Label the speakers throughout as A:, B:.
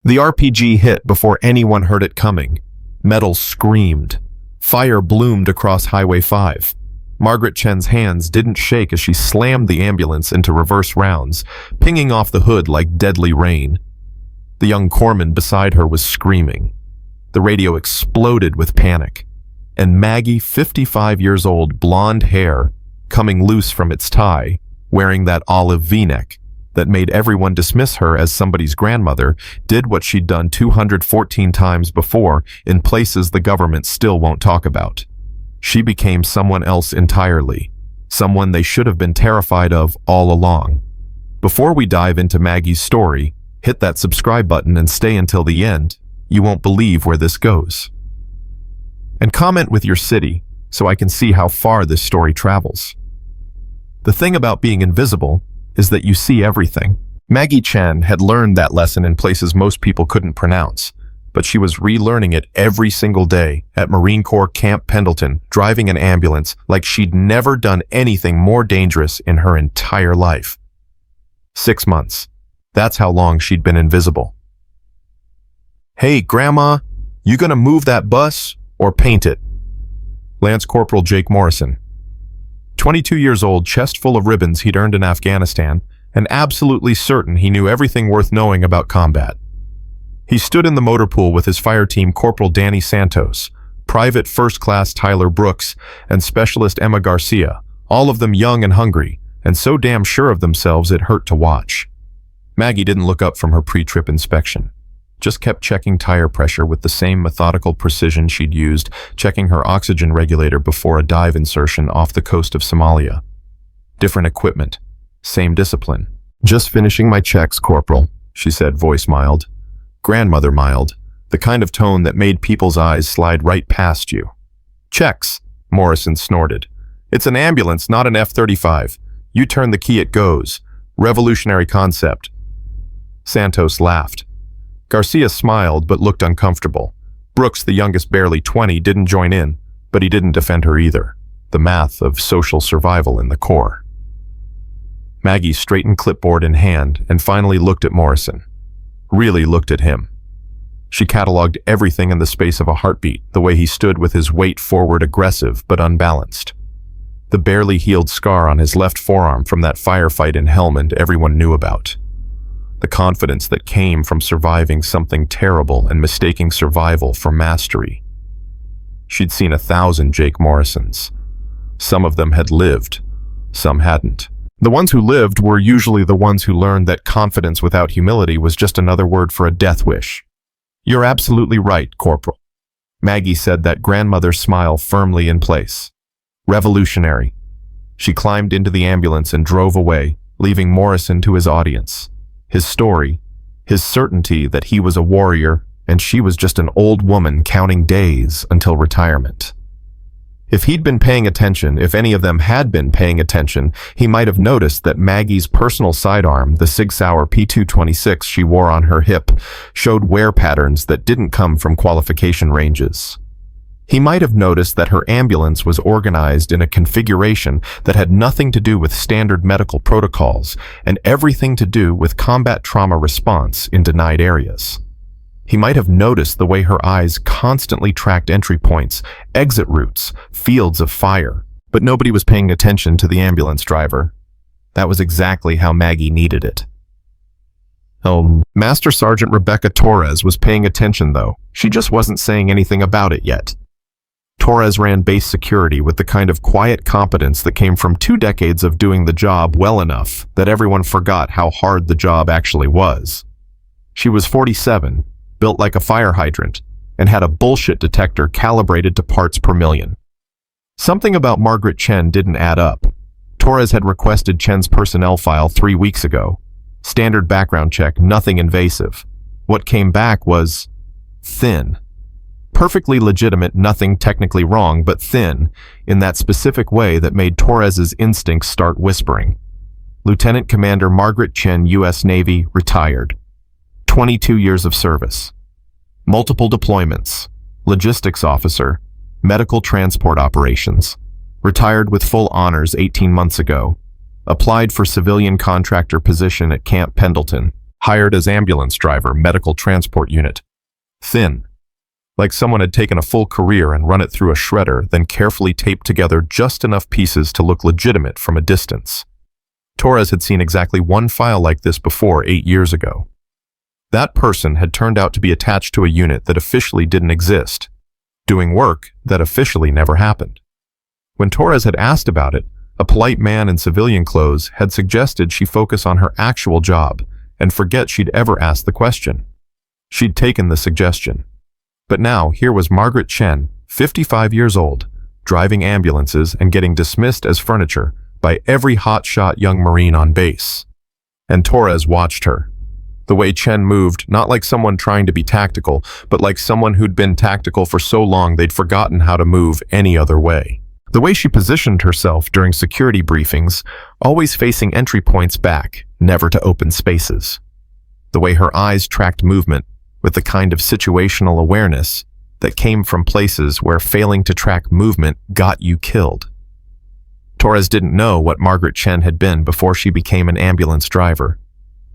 A: The RPG hit before anyone heard it coming. Metal screamed. Fire bloomed across Highway 5. Margaret Chen's hands didn't shake as she slammed the ambulance into reverse rounds, pinging off the hood like deadly rain. The young corpsman beside her was screaming. The radio exploded with panic. And Maggie, 55 years old, blonde hair, coming loose from its tie, wearing that olive V-neck that made everyone dismiss her as somebody's grandmother, did what she'd done 214 times before in places the government still won't talk about. She became someone else entirely, someone they should have been terrified of all along. Before we dive into Maggie's story, hit that subscribe button and stay until the end. You won't believe where this goes. And comment with your city so I can see how far this story travels. The thing about being invisible is that you see everything. Maggie Chen had learned that lesson in places most people couldn't pronounce, but she was relearning it every single day at Marine Corps Camp Pendleton, driving an ambulance like she'd never done anything more dangerous in her entire life. 6 months. That's how long she'd been invisible. "Hey, Grandma, you gonna move that bus or paint it?" Lance Corporal Jake Morrison. 22 years old, chest full of ribbons he'd earned in Afghanistan, and absolutely certain he knew everything worth knowing about combat. He stood in the motor pool with his fire team Corporal Danny Santos, Private First Class Tyler Brooks, and Specialist Emma Garcia, all of them young and hungry, and so damn sure of themselves it hurt to watch. Maggie didn't look up from her pre-trip inspection. Just kept checking tire pressure with the same methodical precision she'd used checking her oxygen regulator before a dive insertion off the coast of Somalia. Different equipment, same discipline. "Just finishing my checks, Corporal," she said, voice mild. Grandmother mild, the kind of tone that made people's eyes slide right past you. "Checks," Morrison snorted. "It's an ambulance, not an F-35. You turn the key, it goes. Revolutionary concept." Santos laughed. Garcia smiled but looked uncomfortable. Brooks, the youngest, barely 20, didn't join in, but he didn't defend her either. The math of social survival in the Corps. Maggie straightened clipboard in hand and finally looked at Morrison. Really looked at him. She cataloged everything in the space of a heartbeat, the way he stood with his weight forward, aggressive but unbalanced. The barely healed scar on his left forearm from that firefight in Helmand everyone knew about. The confidence that came from surviving something terrible and mistaking survival for mastery. She'd seen 1,000 Jake Morrisons. Some of them had lived, some hadn't. The ones who lived were usually the ones who learned that confidence without humility was just another word for a death wish. "You're absolutely right, Corporal." Maggie said, that grandmother's smile firmly in place. Revolutionary. She climbed into the ambulance and drove away, leaving Morrison to his audience. His story, his certainty that he was a warrior and she was just an old woman counting days until retirement. If he'd been paying attention, if any of them had been paying attention, he might have noticed that Maggie's personal sidearm, the Sig Sauer P226 she wore on her hip, showed wear patterns that didn't come from qualification ranges. He might have noticed that her ambulance was organized in a configuration that had nothing to do with standard medical protocols and everything to do with combat trauma response in denied areas. He might have noticed the way her eyes constantly tracked entry points, exit routes, fields of fire, but nobody was paying attention to the ambulance driver. That was exactly how Maggie needed it. Master Sergeant Rebecca Torres was paying attention though. She just wasn't saying anything about it yet. Torres ran base security with the kind of quiet competence that came from 2 decades of doing the job well enough that everyone forgot how hard the job actually was. She was 47, built like a fire hydrant, and had a bullshit detector calibrated to parts per million. Something about Margaret Chen didn't add up. Torres had requested Chen's personnel file 3 weeks ago. Standard background check, nothing invasive. What came back was thin. Perfectly legitimate, nothing technically wrong, but thin, in that specific way that made Torres's instincts start whispering. Lieutenant Commander Margaret Chen, U.S. Navy, retired. 22 years of service. Multiple deployments. Logistics officer. Medical transport operations. Retired with full honors 18 months ago. Applied for civilian contractor position at Camp Pendleton. Hired as ambulance driver, medical transport unit. Thin. Like someone had taken a full career and run it through a shredder, then carefully taped together just enough pieces to look legitimate from a distance. Torres had seen exactly one file like this before 8 years ago. That person had turned out to be attached to a unit that officially didn't exist, doing work that officially never happened. When Torres had asked about it, a polite man in civilian clothes had suggested she focus on her actual job and forget she'd ever asked the question. She'd taken the suggestion. But now, here was Margaret Chen, 55 years old, driving ambulances and getting dismissed as furniture by every hotshot young Marine on base. And Torres watched her. The way Chen moved, not like someone trying to be tactical, but like someone who'd been tactical for so long they'd forgotten how to move any other way. The way she positioned herself during security briefings, always facing entry points back, never to open spaces. The way her eyes tracked movement with the kind of situational awareness that came from places where failing to track movement got you killed. Torres didn't know what Margaret Chen had been before she became an ambulance driver,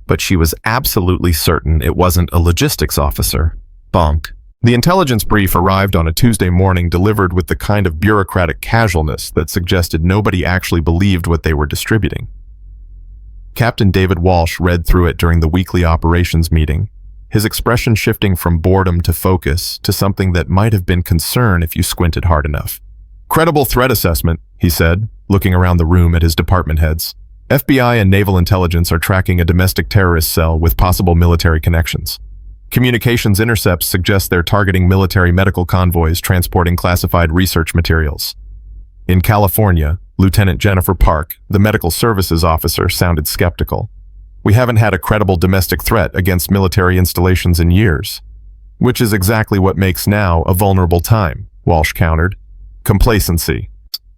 A: but she was absolutely certain it wasn't a logistics officer. Bonk. The intelligence brief arrived on a Tuesday morning, delivered with the kind of bureaucratic casualness that suggested nobody actually believed what they were distributing. Captain David Walsh read through it during the weekly operations meeting, his expression shifting from boredom to focus to something that might have been concern if you squinted hard enough. Credible threat assessment, he said, looking around the room at his department heads. FBI and naval intelligence are tracking a domestic terrorist cell with possible military connections. Communications intercepts suggest they're targeting military medical convoys transporting classified research materials. In California, Lieutenant Jennifer Park, the medical services officer, sounded skeptical. We haven't had a credible domestic threat against military installations in years. Which is exactly what makes now a vulnerable time, Walsh countered. Complacency.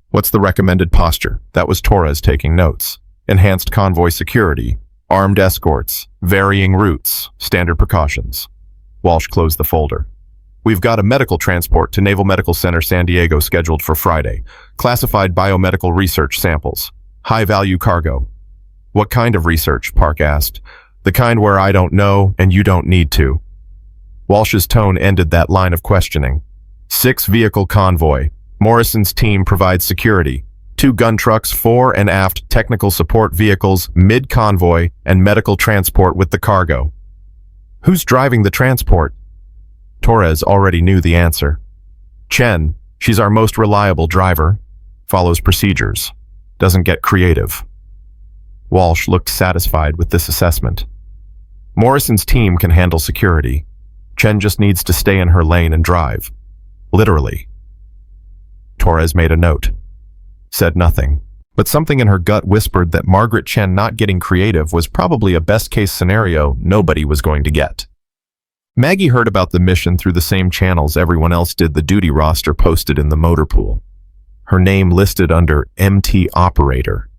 A: What's the recommended posture? That was Torres taking notes. Enhanced convoy security, armed escorts, varying routes, standard precautions. Walsh closed the folder. We've got a medical transport to Naval Medical Center San Diego scheduled for Friday. Classified biomedical research samples. High-value cargo. What kind of research? Park asked. The kind where I don't know and you don't need to. Walsh's tone ended that line of questioning. 6-vehicle convoy. Morrison's team provides security. 2 gun trucks, fore and aft technical support vehicles, mid-convoy, and medical transport with the cargo. Who's driving the transport? Torres already knew the answer. Chen, she's our most reliable driver. Follows procedures. Doesn't get creative. Walsh looked satisfied with this assessment. Morrison's team can handle security. Chen just needs to stay in her lane and drive. Literally. Torres made a note. Said nothing, but something in her gut whispered that Margaret Chen not getting creative was probably a best-case scenario nobody was going to get. Maggie heard about the mission through the same channels everyone else did. The duty roster posted in the motor pool. Her name listed under MT Operator,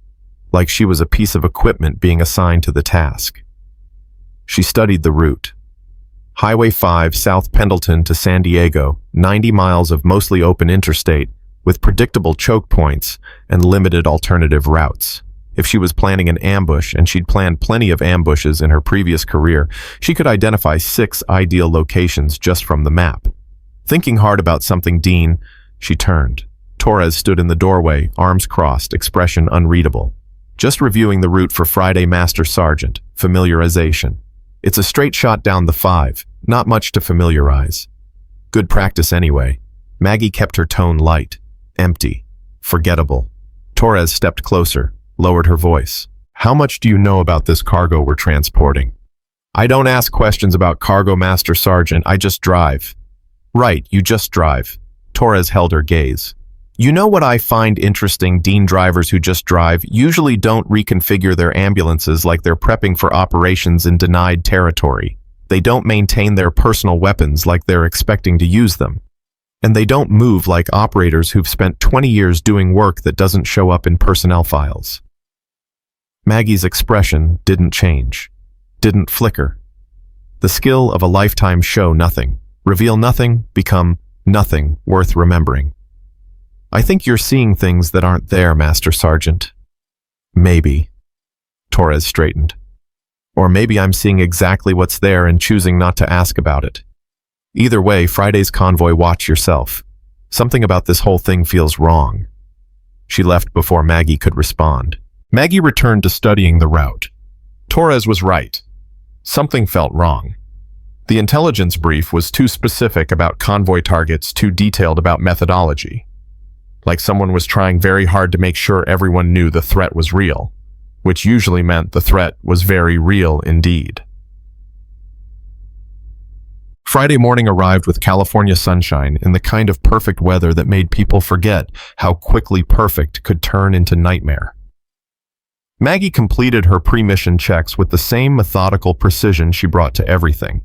A: like she was a piece of equipment being assigned to the task. She studied the route. Highway 5 South Pendleton to San Diego, 90 miles of mostly open interstate, with predictable choke points and limited alternative routes. If she was planning an ambush, and she'd planned plenty of ambushes in her previous career, she could identify 6 ideal locations just from the map. Thinking hard about something, she turned. Torres stood in the doorway, arms crossed, expression unreadable. Just reviewing the route for Friday, Master Sergeant. Familiarization. It's a straight shot down the 5, not much to familiarize. Good practice anyway. Maggie kept her tone light. Empty. Forgettable. Torres stepped closer, lowered her voice. How much do you know about this cargo we're transporting? I don't ask questions about cargo, Master Sergeant. I just drive. Right, you just drive. Torres held her gaze. You know what I find interesting? Drivers who just drive usually don't reconfigure their ambulances like they're prepping for operations in denied territory. They don't maintain their personal weapons like they're expecting to use them. And they don't move like operators who've spent 20 years doing work that doesn't show up in personnel files. Maggie's expression didn't change, didn't flicker. The skill of a lifetime: show nothing, reveal nothing, become nothing worth remembering. I think you're seeing things that aren't there, Master Sergeant. Maybe. Torres straightened. Or maybe I'm seeing exactly what's there and choosing not to ask about it. Either way, Friday's convoy, watch yourself. Something about this whole thing feels wrong. She left before Maggie could respond. Maggie returned to studying the route. Torres was right. Something felt wrong. The intelligence brief was too specific about convoy targets, too detailed about methodology. Like someone was trying very hard to make sure everyone knew the threat was real, which usually meant the threat was very real indeed. Friday morning arrived with California sunshine in the kind of perfect weather that made people forget how quickly perfect could turn into nightmare. Maggie completed her pre-mission checks with the same methodical precision she brought to everything.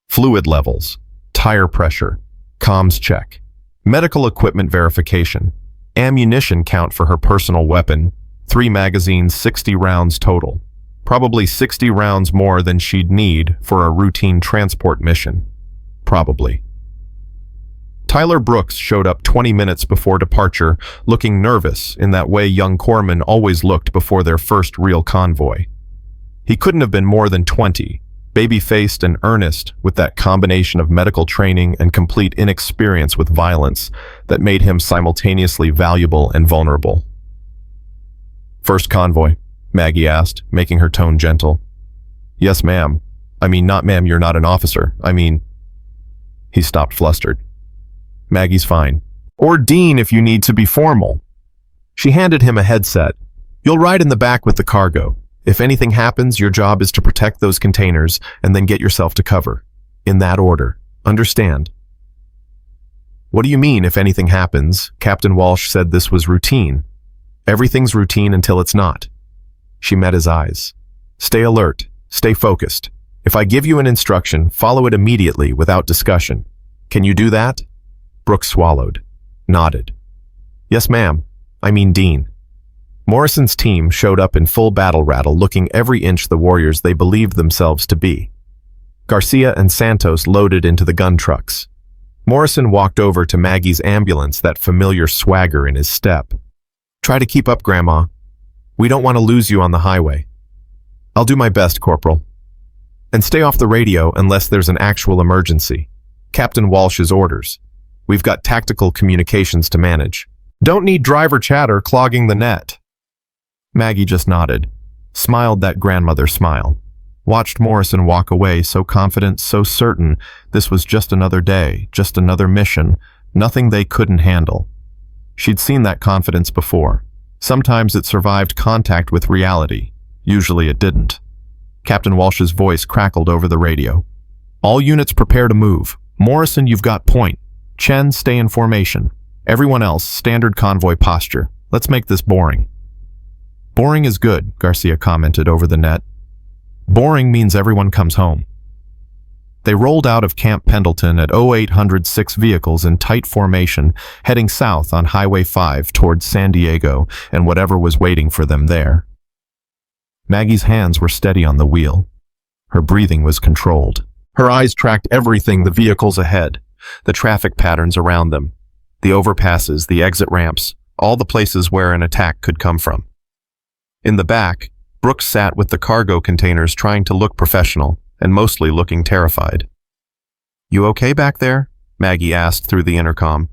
A: Fluid levels, tire pressure, comms check, medical equipment verification, ammunition count for her personal weapon, 3 magazines, 60 rounds total. Probably 60 rounds more than she'd need for a routine transport mission. Probably. Tyler Brooks showed up 20 minutes before departure, looking nervous in that way young corpsmen always looked before their first real convoy. He couldn't have been more than 20, baby-faced and earnest with that combination of medical training and complete inexperience with violence that made him simultaneously valuable and vulnerable. "First convoy?" Maggie asked, making her tone gentle. "Yes, ma'am. I mean, not ma'am, you're not an officer. I mean..." He stopped, flustered. "Maggie's fine. Or Dean if you need to be formal." She handed him a headset. "You'll ride in the back with the cargo. If anything happens, your job is to protect those containers and then get yourself to cover. In that order. Understand?" "What do you mean, if anything happens?" Captain Walsh said this was routine. "Everything's routine until it's not." She met his eyes. "Stay alert. Stay focused. If I give you an instruction, follow it immediately without discussion. Can you do that?" Brooks swallowed, nodded. "Yes, ma'am. I mean Dean." Morrison's team showed up in full battle rattle, looking every inch the warriors they believed themselves to be. Garcia and Santos loaded into the gun trucks. Morrison walked over to Maggie's ambulance, that familiar swagger in his step. "Try to keep up, Grandma. We don't want to lose you on the highway." "I'll do my best, Corporal." "And stay off the radio unless there's an actual emergency. Captain Walsh's orders. We've got tactical communications to manage. Don't need driver chatter clogging the net." Maggie just nodded, smiled that grandmother smile, watched Morrison walk away, so confident, so certain this was just another day, just another mission, nothing they couldn't handle. She'd seen that confidence before. Sometimes it survived contact with reality. Usually it didn't. Captain Walsh's voice crackled over the radio. "All units prepare to move. Morrison, you've got point. Chen, stay in formation. Everyone else, standard convoy posture. Let's make this boring." "Boring is good," Garcia commented over the net. "Boring means everyone comes home." They rolled out of Camp Pendleton at 0806 vehicles in tight formation, heading south on Highway 5 towards San Diego and whatever was waiting for them there. Maggie's hands were steady on the wheel. Her breathing was controlled. Her eyes tracked everything: the vehicles ahead, the traffic patterns around them, the overpasses, the exit ramps, all the places where an attack could come from. In the back, Brooks sat with the cargo containers, trying to look professional and mostly looking terrified. "You okay back there?" Maggie asked through the intercom.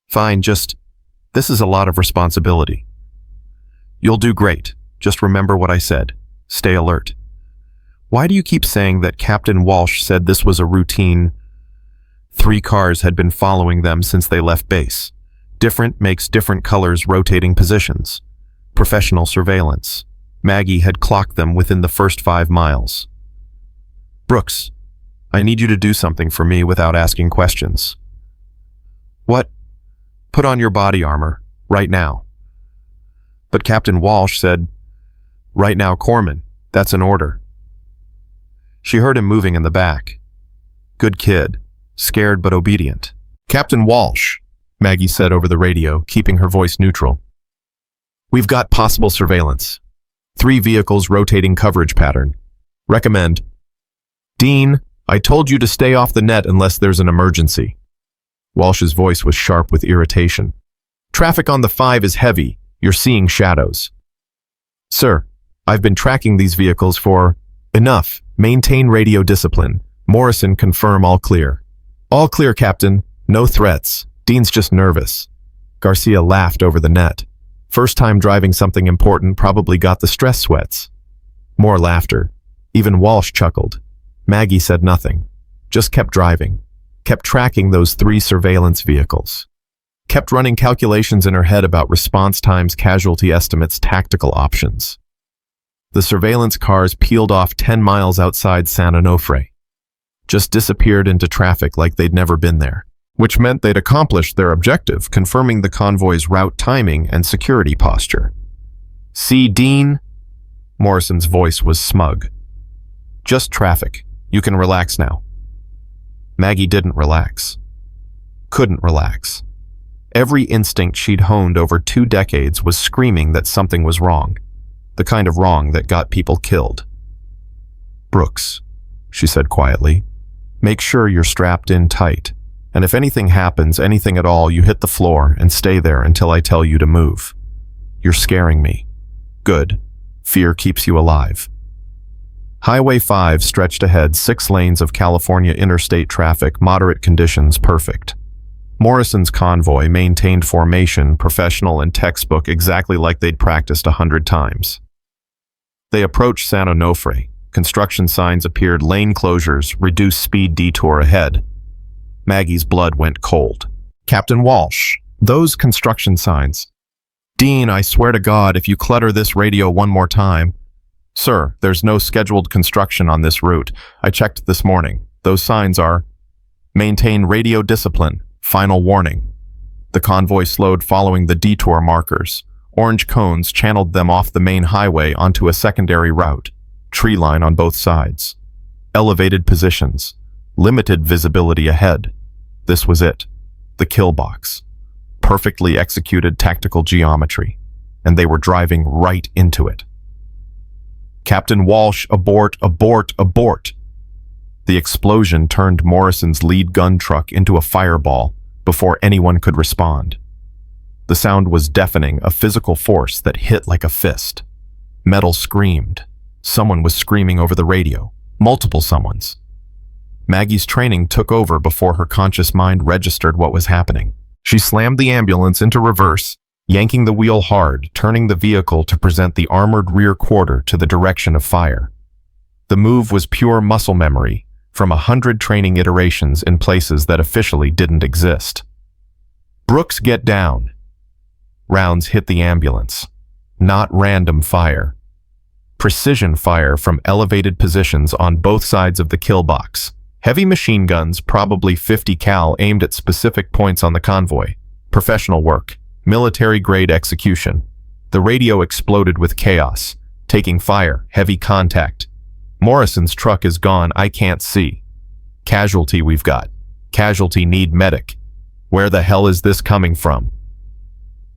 A: "Fine, this is a lot of responsibility." "You'll do great. Just remember what I said. Stay alert." "Why do you keep saying that Captain Walsh said this was a routine?" 3 cars had been following them since they left base. Different makes different colors, rotating positions. Professional surveillance. Maggie had clocked them within the first 5 miles. "Brooks, I need you to do something for me without asking questions." "What?" "Put on your body armor, right now." "But Captain Walsh said..." "Right now, Corpsman. That's an order." She heard him moving in the back. Good kid. Scared but obedient. "Captain Walsh," Maggie said over the radio, keeping her voice neutral. "We've got possible surveillance. 3 vehicles, rotating coverage pattern. Recommend." "Dean, I told you to stay off the net unless there's an emergency." Walsh's voice was sharp with irritation. "Traffic on the 5 is heavy. You're seeing shadows." "Sir, I've been tracking these vehicles for..." Enough. Maintain radio discipline. Morrison, confirm all clear. All clear, Captain. No threats. Dean's just nervous. Garcia laughed over the net. First time driving something important, probably got the stress sweats. More laughter. Even Walsh chuckled. Maggie said nothing. Just kept driving. Kept tracking those 3 surveillance vehicles. Kept running calculations in her head about response times, casualty estimates, tactical options. The surveillance cars peeled off 10 miles outside San Onofre. Just disappeared into traffic like they'd never been there, which meant they'd accomplished their objective, confirming the convoy's route timing and security posture. See, Dean? Morrison's voice was smug. Just traffic. You can relax now. Maggie didn't relax. Couldn't relax. Every instinct she'd honed over 2 decades was screaming that something was wrong. The kind of wrong that got people killed. Brooks, she said quietly, make sure you're strapped in tight. And if anything happens, anything at all, you hit the floor and stay there until I tell you to move. You're scaring me. Good. Fear keeps you alive. Highway 5 stretched ahead, 6 lanes of California interstate traffic, moderate conditions, perfect. Morrison's convoy maintained formation, professional and textbook, exactly like they'd practiced 100 times. They approached San Onofre. Construction signs appeared, lane closures, reduced speed detour ahead. Maggie's blood went cold. Captain Walsh, those construction signs. Dean, I swear to God, if you clutter this radio one more time. Sir, there's no scheduled construction on this route. I checked this morning. Those signs are, maintain radio discipline, final warning. The convoy slowed following the detour markers. Orange cones channeled them off the main highway onto a secondary route. Tree line on both sides. Elevated positions. Limited visibility ahead. This was it. The kill box. Perfectly executed tactical geometry. And they were driving right into it. Captain Walsh, abort, abort, abort. The explosion turned Morrison's lead gun truck into a fireball before anyone could respond. The sound was deafening, a physical force that hit like a fist. Metal screamed. Someone was screaming over the radio. Multiple someones. Maggie's training took over before her conscious mind registered what was happening. She slammed the ambulance into reverse, yanking the wheel hard, turning the vehicle to present the armored rear quarter to the direction of fire. The move was pure muscle memory, from 100 training iterations in places that officially didn't exist. Brooks, get down. Rounds hit the ambulance. Not random fire. Precision fire from elevated positions on both sides of the kill box. Heavy machine guns, probably 50 cal, aimed at specific points on the convoy. Professional work. Military-grade execution. The radio exploded with chaos. Taking fire. Heavy contact. Morrison's truck is gone. I can't see. Casualty we've got. Casualty need medic. Where the hell is this coming from?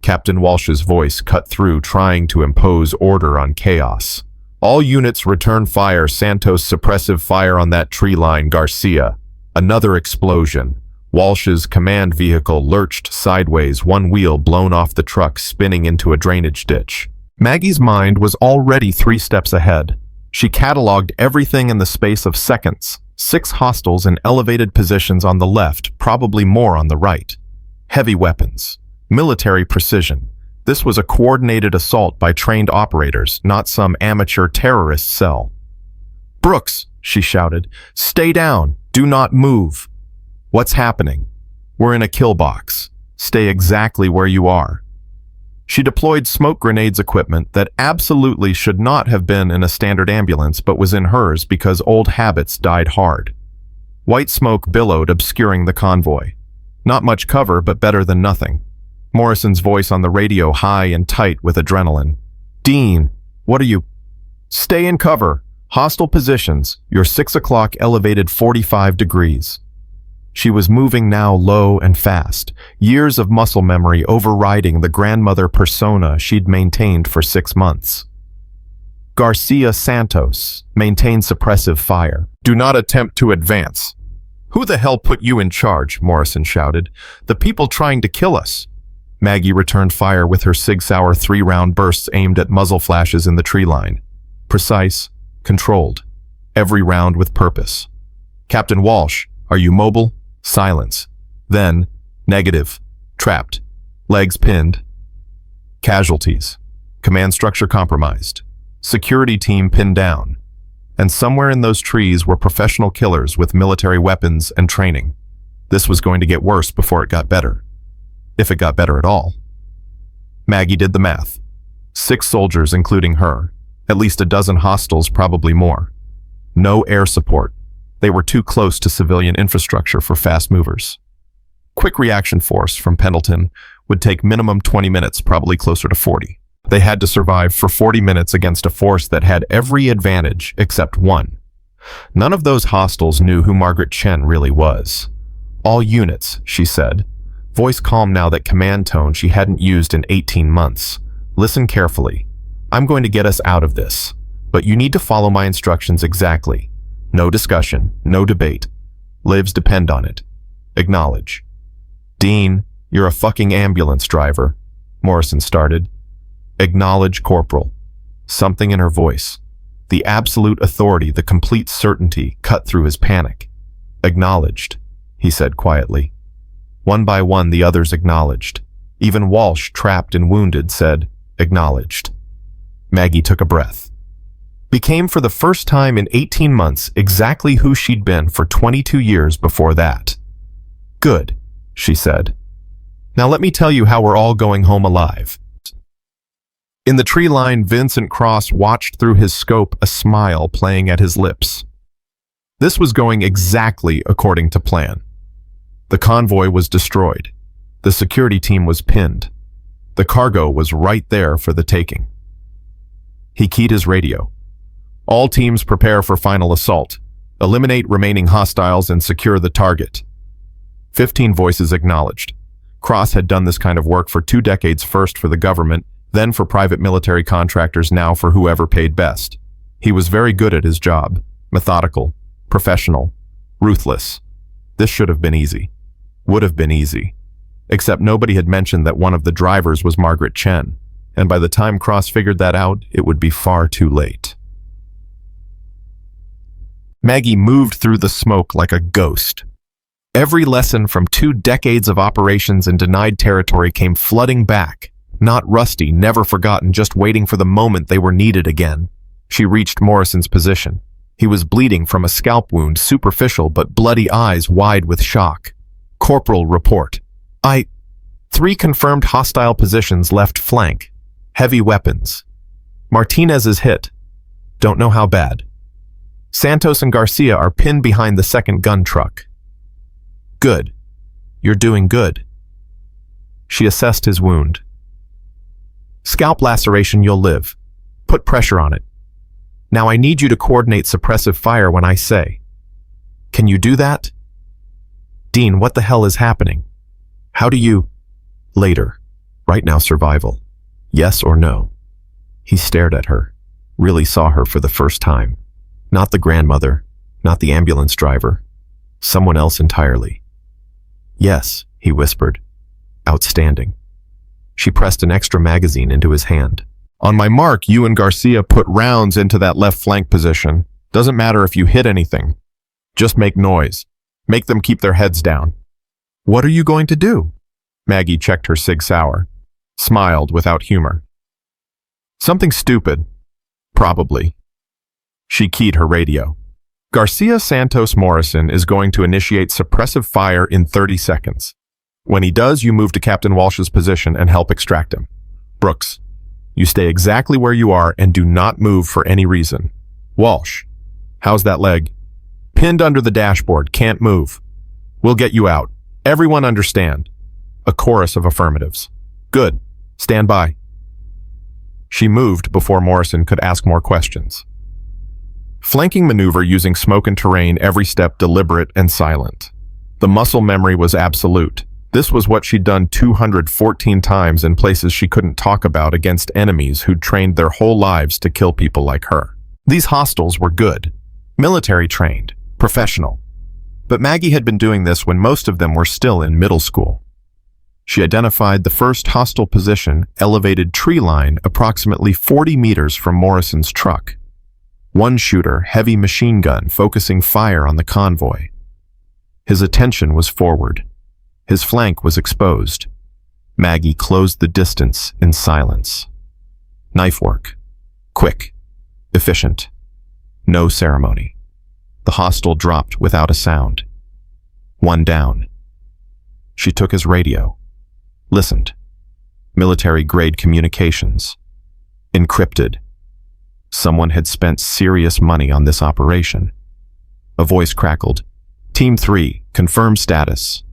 A: Captain Walsh's voice cut through, trying to impose order on chaos. All units return fire. Santos suppressive fire on that tree line. Garcia. Another explosion. Walsh's command vehicle lurched sideways, one wheel blown off the truck, spinning into a drainage ditch. Maggie's mind was already 3 steps ahead. She cataloged everything in the space of seconds. 6 hostiles in elevated positions on the left, probably more on the right. Heavy weapons. Military precision. This was a coordinated assault by trained operators, not some amateur terrorist cell. Brooks, she shouted, stay down. Do not move. What's happening? We're in a kill box. Stay exactly where you are. She deployed smoke grenades equipment that absolutely should not have been in a standard ambulance, but was in hers because old habits died hard. White smoke billowed, obscuring the convoy. Not much cover, but better than nothing. Morrison's voice on the radio, high and tight with adrenaline. Dean, what are you? Stay in cover. Hostile positions. You're 6 o'clock, elevated 45 degrees. She was moving now low and fast, years of muscle memory overriding the grandmother persona she'd maintained for 6 months. Garcia Santos, maintain suppressive fire. Do not attempt to advance. Who the hell put you in charge? Morrison shouted. The people trying to kill us. Maggie returned fire with her Sig Sauer 3-round bursts aimed at muzzle flashes in the tree line. Precise, controlled. every round with purpose. Captain Walsh, are you mobile? Silence. Then, negative. Trapped. Legs pinned. Casualties. Command structure compromised. Security team pinned down. And somewhere in those trees were professional killers with military weapons and training. This was going to get worse before it got better. If it got better at all. Maggie did the math. 6 soldiers, including her. At least a dozen hostiles, probably more. No air support. They were too close to civilian infrastructure for fast movers. Quick reaction force from Pendleton would take minimum 20 minutes, probably closer to 40. They had to survive for 40 minutes against a force that had every advantage except one. None of those hostiles knew who Margaret Chen really was. All units, she said. Voice calm now, that command tone she hadn't used in 18 months. Listen carefully. I'm going to get us out of this, but you need to follow my instructions exactly. No discussion, no debate. Lives depend on it. Acknowledge. Dean, you're a fucking ambulance driver, Morrison started. Acknowledge, Corporal. Something in her voice. The absolute authority, the complete certainty, cut through his panic. Acknowledged, he said quietly. One by one, the others acknowledged. Even Walsh, trapped and wounded, said, acknowledged. Maggie took a breath. Became for the first time in 18 months exactly who she'd been for 22 years before that. Good, she said. Now let me tell you how we're all going home alive. In the tree line, Vincent Cross watched through his scope, a smile playing at his lips. This was going exactly according to plan. The convoy was destroyed. The security team was pinned. The cargo was right there for the taking. He keyed his radio. All teams prepare for final assault. Eliminate remaining hostiles and secure the target. 15 voices acknowledged. Cross had done this kind of work for 2 decades, first for the government, then for private military contractors, now for whoever paid best. He was very good at his job. Methodical, professional, ruthless. This should have been easy. Would have been easy. Except nobody had mentioned that one of the drivers was Margaret Chen, and by the time Cross figured that out, it would be far too late. Maggie moved through the smoke like a ghost. Every lesson from 2 decades of operations in denied territory came flooding back, not rusty, never forgotten, just waiting for the moment they were needed again. She reached Morrison's position. He was bleeding from a scalp wound, superficial but bloody, eyes wide with shock. Corporal, report. 3 confirmed hostile positions, left flank. Heavy weapons. Martinez is hit. Don't know how bad. Santos and Garcia are pinned behind the second gun truck. Good. You're doing good. She assessed his wound. Scalp laceration, you'll live. Put pressure on it. Now I need you to coordinate suppressive fire when I say. Can you do that? Dean, what the hell is happening? How do you... Later. Right now, survival. Yes or no? He stared at her. Really saw her for the first time. Not the grandmother, not the ambulance driver. Someone else entirely. Yes, he whispered. Outstanding. She pressed an extra magazine into his hand. On my mark, you and Garcia put rounds into that left flank position. Doesn't matter if you hit anything. Just make noise. Make them keep their heads down. What are you going to do? Maggie checked her Sig Sauer. Smiled without humor. Something stupid. Probably. She keyed her radio. Garcia Santos Morrison is going to initiate suppressive fire in 30 seconds. When he does, you move to Captain Walsh's position and help extract him. Brooks, you stay exactly where you are and do not move for any reason. Walsh, how's that leg? Pinned under the dashboard, can't move. We'll get you out. Everyone understand. A chorus of affirmatives. Good. Stand by. She moved before Morrison could ask more questions. Flanking maneuver using smoke and terrain, every step deliberate and silent. The muscle memory was absolute. This was what she'd done 214 times in places she couldn't talk about, against enemies who'd trained their whole lives to kill people like her. These hostiles were good. Military trained. Professional. But Maggie had been doing this when most of them were still in middle school. She identified the first hostile position, elevated tree line, approximately 40 meters from Morrison's truck. One shooter, heavy machine gun, focusing fire on the convoy. His attention was forward. His flank was exposed. Maggie closed the distance in silence. Knife work. Quick. Efficient. No ceremony. The hostile dropped without a sound. One down. She took his radio. Listened. Military-grade communications. Encrypted. Someone had spent serious money on this operation. A voice crackled. Team 3, confirm status.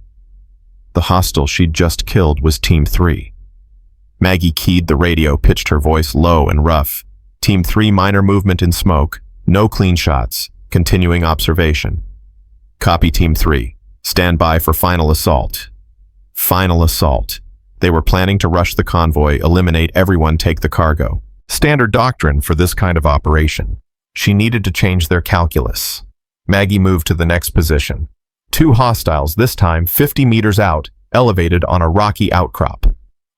A: The hostile she'd just killed was Team 3. Maggie keyed the radio, pitched her voice low and rough. Team 3, minor movement in smoke. No clean shots. Continuing observation. Copy Team 3. Stand by for final assault. Final assault. They were planning to rush the convoy, eliminate everyone, take the cargo. Standard doctrine for this kind of operation. She needed to change their calculus. Maggie moved to the next position. 2 hostiles, this time 50 meters out, elevated on a rocky outcrop.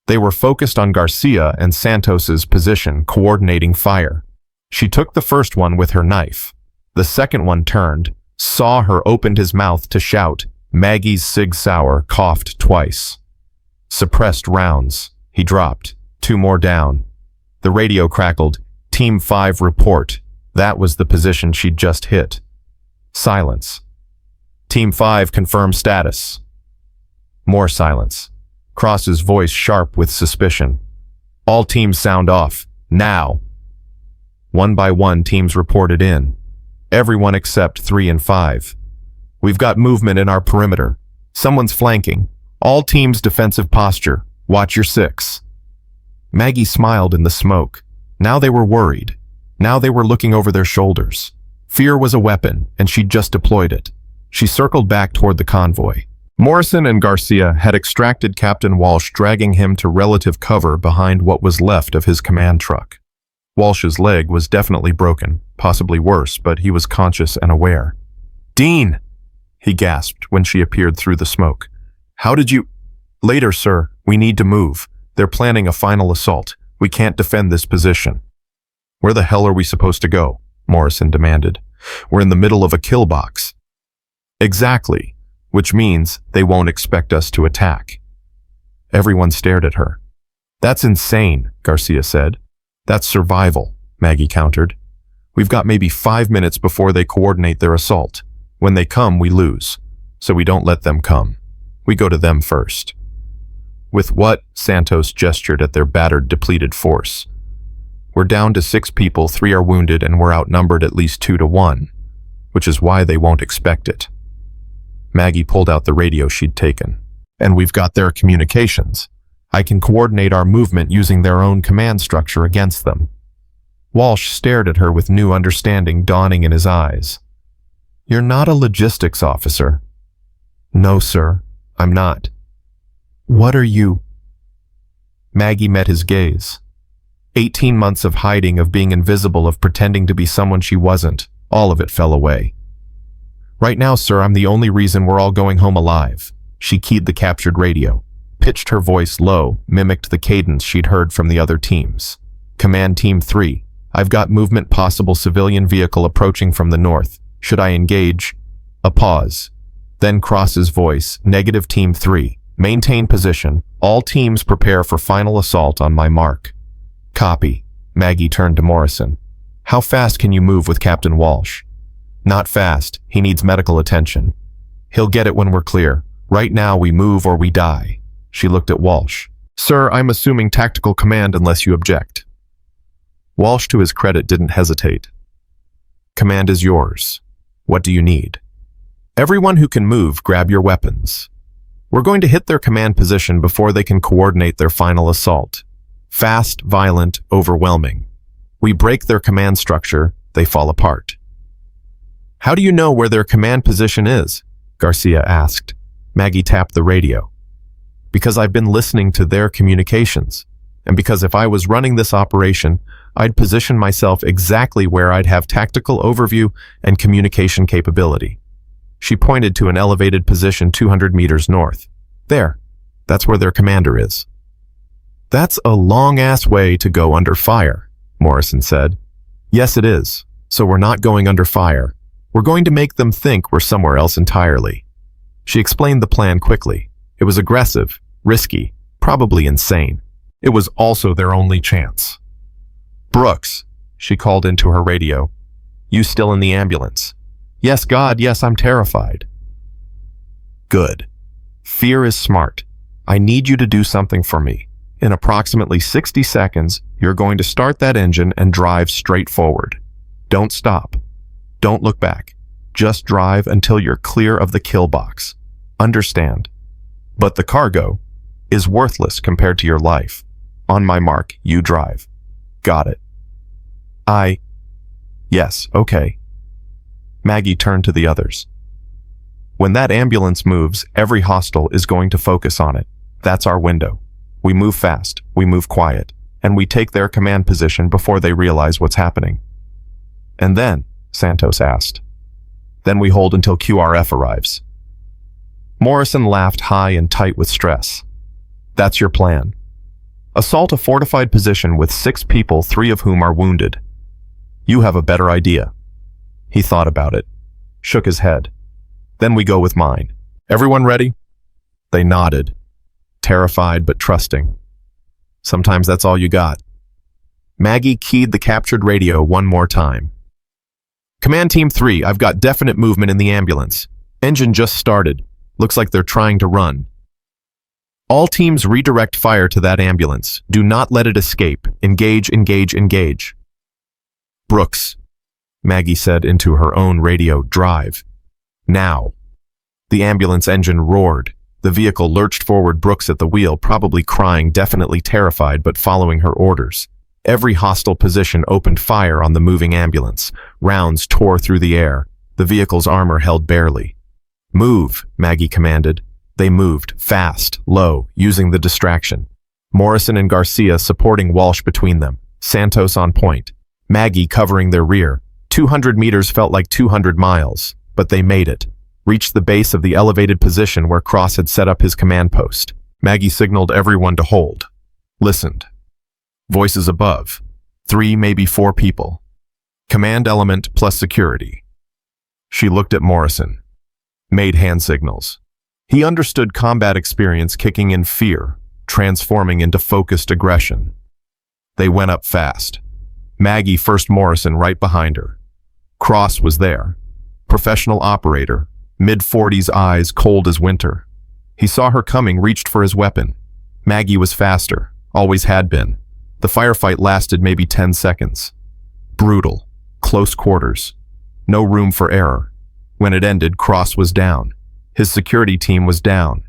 A: They were focused on Garcia and Santos's position, coordinating fire. She took the first one with her knife. The second one turned, saw her, opened his mouth to shout. Maggie's Sig Sauer coughed twice. Suppressed rounds. He dropped. 2 more down. The radio crackled. Team 5 report. That was the position she'd just hit. Silence. Team 5 confirm status. More silence. Cross's voice sharp with suspicion. All teams sound off. Now. One by one, teams reported in. Everyone except 3 and 5. We've got movement in our perimeter. Someone's flanking. All teams defensive posture. Watch your 6. Maggie smiled in the smoke. Now they were worried. Now they were looking over their shoulders. Fear was a weapon, and she'd just deployed it. She circled back toward the convoy. Morrison and Garcia had extracted Captain Walsh, dragging him to relative cover behind what was left of his command truck. Walsh's leg was definitely broken, possibly worse, but he was conscious and aware. "Dean!" he gasped when she appeared through the smoke. "How did you—" "Later, sir. We need to move. They're planning a final assault. We can't defend this position." "Where the hell are we supposed to go?" Morrison demanded. "We're in the middle of a kill box." "Exactly, which means they won't expect us to attack." Everyone stared at her. "That's insane," Garcia said. "That's survival," Maggie countered. "We've got maybe 5 minutes before they coordinate their assault. When they come, we lose. So we don't let them come. We go to them first." "With what?" Santos gestured at their battered, depleted force. "We're down to 6 people, 3 are wounded, and we're outnumbered at least 2 to 1, which is why they won't expect it." Maggie pulled out the radio she'd taken. "And we've got their communications. I can coordinate our movement using their own command structure against them." Walsh stared at her with new understanding dawning in his eyes. "You're not a logistics officer." "No, sir, I'm not." "What are you?" Maggie met his gaze. 18 months of hiding, of being invisible, of pretending to be someone she wasn't, all of it fell away. "Right now, sir, I'm the only reason we're all going home alive." She keyed the captured radio, pitched her voice low, mimicked the cadence she'd heard from the other teams. "Command Team 3, I've got movement, possible civilian vehicle approaching from the north. Should I engage?" A pause. Then Cross's voice, "Negative Team 3, maintain position. All teams prepare for final assault on my mark." "Copy." Maggie turned to Morrison. "How fast can you move with Captain Walsh?" "Not fast. He needs medical attention. He'll get it when we're clear. Right now we move or we die." She looked at Walsh. "Sir, I'm assuming tactical command unless you object." Walsh, to his credit, didn't hesitate. "Command is yours. What do you need?" "Everyone who can move, grab your weapons. We're going to hit their command position before they can coordinate their final assault. Fast, violent, overwhelming. We break their command structure, they fall apart." "How do you know where their command position is?" Garcia asked. Maggie tapped the radio. "Because I've been listening to their communications, and because if I was running this operation, I'd position myself exactly where I'd have tactical overview and communication capability." She pointed to an elevated position 200 meters north. "There, that's where their commander is." "That's a long-ass way to go under fire," Morrison said. "Yes, it is. So we're not going under fire. We're going to make them think we're somewhere else entirely. She explained the plan quickly. It was aggressive, risky, probably insane. It was also their only chance. "Brooks," she called into her radio. "You still in the ambulance?" "Yes, God, yes, I'm terrified." "Good. Fear is smart. I need you to do something for me. In approximately 60 seconds, you're going to start that engine and drive straight forward. Don't stop. Don't look back. Just drive until you're clear of the kill box. Understand? But the cargo is worthless compared to your life. On my mark, you drive." "Got it." Yes, okay." Maggie turned to the others. "When that ambulance moves, every hostile is going to focus on it. That's our window. We move fast, we move quiet, and we take their command position before they realize what's happening." "And then?" Santos asked. "Then we hold until QRF arrives." Morrison laughed high and tight with stress. "That's your plan. Assault a fortified position with 6 people, 3 of whom are wounded. You have a better idea." He thought about it, shook his head. "Then we go with mine. Everyone ready?" They nodded, terrified but trusting. Sometimes that's all you got. Maggie keyed the captured radio one more time. "Command Team 3, I've got definite movement in the ambulance. Engine just started. Looks like they're trying to run. All teams redirect fire to that ambulance. Do not let it escape. Engage, engage, engage." "Brooks," Maggie said into her own radio, "drive. Now." The ambulance engine roared. The vehicle lurched forward, Brooks at the wheel, probably crying, definitely terrified, but following her orders. Every hostile position opened fire on the moving ambulance. Rounds tore through the air. The vehicle's armor held barely. "Move," Maggie commanded. They moved, fast, low, using the distraction. Morrison and Garcia supporting Walsh between them. Santos on point. Maggie covering their rear. 200 meters felt like 200 miles, but they made it. Reached the base of the elevated position where Cross had set up his command post. Maggie signaled everyone to hold. Listened. Voices above. 3, maybe 4 people. Command element plus security. She looked at Morrison. Made hand signals. He understood combat experience kicking in fear, transforming into focused aggression. They went up fast. Maggie first, Morrison right behind her. Cross was there. Professional operator, mid-40s, eyes cold as winter. He saw her coming, reached for his weapon. Maggie was faster, always had been. The firefight lasted maybe 10 seconds. Brutal, close quarters. No room for error. When it ended, Cross was down. His security team was down.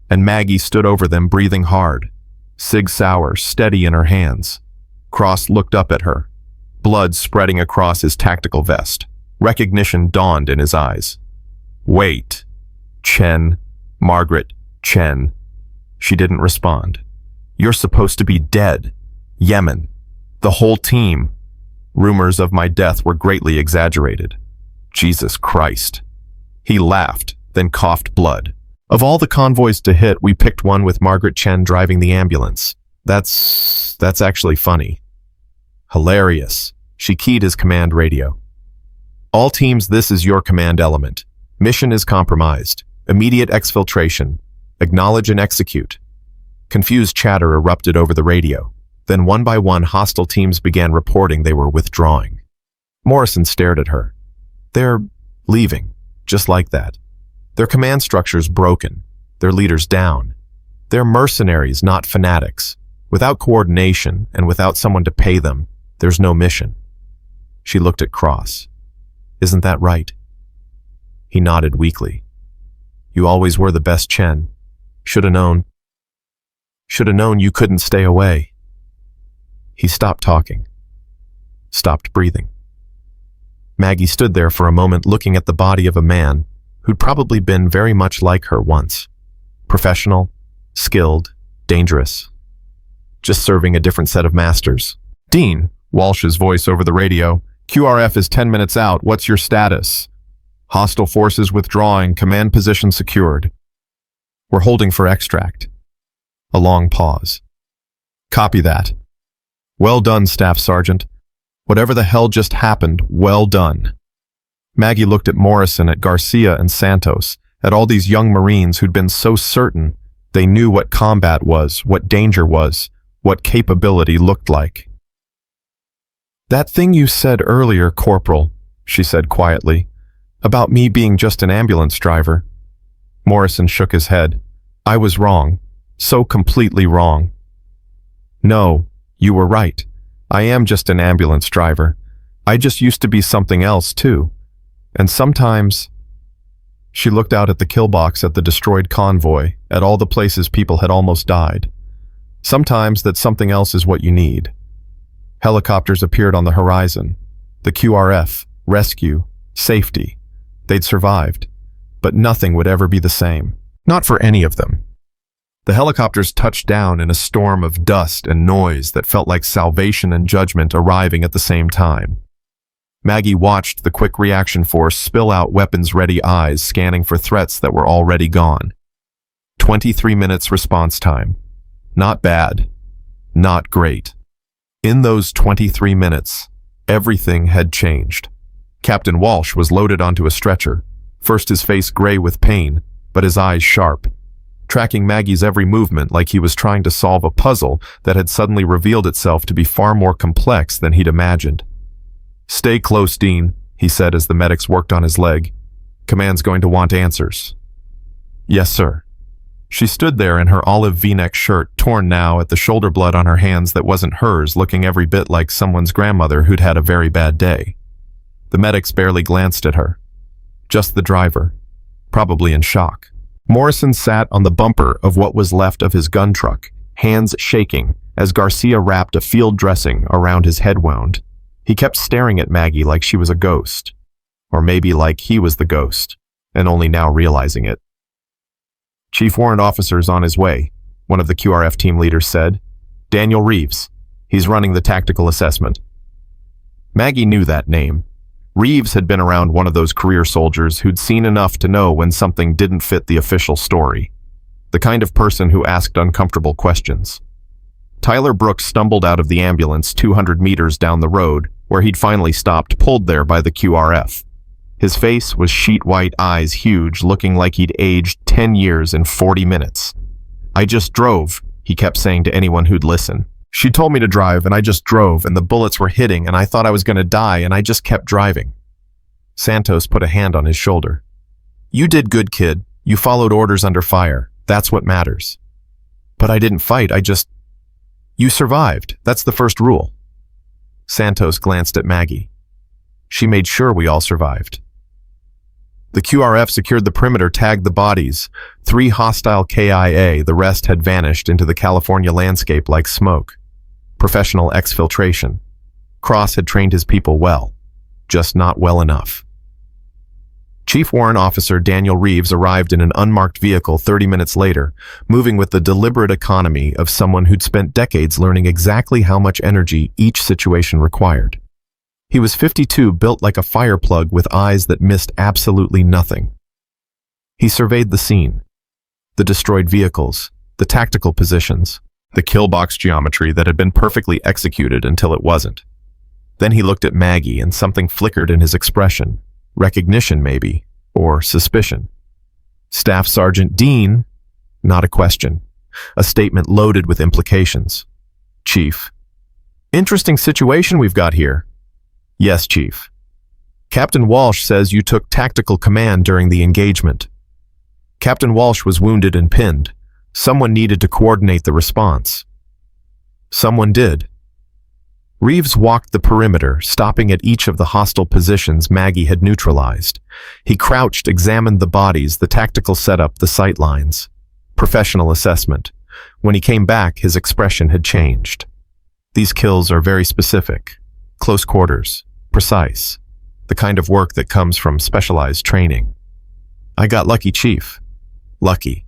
A: And Maggie stood over them, breathing hard. Sig Sauer steady in her hands. Cross looked up at her. Blood spreading across his tactical vest. Recognition dawned in his eyes. Wait. Chen. Margaret Chen. She didn't respond. You're supposed to be dead. Yemen. The whole team. Rumors of my death were greatly exaggerated. Jesus Christ. He laughed, then coughed blood. Of all the convoys to hit, we picked one with Margaret Chen driving the ambulance. That's actually funny. Hilarious. She keyed his command radio. All teams, this is your command element. Mission is compromised. Immediate exfiltration. Acknowledge and execute. Confused chatter erupted over the radio. Then one by one, hostile teams began reporting they were withdrawing. Morrison stared at her. They're leaving, just like that. Their command structure's broken. Their leaders down. They're mercenaries, not fanatics. Without coordination and without someone to pay them, there's no mission. She looked at Cross. Isn't that right? He nodded weakly. You always were the best, Chen. Shoulda known. Shoulda known you couldn't stay away. He stopped talking. Stopped breathing. Maggie stood there for a moment looking at the body of a man who'd probably been very much like her once. Professional, skilled, dangerous. Just serving a different set of masters. Dean, Walsh's voice over the radio. QRF is 10 minutes out. What's your status? Hostile forces withdrawing. Command position secured. We're holding for extract. A long pause. Copy that. Well done, Staff Sergeant. Whatever the hell just happened, well done. Maggie looked at Morrison, at Garcia and Santos, at all these young Marines who'd been so certain they knew what combat was, what danger was, what capability looked like. "That thing you said earlier, Corporal," she said quietly, "about me being just an ambulance driver." Morrison shook his head. "I was wrong. So completely wrong." "No, you were right. I am just an ambulance driver. I just used to be something else, too. And sometimes—" She looked out at the kill box, at the destroyed convoy, at all the places people had almost died. "Sometimes that something else is what you need." Helicopters appeared on the horizon. The QRF, rescue, safety. They'd survived. But nothing would ever be the same. Not for any of them. The helicopters touched down in a storm of dust and noise that felt like salvation and judgment arriving at the same time. Maggie watched the quick reaction force spill out weapons-ready eyes scanning for threats that were already gone. 23 minutes response time. Not bad. Not great. In those 23 minutes, everything had changed. Captain Walsh was loaded onto a stretcher, first his face gray with pain, but his eyes sharp, tracking Maggie's every movement like he was trying to solve a puzzle that had suddenly revealed itself to be far more complex than he'd imagined. "Stay close, Dean," he said as the medics worked on his leg. "Command's going to want answers." "Yes, sir." She stood there in her olive V-neck shirt, torn now at the shoulder blood on her hands that wasn't hers, looking every bit like someone's grandmother who'd had a very bad day. The medics barely glanced at her. Just the driver, probably in shock. Morrison sat on the bumper of what was left of his gun truck, hands shaking, as Garcia wrapped a field dressing around his head wound. He kept staring at Maggie like she was a ghost. Or maybe like he was the ghost, and only now realizing it. "Chief Warrant Officer's on his way," one of the QRF team leaders said. "Daniel Reeves. He's running the tactical assessment." Maggie knew that name. Reeves had been around one of those career soldiers who'd seen enough to know when something didn't fit the official story. The kind of person who asked uncomfortable questions. Tyler Brooks stumbled out of the ambulance 200 meters down the road, where he'd finally stopped, pulled there by the QRF. His face was sheet-white, eyes huge, looking like he'd aged 10 years in 40 minutes. "I just drove," he kept saying to anyone who'd listen. "She told me to drive, and I just drove, and the bullets were hitting, and I thought I was going to die, and I just kept driving." Santos put a hand on his shoulder. "You did good, kid. You followed orders under fire. That's what matters." "But I didn't fight, You survived. That's the first rule." Santos glanced at Maggie. "She made sure we all survived." The QRF secured the perimeter, tagged the bodies. 3 hostile KIA, the rest had vanished into the California landscape like smoke. Professional exfiltration. Cross had trained his people well, just not well enough. Chief Warrant Officer Daniel Reeves arrived in an unmarked vehicle 30 minutes later, moving with the deliberate economy of someone who'd spent decades learning exactly how much energy each situation required. He was 52, built like a fire plug with eyes that missed absolutely nothing. He surveyed the scene. The destroyed vehicles, the tactical positions, the kill box geometry that had been perfectly executed until it wasn't. Then he looked at Maggie and something flickered in his expression. Recognition, maybe, or suspicion. "Staff Sergeant Dean," not a question. A statement loaded with implications. "Chief." "Interesting situation we've got here." "Yes, Chief." "Captain Walsh says you took tactical command during the engagement." "Captain Walsh was wounded and pinned. Someone needed to coordinate the response." "Someone did." Reeves walked the perimeter, stopping at each of the hostile positions Maggie had neutralized. He crouched, examined the bodies, the tactical setup, the sight lines. Professional assessment. When he came back, his expression had changed. "These kills are very specific. Close quarters. Precise. The kind of work that comes from specialized training." "I got lucky, Chief." "Lucky."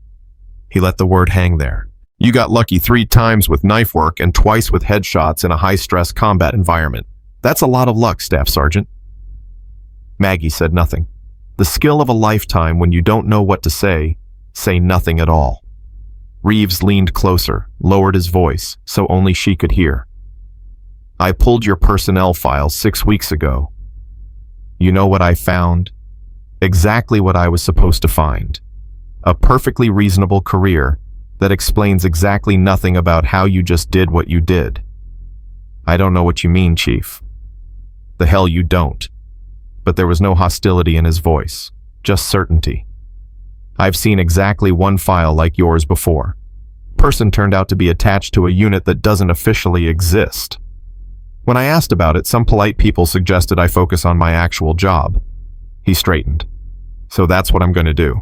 A: He let the word hang there. "You got lucky 3 times with knife work and twice with headshots in a high-stress combat environment. That's a lot of luck, Staff Sergeant." Maggie said nothing. The skill of a lifetime when you don't know what to say nothing at all. Reeves leaned closer, lowered his voice, so only she could hear. I pulled your personnel file 6 weeks ago. You know what I found? Exactly what I was supposed to find. A perfectly reasonable career that explains exactly nothing about how you just did what you did. I don't know what you mean, Chief. The hell you don't. But there was no hostility in his voice, just certainty. I've seen exactly one file like yours before. Person turned out to be attached to a unit that doesn't officially exist. When I asked about it, some polite people suggested I focus on my actual job. He straightened. So that's what I'm going to do.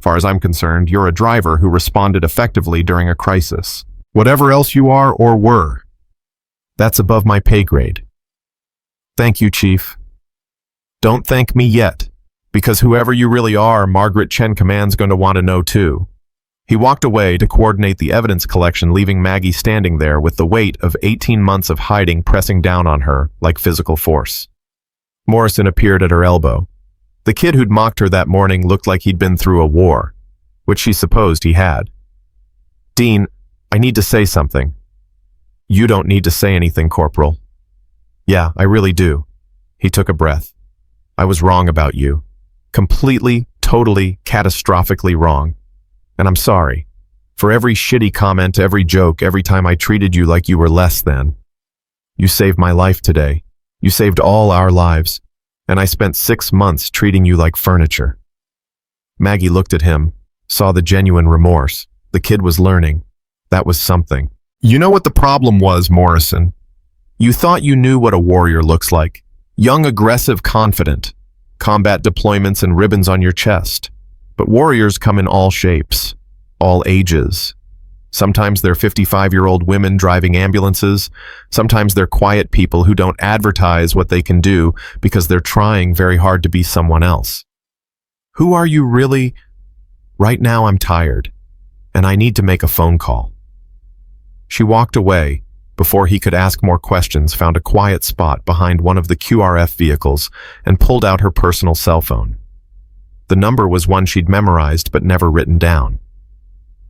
A: Far as I'm concerned, you're a driver who responded effectively during a crisis. Whatever else you are or were, that's above my pay grade. Thank you, Chief. Don't thank me yet, because whoever you really are, Margaret Chen Command's going to want to know too. He walked away to coordinate the evidence collection, leaving Maggie standing there with the weight of 18 months of hiding pressing down on her like physical force. Morrison appeared at her elbow. The kid who'd mocked her that morning looked like he'd been through a war, which she supposed he had. Dean, I need to say something. You don't need to say anything, Corporal. Yeah, I really do. He took a breath. I was wrong about you. Completely, totally, catastrophically wrong. And I'm sorry. For every shitty comment, every joke, every time I treated you like you were less than. You saved my life today. You saved all our lives. And I spent 6 months treating you like furniture. Maggie looked at him, saw the genuine remorse. The kid was learning. That was something. You know what the problem was, Morrison? You thought you knew what a warrior looks like. Young, aggressive, confident. Combat deployments and ribbons on your chest. But warriors come in all shapes, all ages. Sometimes they're 55-year-old women driving ambulances. Sometimes they're quiet people who don't advertise what they can do because they're trying very hard to be someone else. Who are you really? Right now I'm tired, and I need to make a phone call. She walked away. Before he could ask more questions, found a quiet spot behind one of the QRF vehicles and pulled out her personal cell phone. The number was one she'd memorized but never written down.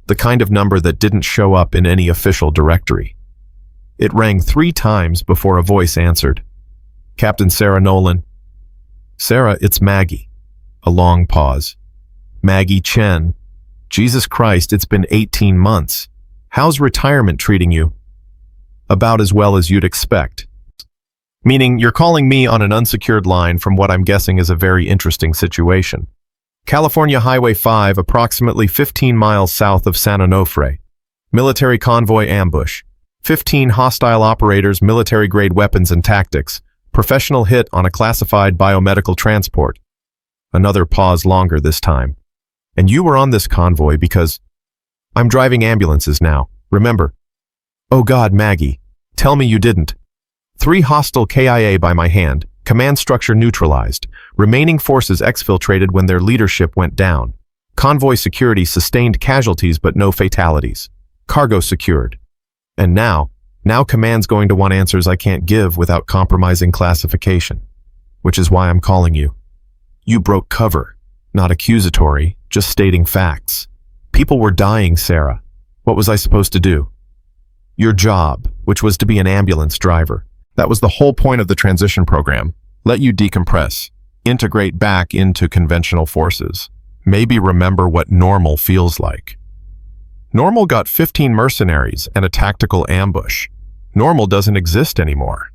A: The kind of number that didn't show up in any official directory. It rang 3 times before a voice answered. Captain Sarah Nolan. Sarah, it's Maggie. A long pause. Maggie Chen. Jesus Christ, it's been 18 months. How's retirement treating you? About as well as you'd expect. Meaning you're calling me on an unsecured line from what I'm guessing is a very interesting situation. California Highway 5, approximately 15 miles south of San Onofre. Military convoy ambush. 15 hostile operators, military-grade weapons and tactics. Professional hit on a classified biomedical transport. Another pause, longer this time. And you were on this convoy because... I'm driving ambulances now, remember? Oh God, Maggie. Tell me you didn't. 3 hostile KIA by my hand. Command structure neutralized. Remaining forces exfiltrated when their leadership went down. Convoy security sustained casualties but no fatalities. Cargo secured. And now Command's going to want answers I can't give without compromising classification. Which is why I'm calling you. You broke cover. Not accusatory, just stating facts. People were dying, Sarah. What was I supposed to do? Your job, which was to be an ambulance driver. That was the whole point of the transition program. Let you decompress, integrate back into conventional forces. Maybe remember what normal feels like. Normal got 15 mercenaries and a tactical ambush. Normal doesn't exist anymore.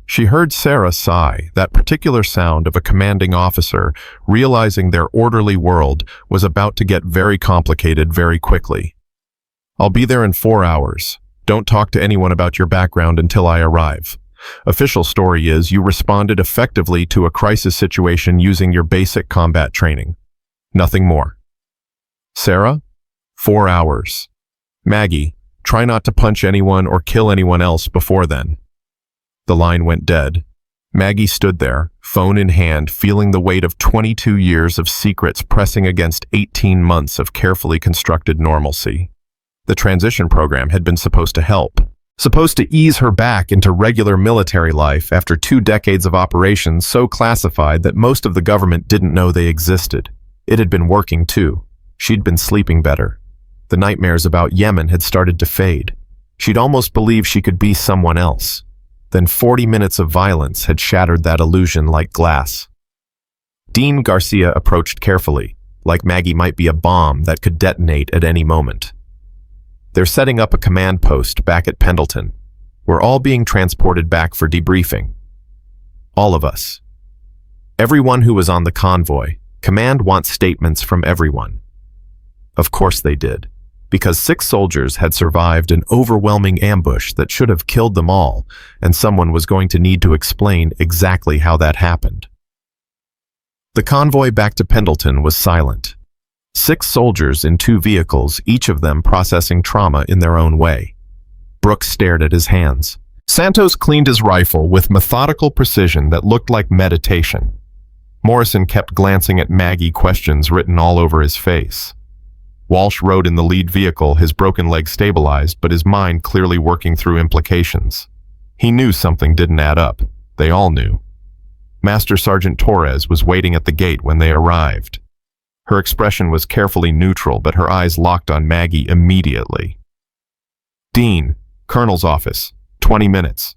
A: She heard Sarah sigh, that particular sound of a commanding officer realizing their orderly world was about to get very complicated very quickly. I'll be there in 4 hours. Don't talk to anyone about your background until I arrive. Official story is you responded effectively to a crisis situation using your basic combat training. Nothing more. Sarah? 4 hours. Maggie, try not to punch anyone or kill anyone else before then. The line went dead. Maggie stood there, phone in hand, feeling the weight of 22 years of secrets pressing against 18 months of carefully constructed normalcy. The transition program had been supposed to help, supposed to ease her back into regular military life after 2 decades of operations so classified that most of the government didn't know they existed. It had been working too. She'd been sleeping better. The nightmares about Yemen had started to fade. She'd almost believed she could be someone else. Then 40 minutes of violence had shattered that illusion like glass. Dean Garcia approached carefully, like Maggie might be a bomb that could detonate at any moment. They're setting up a command post back at Pendleton. We're all being transported back for debriefing. All of us. Everyone who was on the convoy. Command wants statements from everyone. Of course they did, because 6 soldiers had survived an overwhelming ambush that should have killed them all, and someone was going to need to explain exactly how that happened. The convoy back to Pendleton was silent. 6 soldiers in 2 vehicles, each of them processing trauma in their own way. Brooks stared at his hands. Santos cleaned his rifle with methodical precision that looked like meditation. Morrison kept glancing at Maggie, questions written all over his face. Walsh rode in the lead vehicle, his broken leg stabilized, but his mind clearly working through implications. He knew something didn't add up. They all knew. Master Sergeant Torres was waiting at the gate when they arrived. Her expression was carefully neutral, but her eyes locked on Maggie immediately. "Dean, Colonel's office. 20 minutes.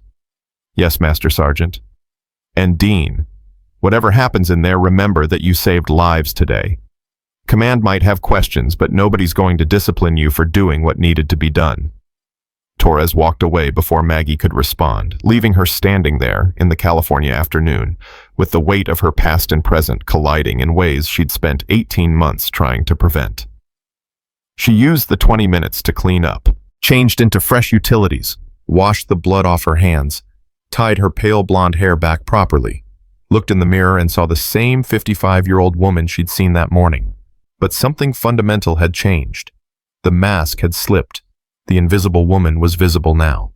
A: "Yes, Master Sergeant." "And Dean, whatever happens in there, remember that you saved lives today. Command might have questions, but nobody's going to discipline you for doing what needed to be done." Torres walked away before Maggie could respond, leaving her standing there in the California afternoon, with the weight of her past and present colliding in ways she'd spent 18 months trying to prevent. She used the 20 minutes to clean up, changed into fresh utilities, washed the blood off her hands, tied her pale blonde hair back properly, looked in the mirror and saw the same 55-year-old woman she'd seen that morning. But something fundamental had changed. The mask had slipped. The invisible woman was visible now.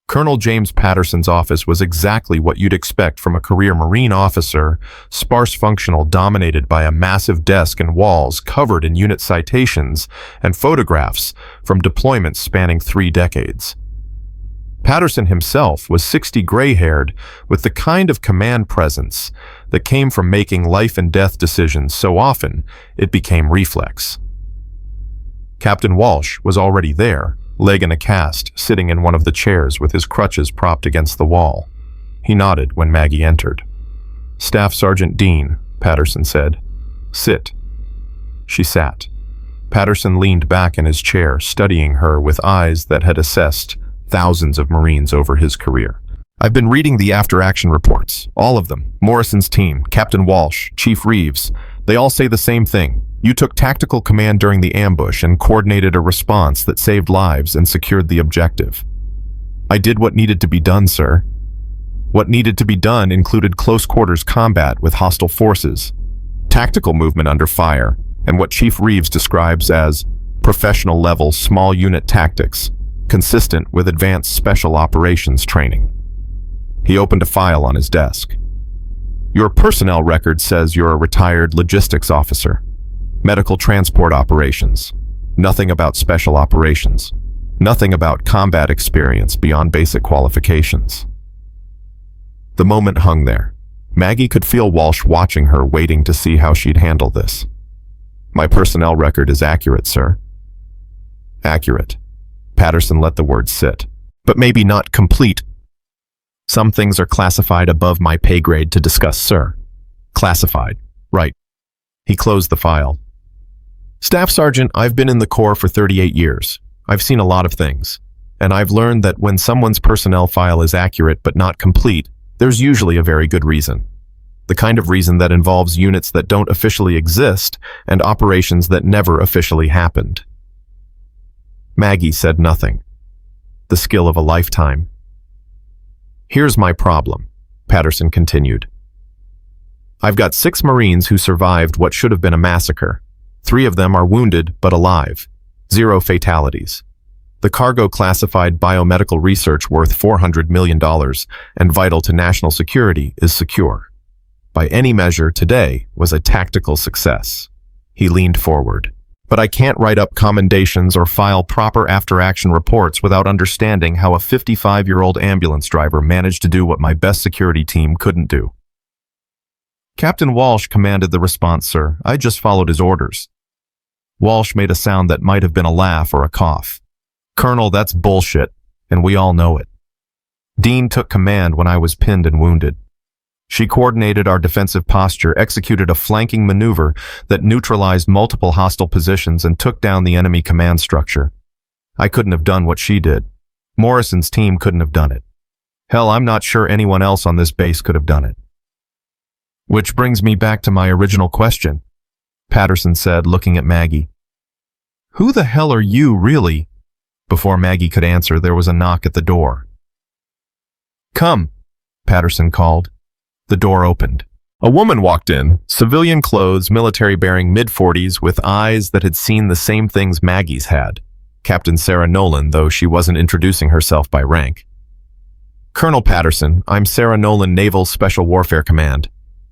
A: Colonel James Patterson's office was exactly what you'd expect from a career Marine officer, sparse functional, dominated by a massive desk and walls covered in unit citations and photographs from deployments spanning 3 decades. Patterson himself was 60, gray-haired, with the kind of command presence that came from making life-and-death decisions so often it became reflex. Captain Walsh was already there, leg in a cast, sitting in one of the chairs with his crutches propped against the wall. He nodded when Maggie entered. "Staff Sergeant Dean," Patterson said. "Sit." She sat. Patterson leaned back in his chair, studying her with eyes that had assessed thousands of Marines over his career. "I've been reading the after-action reports, all of them. Morrison's team, Captain Walsh, Chief Reeves, they all say the same thing. You took tactical command during the ambush and coordinated a response that saved lives and secured the objective." "I did what needed to be done, sir." What needed to be done included close-quarters combat with hostile forces, tactical movement under fire, and what Chief Reeves describes as professional-level small-unit tactics, consistent with advanced special operations training. He opened a file on his desk. "Your personnel record says you're a retired logistics officer. Medical transport operations. Nothing about special operations. Nothing about combat experience beyond basic qualifications." The moment hung there. Maggie could feel Walsh watching her, waiting to see how she'd handle this. "My personnel record is accurate, sir." "Accurate." Patterson let the word sit. "But maybe not complete. Some things are classified above my pay grade to discuss, sir." "Classified. Right." He closed the file. "Staff Sergeant, I've been in the Corps for 38 years. I've seen a lot of things. And I've learned that when someone's personnel file is accurate but not complete, there's usually a very good reason. The kind of reason that involves units that don't officially exist and operations that never officially happened." Maggie said nothing. The skill of a lifetime. "Here's my problem," Patterson continued. "I've got 6 Marines who survived what should have been a massacre. 3 of them are wounded but alive. 0 fatalities. The cargo classified biomedical research worth $400 million and vital to national security is secure. By any measure, today was a tactical success." He leaned forward. "But I can't write up commendations or file proper after-action reports without understanding how a 55-year-old ambulance driver managed to do what my best security team couldn't do." "Captain Walsh commanded the response, sir. I just followed his orders." Walsh made a sound that might have been a laugh or a cough. "Colonel, that's bullshit, and we all know it." Dean took command when I was pinned and wounded. She coordinated our defensive posture, executed a flanking maneuver that neutralized multiple hostile positions and took down the enemy command structure. I couldn't have done what she did. Morrison's team couldn't have done it. Hell, I'm not sure anyone else on this base could have done it. Which brings me back to my original question, Patterson said, looking at Maggie. Who the hell are you, really? Before Maggie could answer, there was a knock at the door. Come, Patterson called. The door opened. A woman walked in, civilian clothes, military-bearing mid-40s, with eyes that had seen the same things Maggie's had. Captain Sarah Nolan, though she wasn't introducing herself by rank. Colonel Patterson, I'm Sarah Nolan, Naval Special Warfare Command.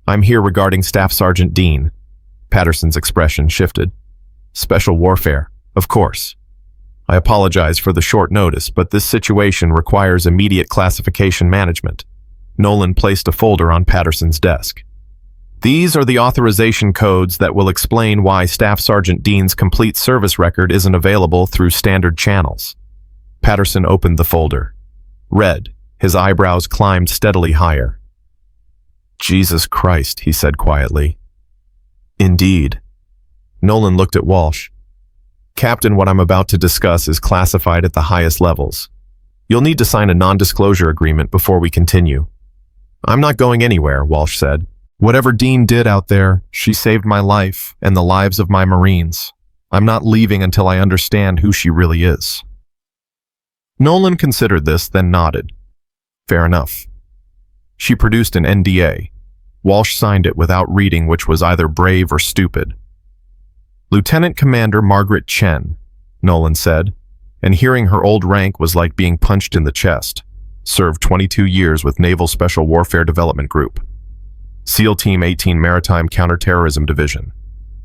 A: I'm here regarding Staff Sergeant Dean. Patterson's expression shifted. Special Warfare, of course. I apologize for the short notice, but this situation requires immediate classification management. Nolan placed a folder on Patterson's desk. These are the authorization codes that will explain why Staff Sergeant Dean's complete service record isn't available through standard channels. Patterson opened the folder. Read. His eyebrows climbed steadily higher. Jesus Christ, he said quietly. Indeed. Nolan looked at Walsh. Captain, what I'm about to discuss is classified at the highest levels. You'll need to sign a non-disclosure agreement before we continue. I'm not going anywhere, Walsh said. Whatever Dean did out there, she saved my life and the lives of my Marines. I'm not leaving until I understand who she really is. Nolan considered this, then nodded. Fair enough. She produced an NDA. Walsh signed it without reading, which was either brave or stupid. Lieutenant Commander Margaret Chen, Nolan said, and hearing her old rank was like being punched in the chest. Served 22 years with Naval Special Warfare Development Group. SEAL Team 18 Maritime Counterterrorism Division.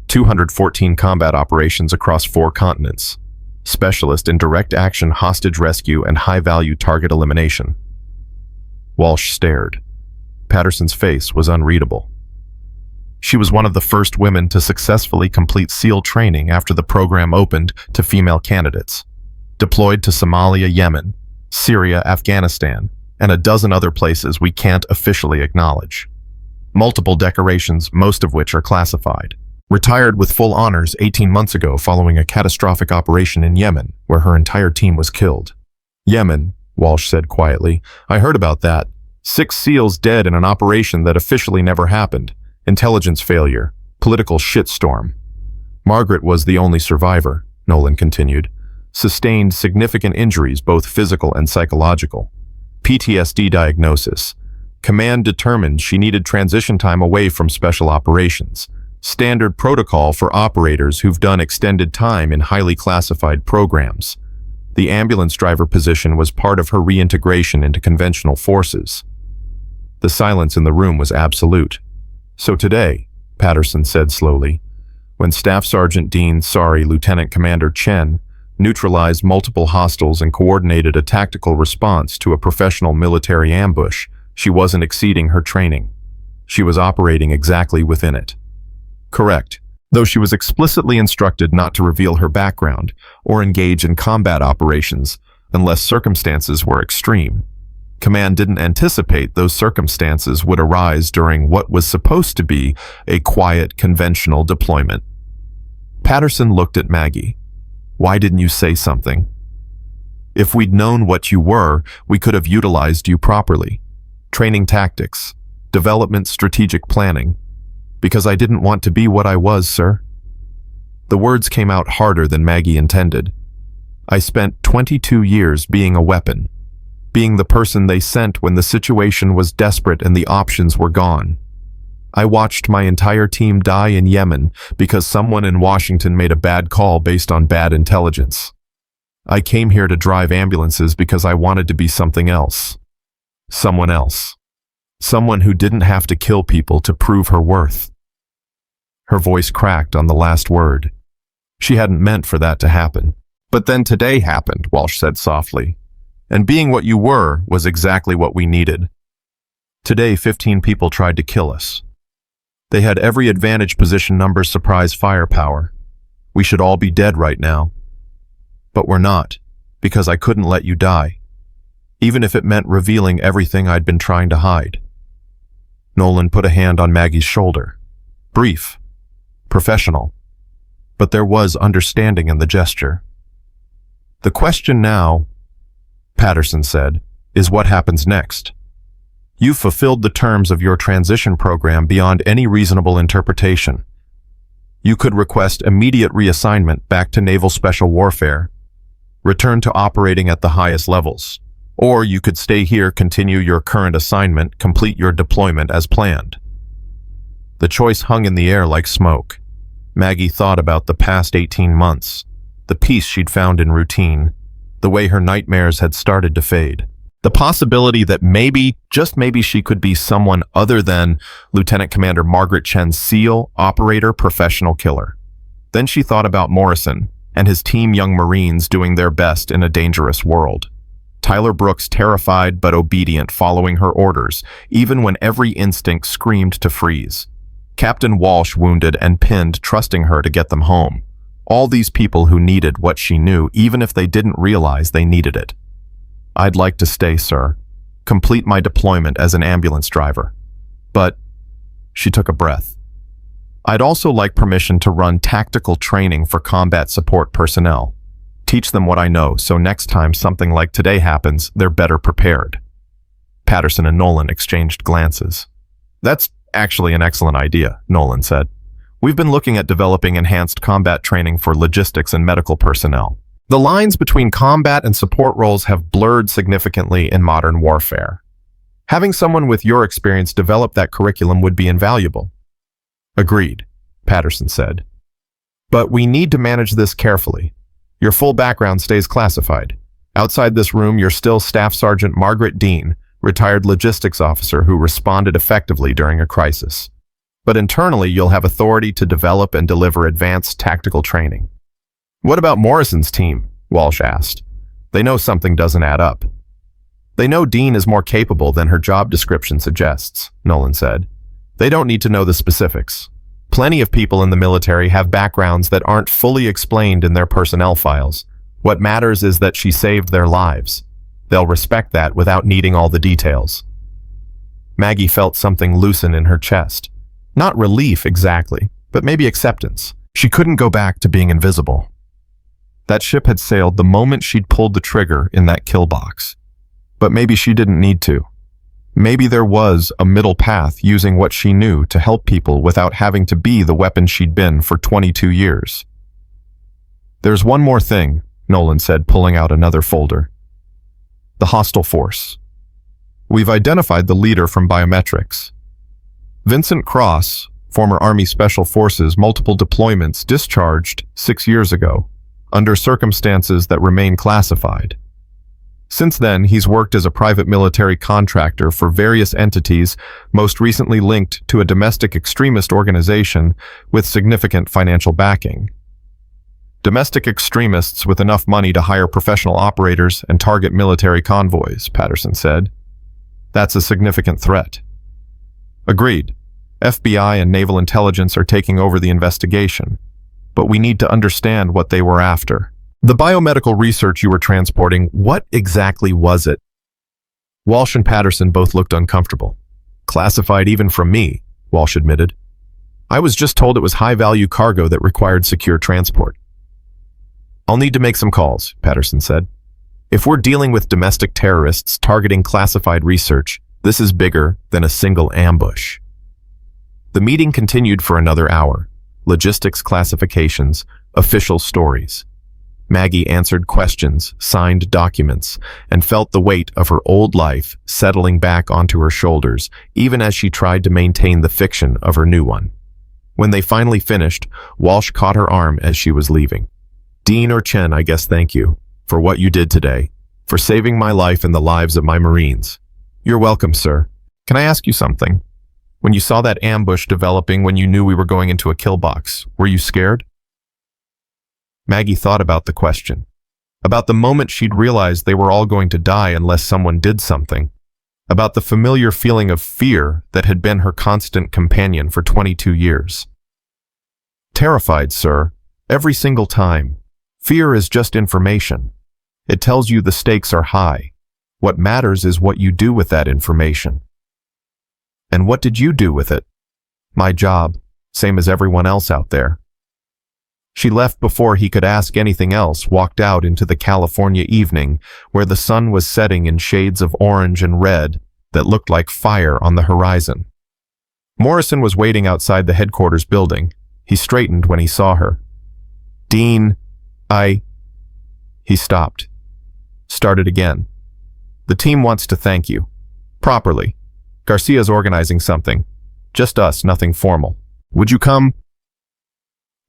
A: 214 combat operations across 4 continents. Specialist in direct action hostage rescue and high-value target elimination. Walsh stared. Patterson's face was unreadable. She was one of the first women to successfully complete SEAL training after the program opened to female candidates. Deployed to Somalia, Yemen, Syria, Afghanistan, and a dozen other places we can't officially acknowledge. Multiple decorations, most of which are classified. Retired with full honors 18 months ago following a catastrophic operation in Yemen, where her entire team was killed. Yemen, Walsh said quietly. I heard about that. 6 SEALs dead in an operation that officially never happened. Intelligence failure. Political shitstorm. Margaret was the only survivor, Nolan continued. Sustained significant injuries, both physical and psychological. PTSD diagnosis. Command determined she needed transition time away from special operations. Standard protocol for operators who've done extended time in highly classified programs. The ambulance driver position was part of her reintegration into conventional forces. The silence in the room was absolute. So today, Patterson said slowly, when Staff Sergeant Dean, Lieutenant Commander Chen, neutralized multiple hostiles and coordinated a tactical response to a professional military ambush, she wasn't exceeding her training. She was operating exactly within it. Correct, though she was explicitly instructed not to reveal her background or engage in combat operations unless circumstances were extreme. Command didn't anticipate those circumstances would arise during what was supposed to be a quiet, conventional deployment. Patterson looked at Maggie. Why didn't you say something? If we'd known what you were, we could have utilized you properly. Training tactics, development strategic planning. Because I didn't want to be what I was, sir. The words came out harder than Maggie intended. I spent 22 years being a weapon. Being the person they sent when the situation was desperate and the options were gone. I watched my entire team die in Yemen because someone in Washington made a bad call based on bad intelligence. I came here to drive ambulances because I wanted to be something else. Someone else. Someone who didn't have to kill people to prove her worth. Her voice cracked on the last word. She hadn't meant for that to happen. But then today happened, Walsh said softly. And being what you were was exactly what we needed. Today, 15 people tried to kill us. They had every advantage position number's surprise firepower. We should all be dead right now. But we're not, because I couldn't let you die. even if it meant revealing everything I'd been trying to hide. Nolan put a hand on Maggie's shoulder. Brief, professional, but there was understanding in the gesture. The question now, Patterson said, is what happens next. You've fulfilled the terms of your transition program beyond any reasonable interpretation. You could request immediate reassignment back to Naval Special Warfare, return to operating at the highest levels, or you could stay here, continue your current assignment, complete your deployment as planned. The choice hung in the air like smoke. Maggie thought about the past 18 months, the peace she'd found in routine, the way her nightmares had started to fade. The possibility that maybe, just maybe, she could be someone other than Lieutenant Commander Margaret Chen's SEAL, operator, professional killer. Then she thought about Morrison and his team young Marines doing their best in a dangerous world. Tyler Brooks terrified but obedient, following her orders, even when every instinct screamed to freeze. Captain Walsh wounded and pinned, trusting her to get them home. All these people who needed what she knew, even if they didn't realize they needed it. I'd like to stay, sir. Complete my deployment as an ambulance driver. But, she took a breath. I'd also like permission to run tactical training for combat support personnel. Teach them what I know, so next time something like today happens, they're better prepared. Patterson and Nolan exchanged glances. That's actually an excellent idea, Nolan said. We've been looking at developing enhanced combat training for logistics and medical personnel. The lines between combat and support roles have blurred significantly in modern warfare. Having someone with your experience develop that curriculum would be invaluable. Agreed, Patterson said. But we need to manage this carefully. Your full background stays classified. Outside this room, you're still Staff Sergeant Margaret Dean, retired logistics officer who responded effectively during a crisis. But internally, you'll have authority to develop and deliver advanced tactical training. What about Morrison's team? Walsh asked. They know something doesn't add up. They know Dean is more capable than her job description suggests, Nolan said. They don't need to know the specifics. Plenty of people in the military have backgrounds that aren't fully explained in their personnel files. What matters is that she saved their lives. They'll respect that without needing all the details. Maggie felt something loosen in her chest. Not relief exactly, but maybe acceptance. She couldn't go back to being invisible. That ship had sailed the moment she'd pulled the trigger in that kill box. But maybe she didn't need to. Maybe there was a middle path, using what she knew to help people without having to be the weapon she'd been for 22 years. There's one more thing, Nolan said, pulling out another folder. The hostile force. We've identified the leader from biometrics. Vincent Cross, former Army Special Forces, multiple deployments, discharged 6 years ago, under circumstances that remain classified. Since then, he's worked as a private military contractor for various entities, most recently linked to a domestic extremist organization with significant financial backing. Domestic extremists with enough money to hire professional operators and target military convoys, Patterson said. That's a significant threat. Agreed. FBI and naval intelligence are taking over the investigation, but we need to understand what they were after. The biomedical research you were transporting, what exactly was it? Walsh and Patterson both looked uncomfortable. Classified even from me, Walsh admitted. I was just told it was high-value cargo that required secure transport. I'll need to make some calls, Patterson said. If we're dealing with domestic terrorists targeting classified research, this is bigger than a single ambush. The meeting continued for another hour. Logistics classifications, official stories. Maggie answered questions, signed documents, and felt the weight of her old life settling back onto her shoulders, even as she tried to maintain the fiction of her new one. When they finally finished, Walsh caught her arm as she was leaving. Dean or Chen, I guess thank you for what you did today, for saving my life and the lives of my Marines. You're welcome, sir. Can I ask you something? When you saw that ambush developing when you knew we were going into a kill box, were you scared? Maggie thought about the question, about the moment she'd realized they were all going to die unless someone did something, about the familiar feeling of fear that had been her constant companion for 22 years. Terrified, sir, every single time. Fear is just information. It tells you the stakes are high. What matters is what you do with that information. And what did you do with it? My job, same as everyone else out there. She left before he could ask anything else, walked out into the California evening where the sun was setting in shades of orange and red that looked like fire on the horizon. Morrison was waiting outside the headquarters building. He straightened when he saw her. Dean, He stopped. Started again. The team wants to thank you. Properly. Garcia's organizing something. Just us, nothing formal. Would you come?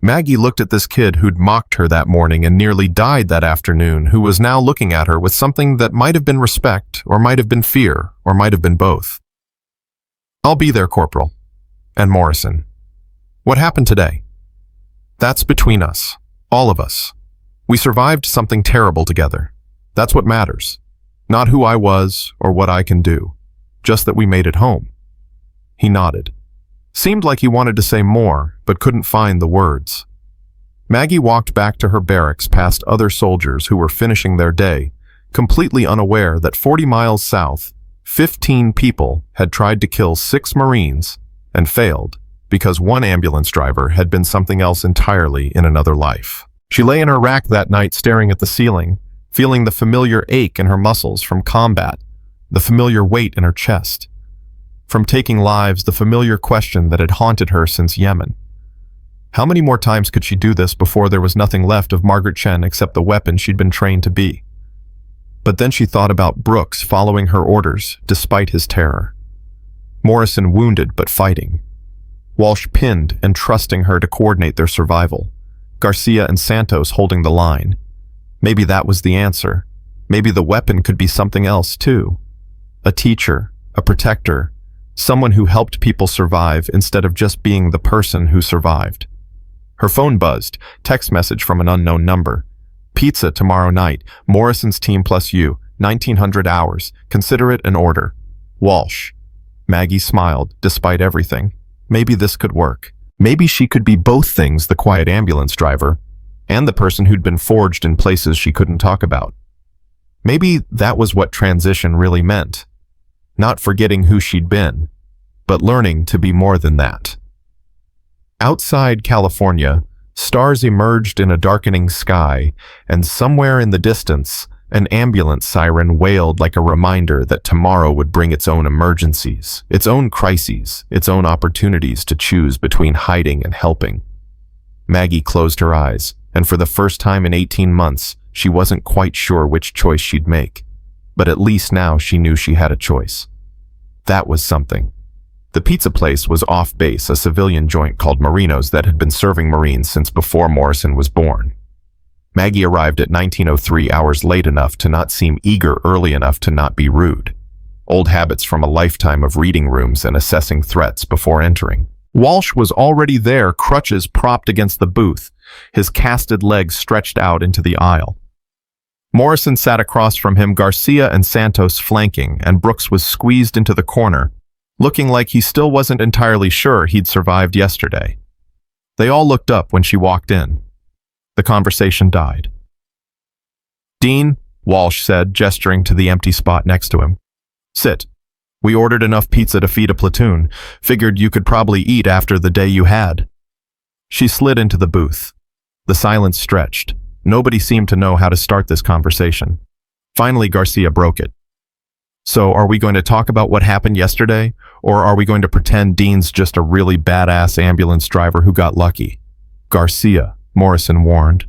A: Maggie looked at this kid who'd mocked her that morning and nearly died that afternoon, who was now looking at her with something that might have been respect, or might have been fear, or might have been both. I'll be there, Corporal. And Morrison. What happened today? That's between us. All of us. We survived something terrible together. That's what matters. Not who I was or what I can do. Just that we made it home. He nodded. Seemed like he wanted to say more, but couldn't find the words. Maggie walked back to her barracks past other soldiers who were finishing their day, completely unaware that 40 miles south, 15 people had tried to kill 6 Marines and failed because one ambulance driver had been something else entirely in another life. She lay in her rack that night staring at the ceiling, feeling the familiar ache in her muscles from combat, the familiar weight in her chest. From taking lives, the familiar question that had haunted her since Yemen. How many more times could she do this before there was nothing left of Margaret Chen except the weapon she'd been trained to be? But then she thought about Brooks following her orders, despite his terror. Morrison wounded but fighting. Walsh pinned and trusting her to coordinate their survival. Garcia and Santos holding the line. Maybe that was the answer. Maybe the weapon could be something else too. A teacher, a protector, someone who helped people survive instead of just being the person who survived. Her phone buzzed, text message from an unknown number. Pizza tomorrow night, Morrison's team plus you, 1900 hours, consider it an order. Walsh. Maggie smiled, despite everything. Maybe this could work. Maybe she could be both things, the quiet ambulance driver, and the person who'd been forged in places she couldn't talk about. Maybe that was what transition really meant. Not forgetting who she'd been, but learning to be more than that. Outside California, stars emerged in a darkening sky, and somewhere in the distance, an ambulance siren wailed like a reminder that tomorrow would bring its own emergencies, its own crises, its own opportunities to choose between hiding and helping. Maggie closed her eyes, and for the first time in 18 months, she wasn't quite sure which choice she'd make. But at least now she knew she had a choice. That was something. The pizza place was off base, a civilian joint called Marino's that had been serving Marines since before Morrison was born. Maggie arrived at 1903 hours late enough to not seem eager, early enough to not be rude. Old habits from a lifetime of reading rooms and assessing threats before entering. Walsh was already there, crutches propped against the booth, his casted legs stretched out into the aisle. Morrison sat across from him, Garcia and Santos flanking, and Brooks was squeezed into the corner, looking like he still wasn't entirely sure he'd survived yesterday. They all looked up when she walked in. The conversation died. Dean, Walsh said, gesturing to the empty spot next to him. Sit. We ordered enough pizza to feed a platoon. Figured you could probably eat after the day you had. She slid into the booth. The silence stretched. Nobody seemed to know how to start this conversation. Finally, Garcia broke it. So, are we going to talk about what happened yesterday? Or are we going to pretend Dean's just a really badass ambulance driver who got lucky? Garcia, Morrison warned.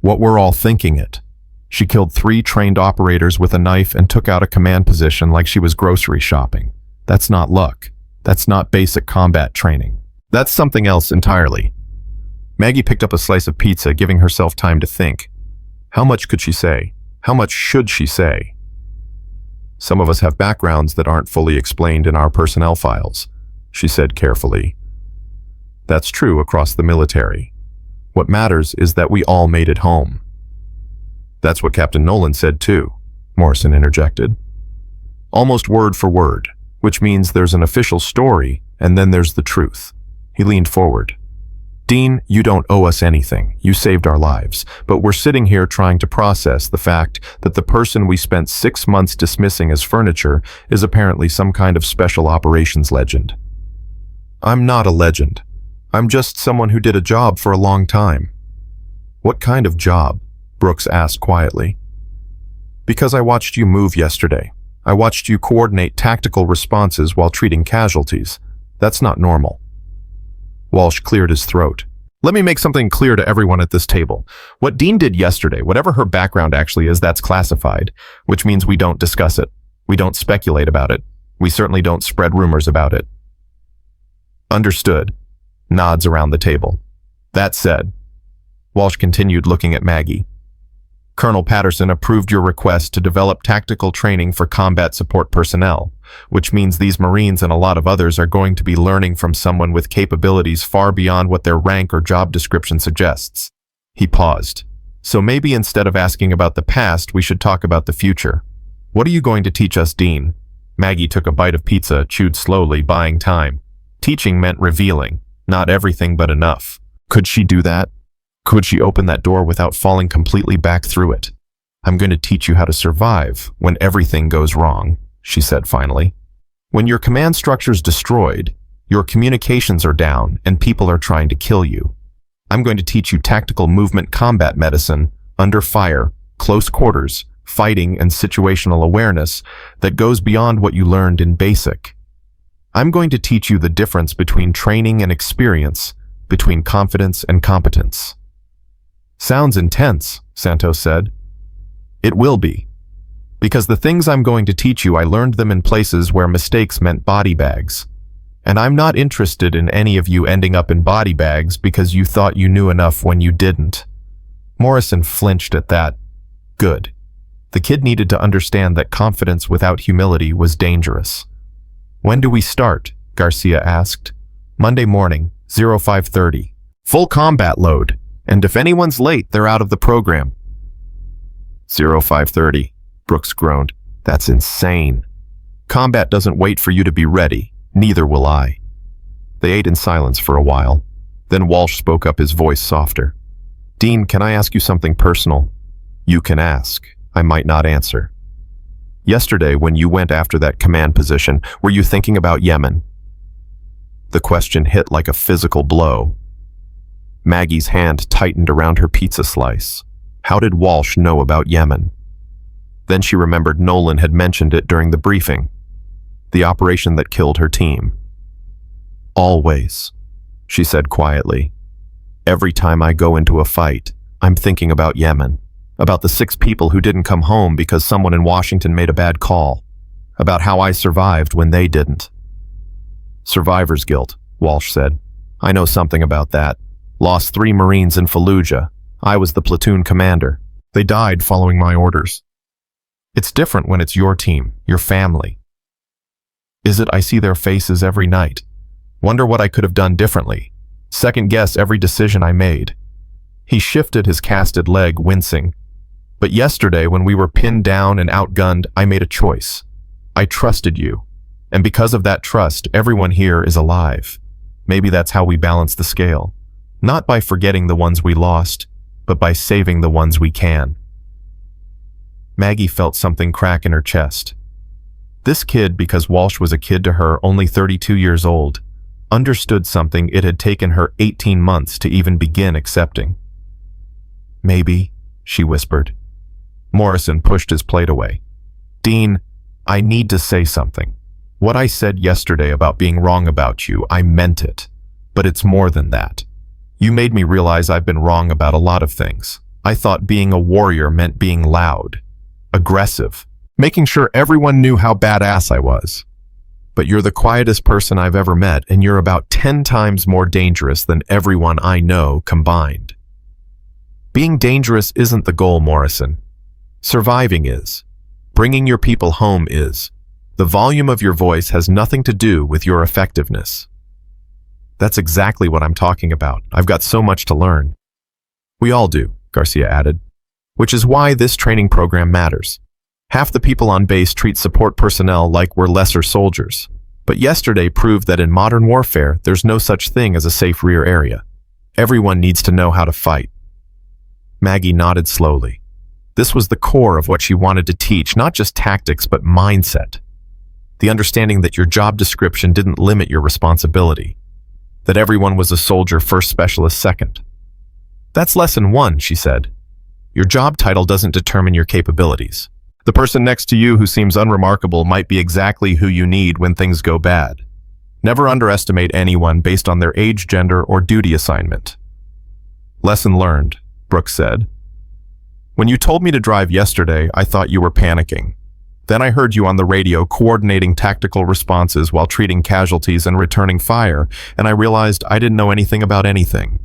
A: What we're all thinking it. She killed 3 trained operators with a knife and took out a command position like she was grocery shopping. That's not luck. That's not basic combat training. That's something else entirely. Maggie picked up a slice of pizza, giving herself time to think. How much could she say? How much should she say? Some of us have backgrounds that aren't fully explained in our personnel files, she said carefully. That's true across the military. What matters is that we all made it home. That's what Captain Nolan said too, Morrison interjected. Almost word for word, which means there's an official story and then there's the truth. He leaned forward. Dean, you don't owe us anything. You saved our lives. But we're sitting here trying to process the fact that the person we spent 6 months dismissing as furniture is apparently some kind of special operations legend. I'm not a legend. I'm just someone who did a job for a long time. What kind of job? Brooks asked quietly. Because I watched you move yesterday. I watched you coordinate tactical responses while treating casualties. That's not normal. Walsh cleared his throat. Let me make something clear to everyone at this table. What Dean did yesterday, whatever her background actually is, that's classified, which means we don't discuss it. We don't speculate about it. We certainly don't spread rumors about it. Understood. Nods around the table. That said, Walsh continued looking at Maggie. Colonel Patterson approved your request to develop tactical training for combat support personnel, which means these Marines and a lot of others are going to be learning from someone with capabilities far beyond what their rank or job description suggests. He paused. So maybe instead of asking about the past, we should talk about the future. What are you going to teach us, Dean? Maggie took a bite of pizza, chewed slowly, buying time. Teaching meant revealing, not everything but enough. Could she do that? Could she open that door without falling completely back through it? I'm going to teach you how to survive when everything goes wrong, she said finally. When your command structure's destroyed, your communications are down and people are trying to kill you. I'm going to teach you tactical movement combat medicine, under fire, close quarters, fighting and situational awareness that goes beyond what you learned in basic. I'm going to teach you the difference between training and experience, between confidence and competence. Sounds intense, Santos said. It will be. Because the things I'm going to teach you, I learned them in places where mistakes meant body bags. And I'm not interested in any of you ending up in body bags because you thought you knew enough when you didn't. Morrison flinched at that. Good. The kid needed to understand that confidence without humility was dangerous. When do we start? Garcia asked. Monday morning, 0530. Full combat load. And if anyone's late, they're out of the program. 0530. Brooks groaned. That's insane. Combat doesn't wait for you to be ready. Neither will I. They ate in silence for a while. Then Walsh spoke up, his voice softer. Dean, can I ask you something personal? You can ask. I might not answer. Yesterday, when you went after that command position, were you thinking about Yemen? The question hit like a physical blow. Maggie's hand tightened around her pizza slice. How did Walsh know about Yemen? Then she remembered Nolan had mentioned it during the briefing. The operation that killed her team. Always, she said quietly. Every time I go into a fight, I'm thinking about Yemen. About the 6 people who didn't come home because someone in Washington made a bad call. About how I survived when they didn't. Survivor's guilt, Walsh said. I know something about that. Lost 3 Marines in Fallujah. I was the platoon commander. They died following my orders. It's different when it's your team, your family. Is it I see their faces every night? Wonder what I could have done differently. Second guess every decision I made. He shifted his casted leg, wincing. But yesterday, when we were pinned down and outgunned, I made a choice. I trusted you. And because of that trust, everyone here is alive. Maybe that's how we balance the scale. Not by forgetting the ones we lost, but by saving the ones we can. Maggie felt something crack in her chest. This kid, because Walsh was a kid to her, only 32 years old, understood something it had taken her 18 months to even begin accepting. Maybe, she whispered. Morrison pushed his plate away. Dean, I need to say something. What I said yesterday about being wrong about you, I meant it. But it's more than that. You made me realize I've been wrong about a lot of things. I thought being a warrior meant being loud, aggressive, making sure everyone knew how badass I was. But you're the quietest person I've ever met, and you're about 10 times more dangerous than everyone I know combined. Being dangerous isn't the goal, Morrison. Surviving is. Bringing your people home is. The volume of your voice has nothing to do with your effectiveness. That's exactly what I'm talking about. I've got so much to learn. We all do, Garcia added. Which is why this training program matters. Half the people on base treat support personnel like we're lesser soldiers. But yesterday proved that in modern warfare, there's no such thing as a safe rear area. Everyone needs to know how to fight. Maggie nodded slowly. This was the core of what she wanted to teach, not just tactics, but mindset. The understanding that your job description didn't limit your responsibility. That everyone was a soldier first, specialist second. That's lesson 1, she said. Your job title doesn't determine your capabilities. The person next to you who seems unremarkable might be exactly who you need when things go bad. Never underestimate anyone based on their age, gender, or duty assignment. Lesson learned, Brooks said. When you told me to drive yesterday, I thought you were panicking. Then I heard you on the radio coordinating tactical responses while treating casualties and returning fire, and I realized I didn't know anything about anything.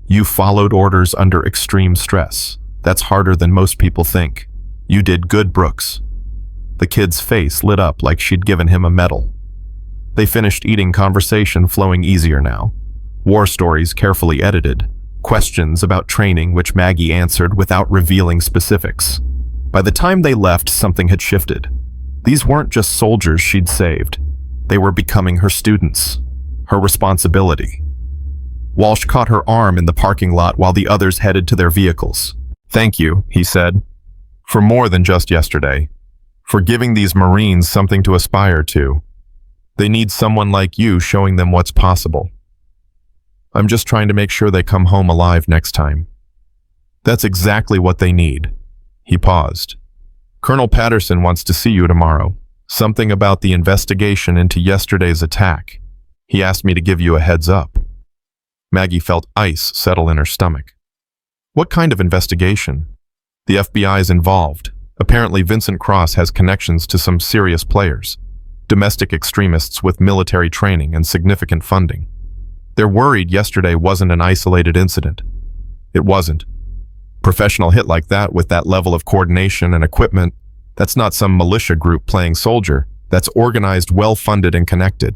A: You followed orders under extreme stress. That's harder than most people think. You did good, Brooks. The kid's face lit up like she'd given him a medal. They finished eating, conversation flowing easier now. War stories carefully edited. Questions about training which Maggie answered without revealing specifics. By the time they left, something had shifted. These weren't just soldiers she'd saved. They were becoming her students, her responsibility. Walsh caught her arm in the parking lot while the others headed to their vehicles. Thank you, he said, for more than just yesterday, for giving these Marines something to aspire to. They need someone like you showing them what's possible. I'm just trying to make sure they come home alive next time. That's exactly what they need. He paused. Colonel Patterson wants to see you tomorrow. Something about the investigation into yesterday's attack. He asked me to give you a heads up. Maggie felt ice settle in her stomach. What kind of investigation? The FBI is involved. Apparently Vincent Cross has connections to some serious players. Domestic extremists with military training and significant funding. They're worried yesterday wasn't an isolated incident. It wasn't. Professional hit like that with that level of coordination and equipment, that's not some militia group playing soldier. That's organized, well-funded, and connected.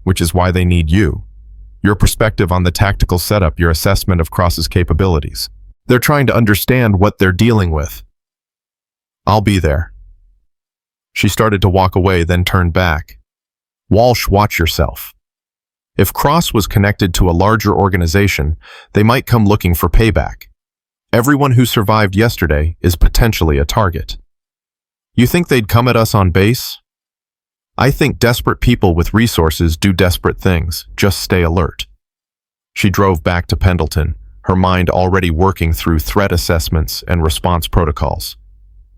A: Which is why they need you. Your perspective on the tactical setup, your assessment of Cross's capabilities. They're trying to understand what they're dealing with. I'll be there. She started to walk away, then turned back. Walsh, watch yourself. If Cross was connected to a larger organization, they might come looking for payback. Everyone who survived yesterday is potentially a target. You think they'd come at us on base? I think desperate people with resources do desperate things. Just stay alert. She drove back to Pendleton, her mind already working through threat assessments and response protocols.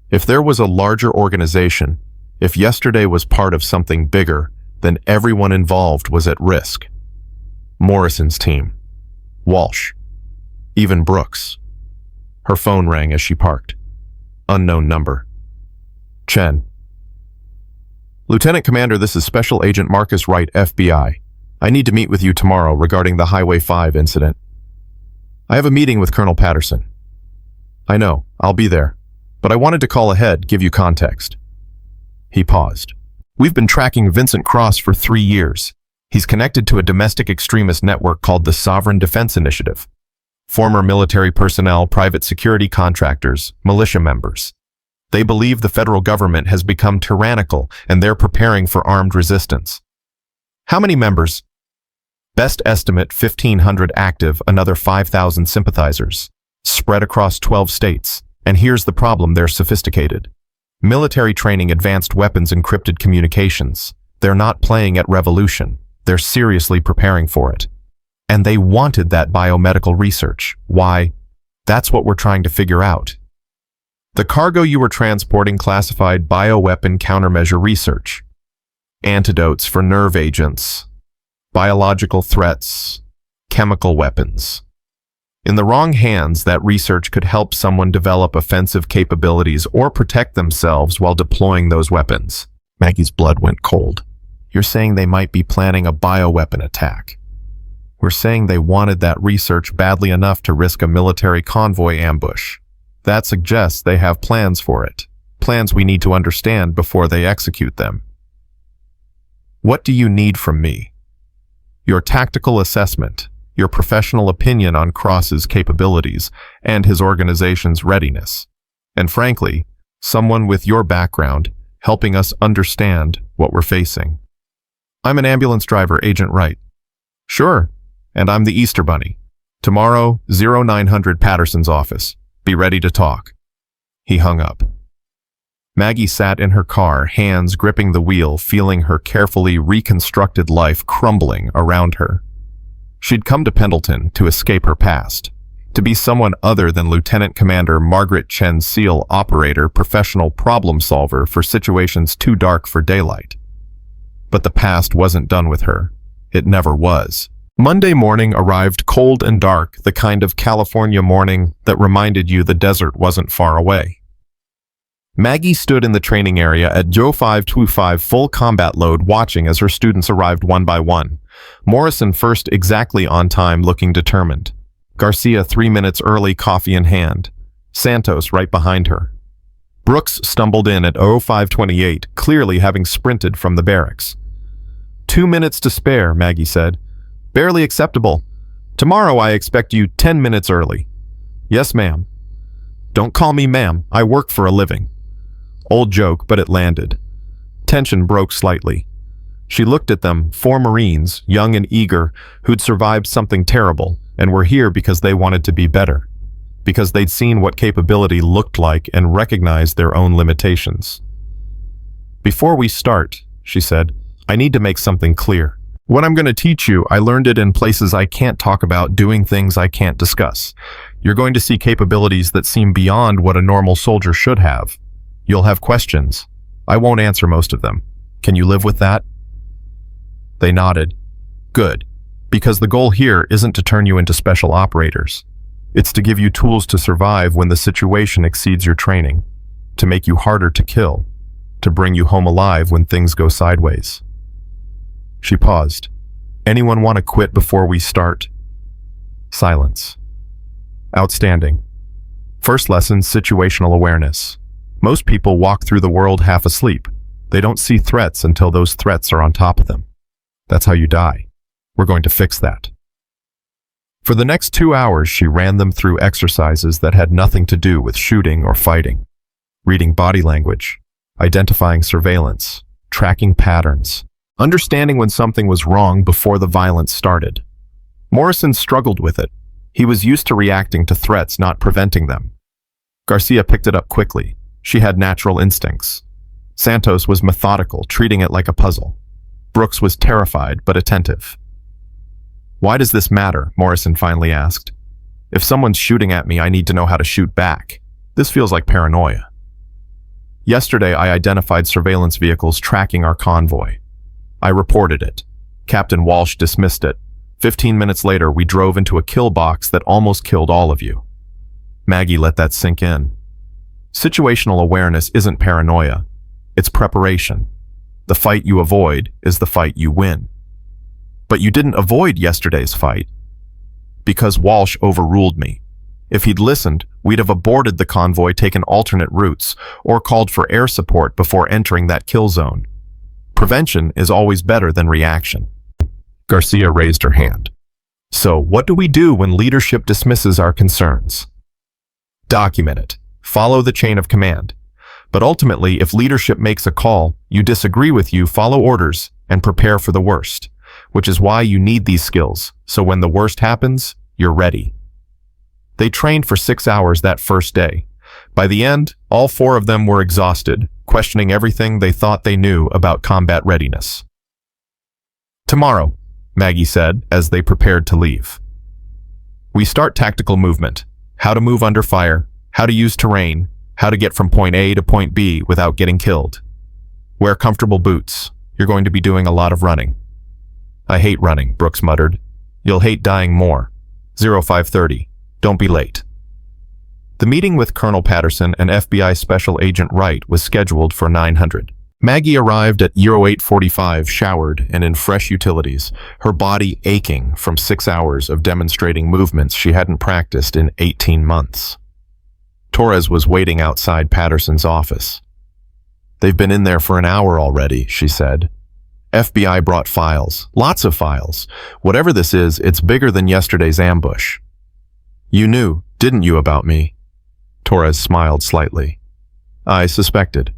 A: If there was a larger organization, if yesterday was part of something bigger, then everyone involved was at risk. Morrison's team. Walsh. Even Brooks. Her phone rang as she parked. Unknown number. Chen. Lieutenant Commander, this is Special Agent Marcus Wright, FBI. I need to meet with you tomorrow regarding the Highway 5 incident. I have a meeting with Colonel Patterson. I know, I'll be there, but I wanted to call ahead, give you context. He paused. We've been tracking Vincent Cross for 3 years. He's connected to a domestic extremist network called the Sovereign Defense Initiative. Former military personnel, private security contractors, militia members. They believe the federal government has become tyrannical and they're preparing for armed resistance. How many members? Best estimate 1,500 active, another 5,000 sympathizers. Spread across 12 states. And here's the problem, they're sophisticated. Military training, advanced weapons, encrypted communications. They're not playing at revolution. They're seriously preparing for it. And they wanted that biomedical research. Why? That's what we're trying to figure out. The cargo you were transporting classified bioweapon countermeasure research. Antidotes for nerve agents. Biological threats. Chemical weapons. In the wrong hands, that research could help someone develop offensive capabilities or protect themselves while deploying those weapons. Maggie's blood went cold. You're saying they might be planning a bioweapon attack. We're saying they wanted that research badly enough to risk a military convoy ambush. That suggests they have plans for it. Plans we need to understand before they execute them. What do you need from me? Your tactical assessment, your professional opinion on Cross's capabilities and his organization's readiness. And frankly, someone with your background helping us understand what we're facing. I'm an ambulance driver, Agent Wright. Sure, and I'm the Easter Bunny. Tomorrow, 0900 Patterson's office. Be ready to talk. He hung up. Maggie sat in her car, hands gripping the wheel, feeling her carefully reconstructed life crumbling around her. She'd come to Pendleton to escape her past, to be someone other than Lieutenant Commander Margaret Chen, SEAL operator, professional problem solver for situations too dark for daylight. But the past wasn't done with her. It never was. Monday morning arrived cold and dark, the kind of California morning that reminded you the desert wasn't far away. Maggie stood in the training area at 0525 full combat load, watching as her students arrived one by one. Morrison first, exactly on time, looking determined. Garcia 3 minutes early, coffee in hand. Santos right behind her. Brooks stumbled in at 0528, clearly having sprinted from the barracks. 2 minutes to spare, Maggie said. Barely acceptable. Tomorrow I expect you 10 minutes early. Yes, ma'am. Don't call me ma'am. I work for a living. Old joke, but it landed. Tension broke slightly. She looked at them, 4 Marines, young and eager, who'd survived something terrible and were here because they wanted to be better, because they'd seen what capability looked like and recognized their own limitations. Before we start, she said, I need to make something clear. What I'm going to teach you, I learned it in places I can't talk about, doing things I can't discuss. You're going to see capabilities that seem beyond what a normal soldier should have. You'll have questions. I won't answer most of them. Can you live with that? They nodded. Good, because the goal here isn't to turn you into special operators. It's to give you tools to survive when the situation exceeds your training, to make you harder to kill, to bring you home alive when things go sideways. She paused. Anyone want to quit before we start? Silence. Outstanding. First lesson, situational awareness. Most people walk through the world half asleep. They don't see threats until those threats are on top of them. That's how you die. We're going to fix that. For the next 2 hours, she ran them through exercises that had nothing to do with shooting or fighting. Reading body language, identifying surveillance, tracking patterns, understanding when something was wrong before the violence started. Morrison struggled with it. He was used to reacting to threats, not preventing them. Garcia picked it up quickly. She had natural instincts. Santos was methodical, treating it like a puzzle. Brooks was terrified, but attentive. Why does this matter? Morrison finally asked. If someone's shooting at me, I need to know how to shoot back. This feels like paranoia. Yesterday, I identified surveillance vehicles tracking our convoy. I reported it. Captain Walsh dismissed it. 15 minutes later, we drove into a kill box that almost killed all of you. Maggie let that sink in. Situational awareness isn't paranoia. It's preparation. The fight you avoid is the fight you win. But you didn't avoid yesterday's fight. Because Walsh overruled me. If he'd listened, we'd have aborted the convoy, taken alternate routes, or called for air support before entering that kill zone. Prevention is always better than reaction. Garcia raised her hand. So, what do we do when leadership dismisses our concerns? Document it. Follow the chain of command. But ultimately, if leadership makes a call, you disagree with you, follow orders, and prepare for the worst, which is why you need these skills, so when the worst happens, you're ready. They trained for 6 hours that first day. By the end, all 4 of them were exhausted, questioning everything they thought they knew about combat readiness. Tomorrow, Maggie said as they prepared to leave. We start tactical movement, how to move under fire, how to use terrain, how to get from point A to point B without getting killed. Wear comfortable boots. You're going to be doing a lot of running. I hate running, Brooks muttered. You'll hate dying more. 0530. Don't be late. The meeting with Colonel Patterson and FBI Special Agent Wright was scheduled for 900. Maggie arrived at 0845, showered and in fresh utilities, her body aching from 6 hours of demonstrating movements she hadn't practiced in 18 months. Torres was waiting outside Patterson's office. They've been in there for an hour already, she said. FBI brought files, lots of files. Whatever this is, it's bigger than yesterday's ambush. You knew, didn't you, about me? Torres smiled slightly. I suspected.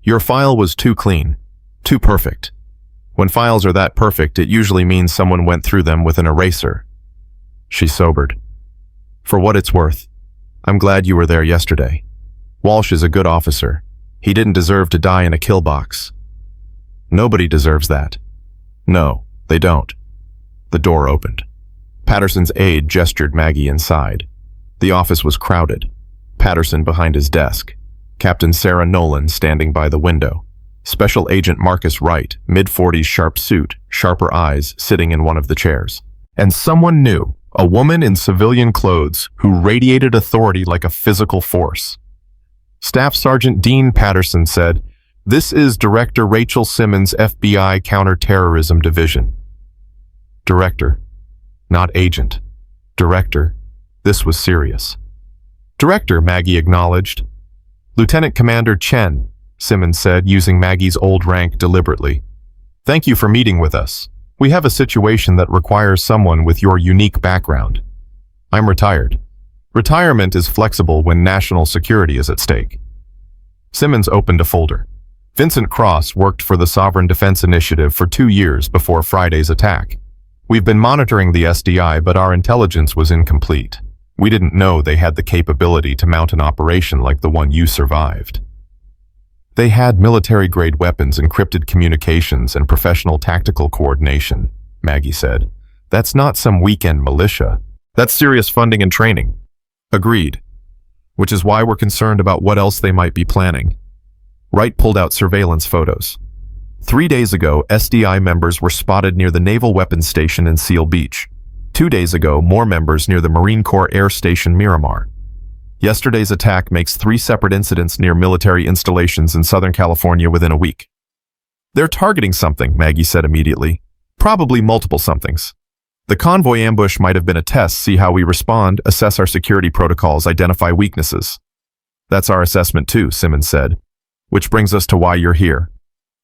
A: Your file was too clean, too perfect. When files are that perfect, it usually means someone went through them with an eraser. She sobered. For what it's worth, I'm glad you were there yesterday. Walsh is a good officer. He didn't deserve to die in a kill box. Nobody deserves that. No, they don't. The door opened. Patterson's aide gestured Maggie inside. The office was crowded. Patterson behind his desk. Captain Sarah Nolan standing by the window. Special Agent Marcus Wright, mid-40s sharp suit, sharper eyes, sitting in one of the chairs. And someone new, a woman in civilian clothes who radiated authority like a physical force. Staff Sergeant Dean Patterson said, "This is Director Rachel Simmons, FBI Counterterrorism Division." Director, not agent. Director, this was serious. Director, Maggie acknowledged. Lieutenant Commander Chen, Simmons said, using Maggie's old rank deliberately. Thank you for meeting with us. We have a situation that requires someone with your unique background. I'm retired. Retirement is flexible when national security is at stake. Simmons opened a folder. Vincent Cross worked for the Sovereign Defense Initiative for 2 years before Friday's attack. We've been monitoring the SDI, but our intelligence was incomplete. We didn't know they had the capability to mount an operation like the one you survived. They had military-grade weapons, encrypted communications, and professional tactical coordination, Maggie said. That's not some weekend militia. That's serious funding and training. Agreed. Which is why we're concerned about what else they might be planning. Wright pulled out surveillance photos. 3 days ago, SDI members were spotted near the Naval Weapons Station in Seal Beach. 2 days ago, more members near the Marine Corps Air Station Miramar. Yesterday's attack makes 3 separate incidents near military installations in Southern California within a week. They're targeting something, Maggie said immediately. Probably multiple somethings. The convoy ambush might have been a test, see how we respond, assess our security protocols, identify weaknesses. That's our assessment too, Simmons said. Which brings us to why you're here.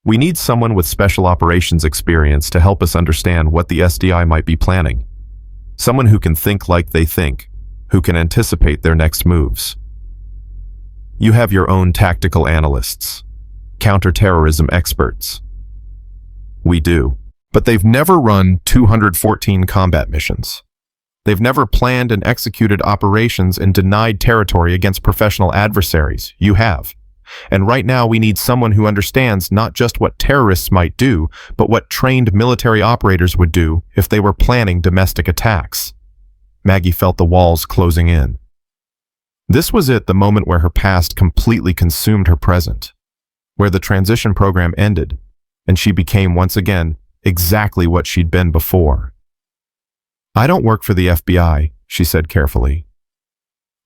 A: We need someone with special operations experience to help us understand what the SDI might be planning. Someone who can think like they think, who can anticipate their next moves. You have your own tactical analysts, counterterrorism experts. We do, but they've never run 214 combat missions. They've never planned and executed operations and denied territory against professional adversaries. You have. And right now we need someone who understands not just what terrorists might do, but what trained military operators would do if they were planning domestic attacks. Maggie felt the walls closing in. This was it, the moment where her past completely consumed her present, where the transition program ended, and she became once again exactly what she'd been before. I don't work for the FBI, she said carefully.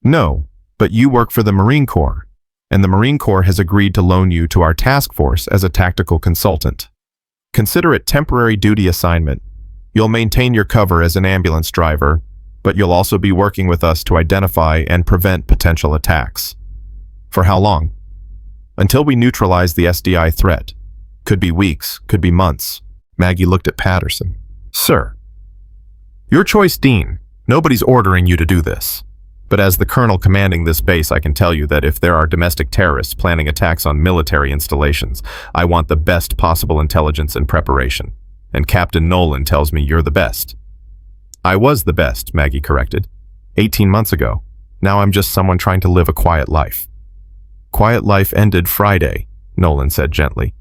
A: No, but you work for the Marine Corps, and the Marine Corps has agreed to loan you to our task force as a tactical consultant. Consider it temporary duty assignment. You'll maintain your cover as an ambulance driver, but you'll also be working with us to identify and prevent potential attacks. For how long? Until we neutralize the SDI threat. Could be weeks, could be months. Maggie looked at Patterson. Sir. Your choice, Dean. Nobody's ordering you to do this. But as the colonel commanding this base, I can tell you that if there are domestic terrorists planning attacks on military installations, I want the best possible intelligence and preparation. And Captain Nolan tells me you're the best. I was the best, Maggie corrected. 18 months ago. Now I'm just someone trying to live a quiet life. Quiet life ended Friday, Nolan said gently.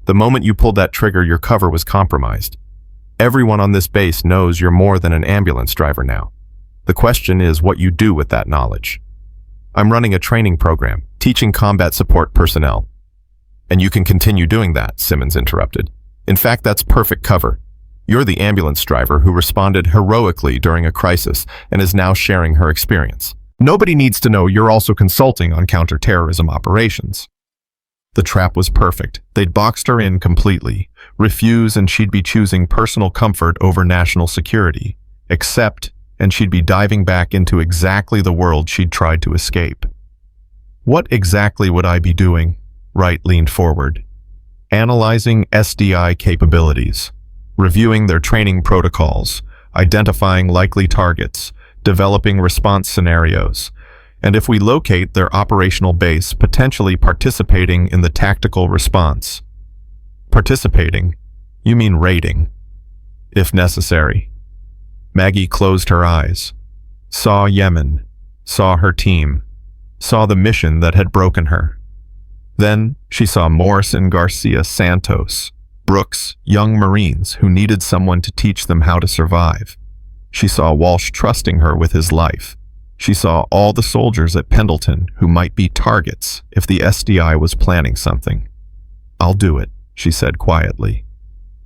A: The moment you pulled that trigger, your cover was compromised. Everyone on this base knows you're more than an ambulance driver now. The question is what you do with that knowledge. I'm running a training program, teaching combat support personnel. And you can continue doing that, Simmons interrupted. In fact, that's perfect cover. You're the ambulance driver who responded heroically during a crisis and is now sharing her experience. Nobody needs to know you're also consulting on counterterrorism operations. The trap was perfect. They'd boxed her in completely. Refuse and she'd be choosing personal comfort over national security. Accept and she'd be diving back into exactly the world she'd tried to escape. What exactly would I be doing? Wright leaned forward. Analyzing SDI capabilities. Reviewing their training protocols, identifying likely targets, developing response scenarios, and if we locate their operational base, potentially participating in the tactical response. Participating? You mean raiding, if necessary. Maggie closed her eyes, saw Yemen, saw her team, saw the mission that had broken her. Then she saw Morrison, Garcia, Santos, Brooks, young Marines who needed someone to teach them how to survive. She saw Walsh trusting her with his life. She saw all the soldiers at Pendleton who might be targets if the SDI was planning something. "I'll do it," she said quietly,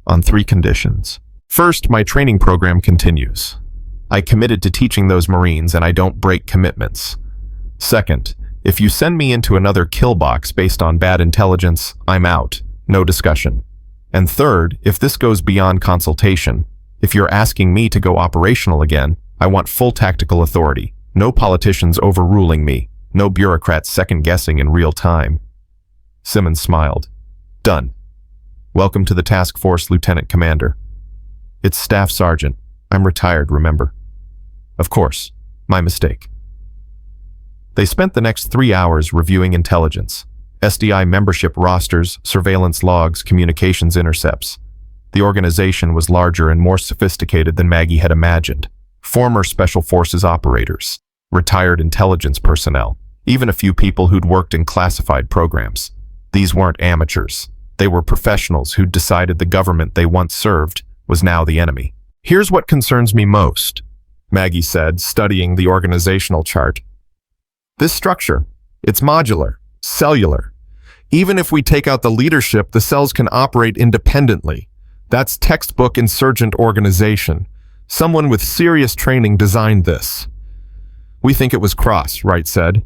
A: "on 3 conditions. First, my training program continues. I committed to teaching those Marines and I don't break commitments. Second, if you send me into another kill box based on bad intelligence, I'm out. No discussion. And third, if this goes beyond consultation, if you're asking me to go operational again, I want full tactical authority. No politicians overruling me. No bureaucrats second-guessing in real time." Simmons smiled. "Done. Welcome to the task force, Lieutenant Commander." "It's Staff Sergeant. I'm retired, remember?" "Of course. My mistake." They spent the next 3 hours reviewing intelligence, SDI membership rosters, surveillance logs, communications intercepts. The organization was larger and more sophisticated than Maggie had imagined. Former Special Forces operators, retired intelligence personnel, even a few people who'd worked in classified programs. These weren't amateurs. They were professionals who'd decided the government they once served was now the enemy. "Here's what concerns me most," Maggie said, studying the organizational chart. "This structure, it's modular, cellular. Even if we take out the leadership, the cells can operate independently. That's textbook insurgent organization. Someone with serious training designed this." "We think it was Cross," Wright said.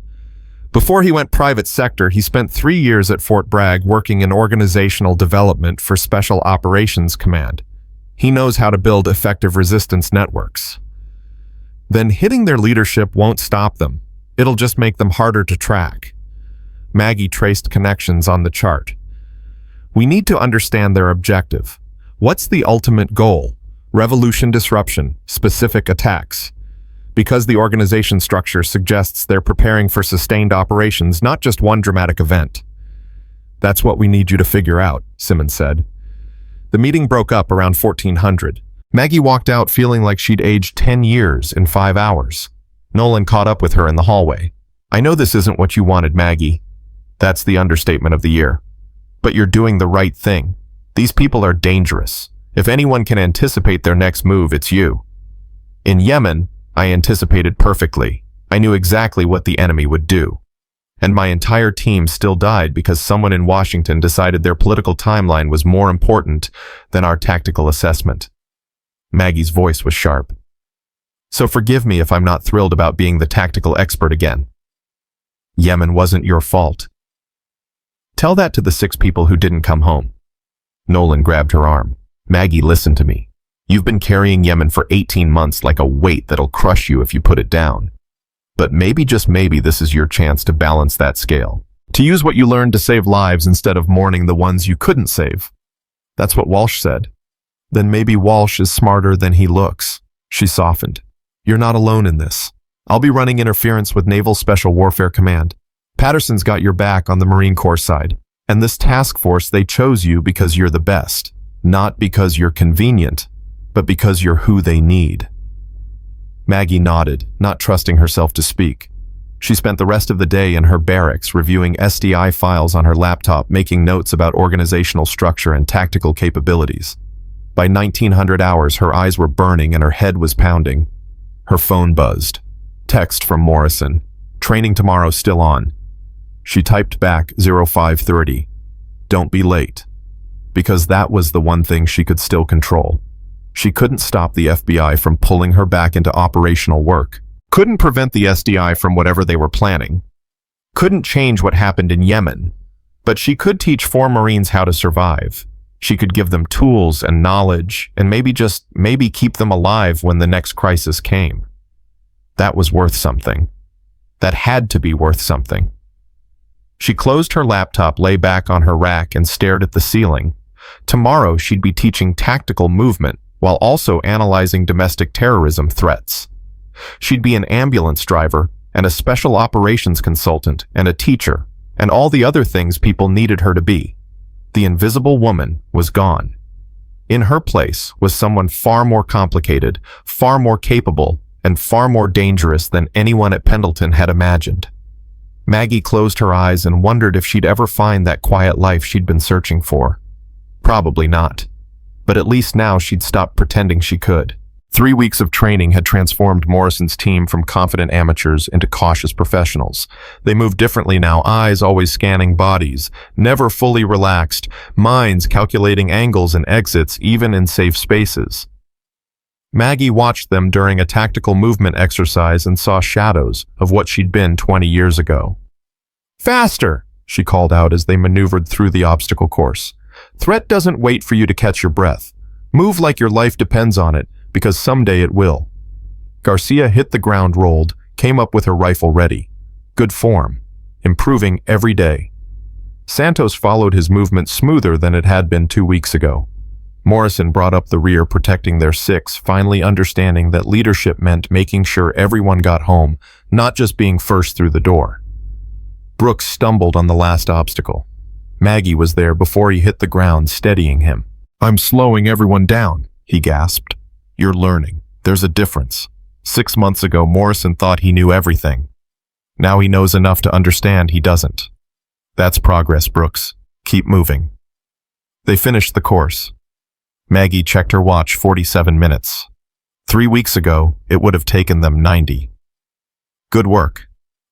A: "Before he went private sector, he spent 3 years at Fort Bragg working in organizational development for Special Operations Command. He knows how to build effective resistance networks." "Then hitting their leadership won't stop them. It'll just make them harder to track." Maggie traced connections on the chart. "We need to understand their objective. What's the ultimate goal? Revolution disruption, specific attacks. Because the organization structure suggests they're preparing for sustained operations, not just one dramatic event." "That's what we need you to figure out," Simmons said. The meeting broke up around 1400. Maggie walked out feeling like she'd aged 10 years in 5 hours. Nolan caught up with her in the hallway. "I know this isn't what you wanted, Maggie. That's the understatement of the year. But you're doing the right thing. These people are dangerous. If anyone can anticipate their next move, it's you. In Yemen, I anticipated perfectly. I knew exactly what the enemy would do. And my entire team still died because someone in Washington decided their political timeline was more important than our tactical assessment." Maggie's voice was sharp. "So forgive me if I'm not thrilled about being the tactical expert again. Yemen wasn't your fault. Tell that to the 6 people who didn't come home." Nolan grabbed her arm. "Maggie, listen to me. You've been carrying Yemen for 18 months like a weight that'll crush you if you put it down. But maybe, just maybe, this is your chance to balance that scale. To use what you learned to save lives instead of mourning the ones you couldn't save." "That's what Walsh said." "Then maybe Walsh is smarter than he looks." She softened. "You're not alone in this. I'll be running interference with Naval Special Warfare Command. Patterson's got your back on the Marine Corps side. And this task force, they chose you because you're the best. Not because you're convenient, but because you're who they need." Maggie nodded, not trusting herself to speak. She spent the rest of the day in her barracks reviewing SDI files on her laptop, making notes about organizational structure and tactical capabilities. By 1900 hours, her eyes were burning and her head was pounding. Her phone buzzed. Text from Morrison. "Training tomorrow still on." She typed back 0530. "Don't be late." Because that was the one thing she could still control. She couldn't stop the FBI from pulling her back into operational work. Couldn't prevent the SDI from whatever they were planning. Couldn't change what happened in Yemen. But she could teach 4 Marines how to survive. She could give them tools and knowledge, and maybe keep them alive when the next crisis came. That was worth something. That had to be worth something. She closed her laptop, lay back on her rack, and stared at the ceiling. Tomorrow she'd be teaching tactical movement while also analyzing domestic terrorism threats. She'd be an ambulance driver and a special operations consultant and a teacher and all the other things people needed her to be. The invisible woman was gone. In her place was someone far more complicated, far more capable, and far more dangerous than anyone at Pendleton had imagined. Maggie closed her eyes and wondered if she'd ever find that quiet life she'd been searching for. Probably not. But at least now she'd stopped pretending she could. 3 weeks of training had transformed Morrison's team from confident amateurs into cautious professionals. They moved differently now, eyes always scanning bodies, never fully relaxed, minds calculating angles and exits even in safe spaces. Maggie watched them during a tactical movement exercise and saw shadows of what she'd been 20 years ago. "Faster!" she called out as they maneuvered through the obstacle course. "Threat doesn't wait for you to catch your breath. Move like your life depends on it, because someday it will." Garcia hit the ground, rolled, came up with her rifle ready. Good form, improving every day. Santos followed his movement smoother than it had been 2 weeks ago. Morrison brought up the rear, protecting their six, finally understanding that leadership meant making sure everyone got home, not just being first through the door. Brooks stumbled on the last obstacle. Maggie was there before he hit the ground, steadying him. "I'm slowing everyone down," he gasped. "You're learning. There's a difference. 6 months ago, Morrison thought he knew everything. Now he knows enough to understand he doesn't. That's progress, Brooks. Keep moving." They finished the course. Maggie checked her watch. 47 minutes. 3 weeks ago, it would have taken them 90. "Good work.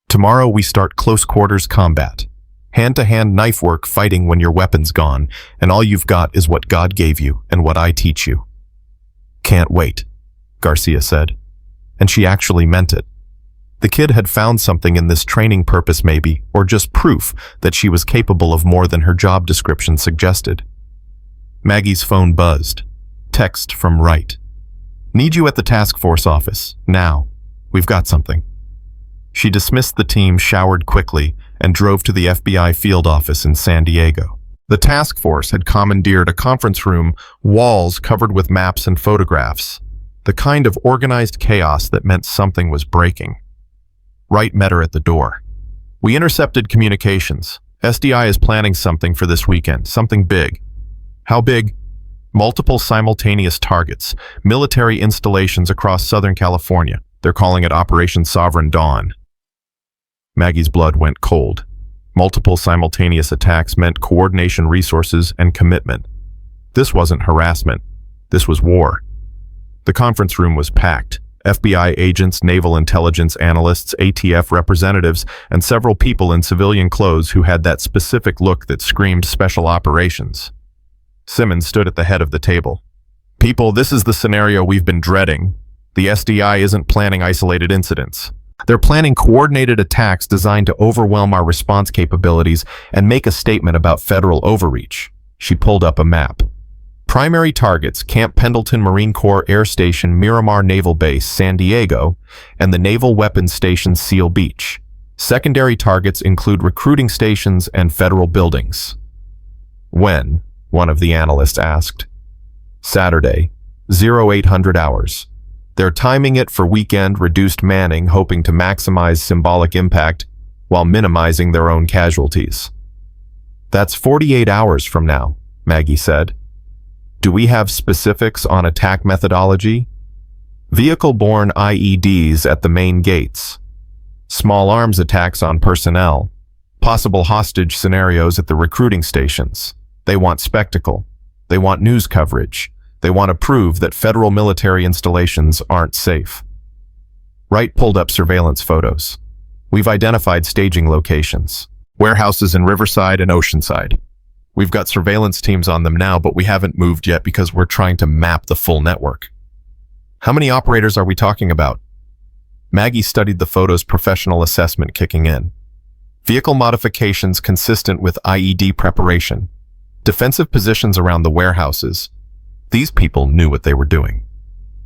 A: Tomorrow we start close quarters combat. Hand-to-hand knife work, fighting when your weapon's gone, and all you've got is what God gave you and what I teach you." "Can't wait," Garcia said. And she actually meant it. The kid had found something in this training, purpose maybe, or just proof that she was capable of more than her job description suggested. Maggie's phone buzzed. Text from Wright. "Need you at the task force office, now. We've got something." She dismissed the team, showered quickly, and drove to the FBI field office in San Diego. The task force had commandeered a conference room, walls covered with maps and photographs, the kind of organized chaos that meant something was breaking. Wright met her at the door. "We intercepted communications. SDI is planning something for this weekend, something big." "How big?" "Multiple simultaneous targets, military installations across Southern California. They're calling it Operation Sovereign Dawn." Maggie's blood went cold. Multiple simultaneous attacks meant coordination, resources, and commitment. This wasn't harassment. This was war. The conference room was packed. FBI agents, naval intelligence analysts, ATF representatives, and several people in civilian clothes who had that specific look that screamed special operations. Simmons stood at the head of the table. "People, this is the scenario we've been dreading. The SDI isn't planning isolated incidents. They're planning coordinated attacks designed to overwhelm our response capabilities and make a statement about federal overreach." She pulled up a map. "Primary targets: Camp Pendleton Marine Corps Air Station, Miramar Naval Base, San Diego, and the Naval Weapons Station, Seal Beach. Secondary targets include recruiting stations and federal buildings." "When?" one of the analysts asked. "Saturday, 0800 hours. They're timing it for weekend reduced manning, hoping to maximize symbolic impact while minimizing their own casualties." "That's 48 hours from now," Maggie said. "Do we have specifics on attack methodology?" "Vehicle-borne IEDs at the main gates. Small arms attacks on personnel. Possible hostage scenarios at the recruiting stations. They want spectacle. They want news coverage. They want to prove that federal military installations aren't safe." Wright pulled up surveillance photos. "We've identified staging locations. Warehouses in Riverside and Oceanside. We've got surveillance teams on them now, but we haven't moved yet because we're trying to map the full network." "How many operators are we talking about?" Maggie studied the photos, professional assessment kicking in. "Vehicle modifications consistent with IED preparation. Defensive positions around the warehouses." These people knew what they were doing.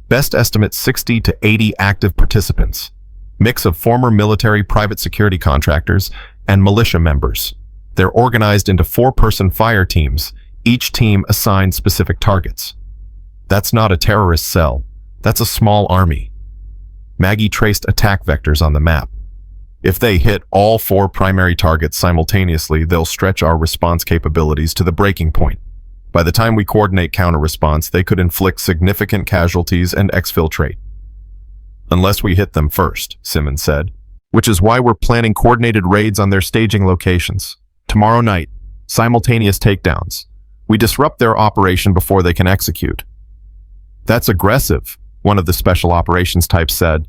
A: "Best estimate 60 to 80 active participants. Mix of former military, private security contractors, and militia members. They're organized into 4-person fire teams, each team assigned specific targets." "That's not a terrorist cell. That's a small army." Maggie traced attack vectors on the map. "If they hit all 4 primary targets simultaneously, they'll stretch our response capabilities to the breaking point. By the time we coordinate counter-response, they could inflict significant casualties and exfiltrate. Unless we hit them first, Simmons said. Which is why we're planning coordinated raids on their staging locations. Tomorrow night, simultaneous takedowns. We disrupt their operation before they can execute. That's aggressive, one of the special operations types said.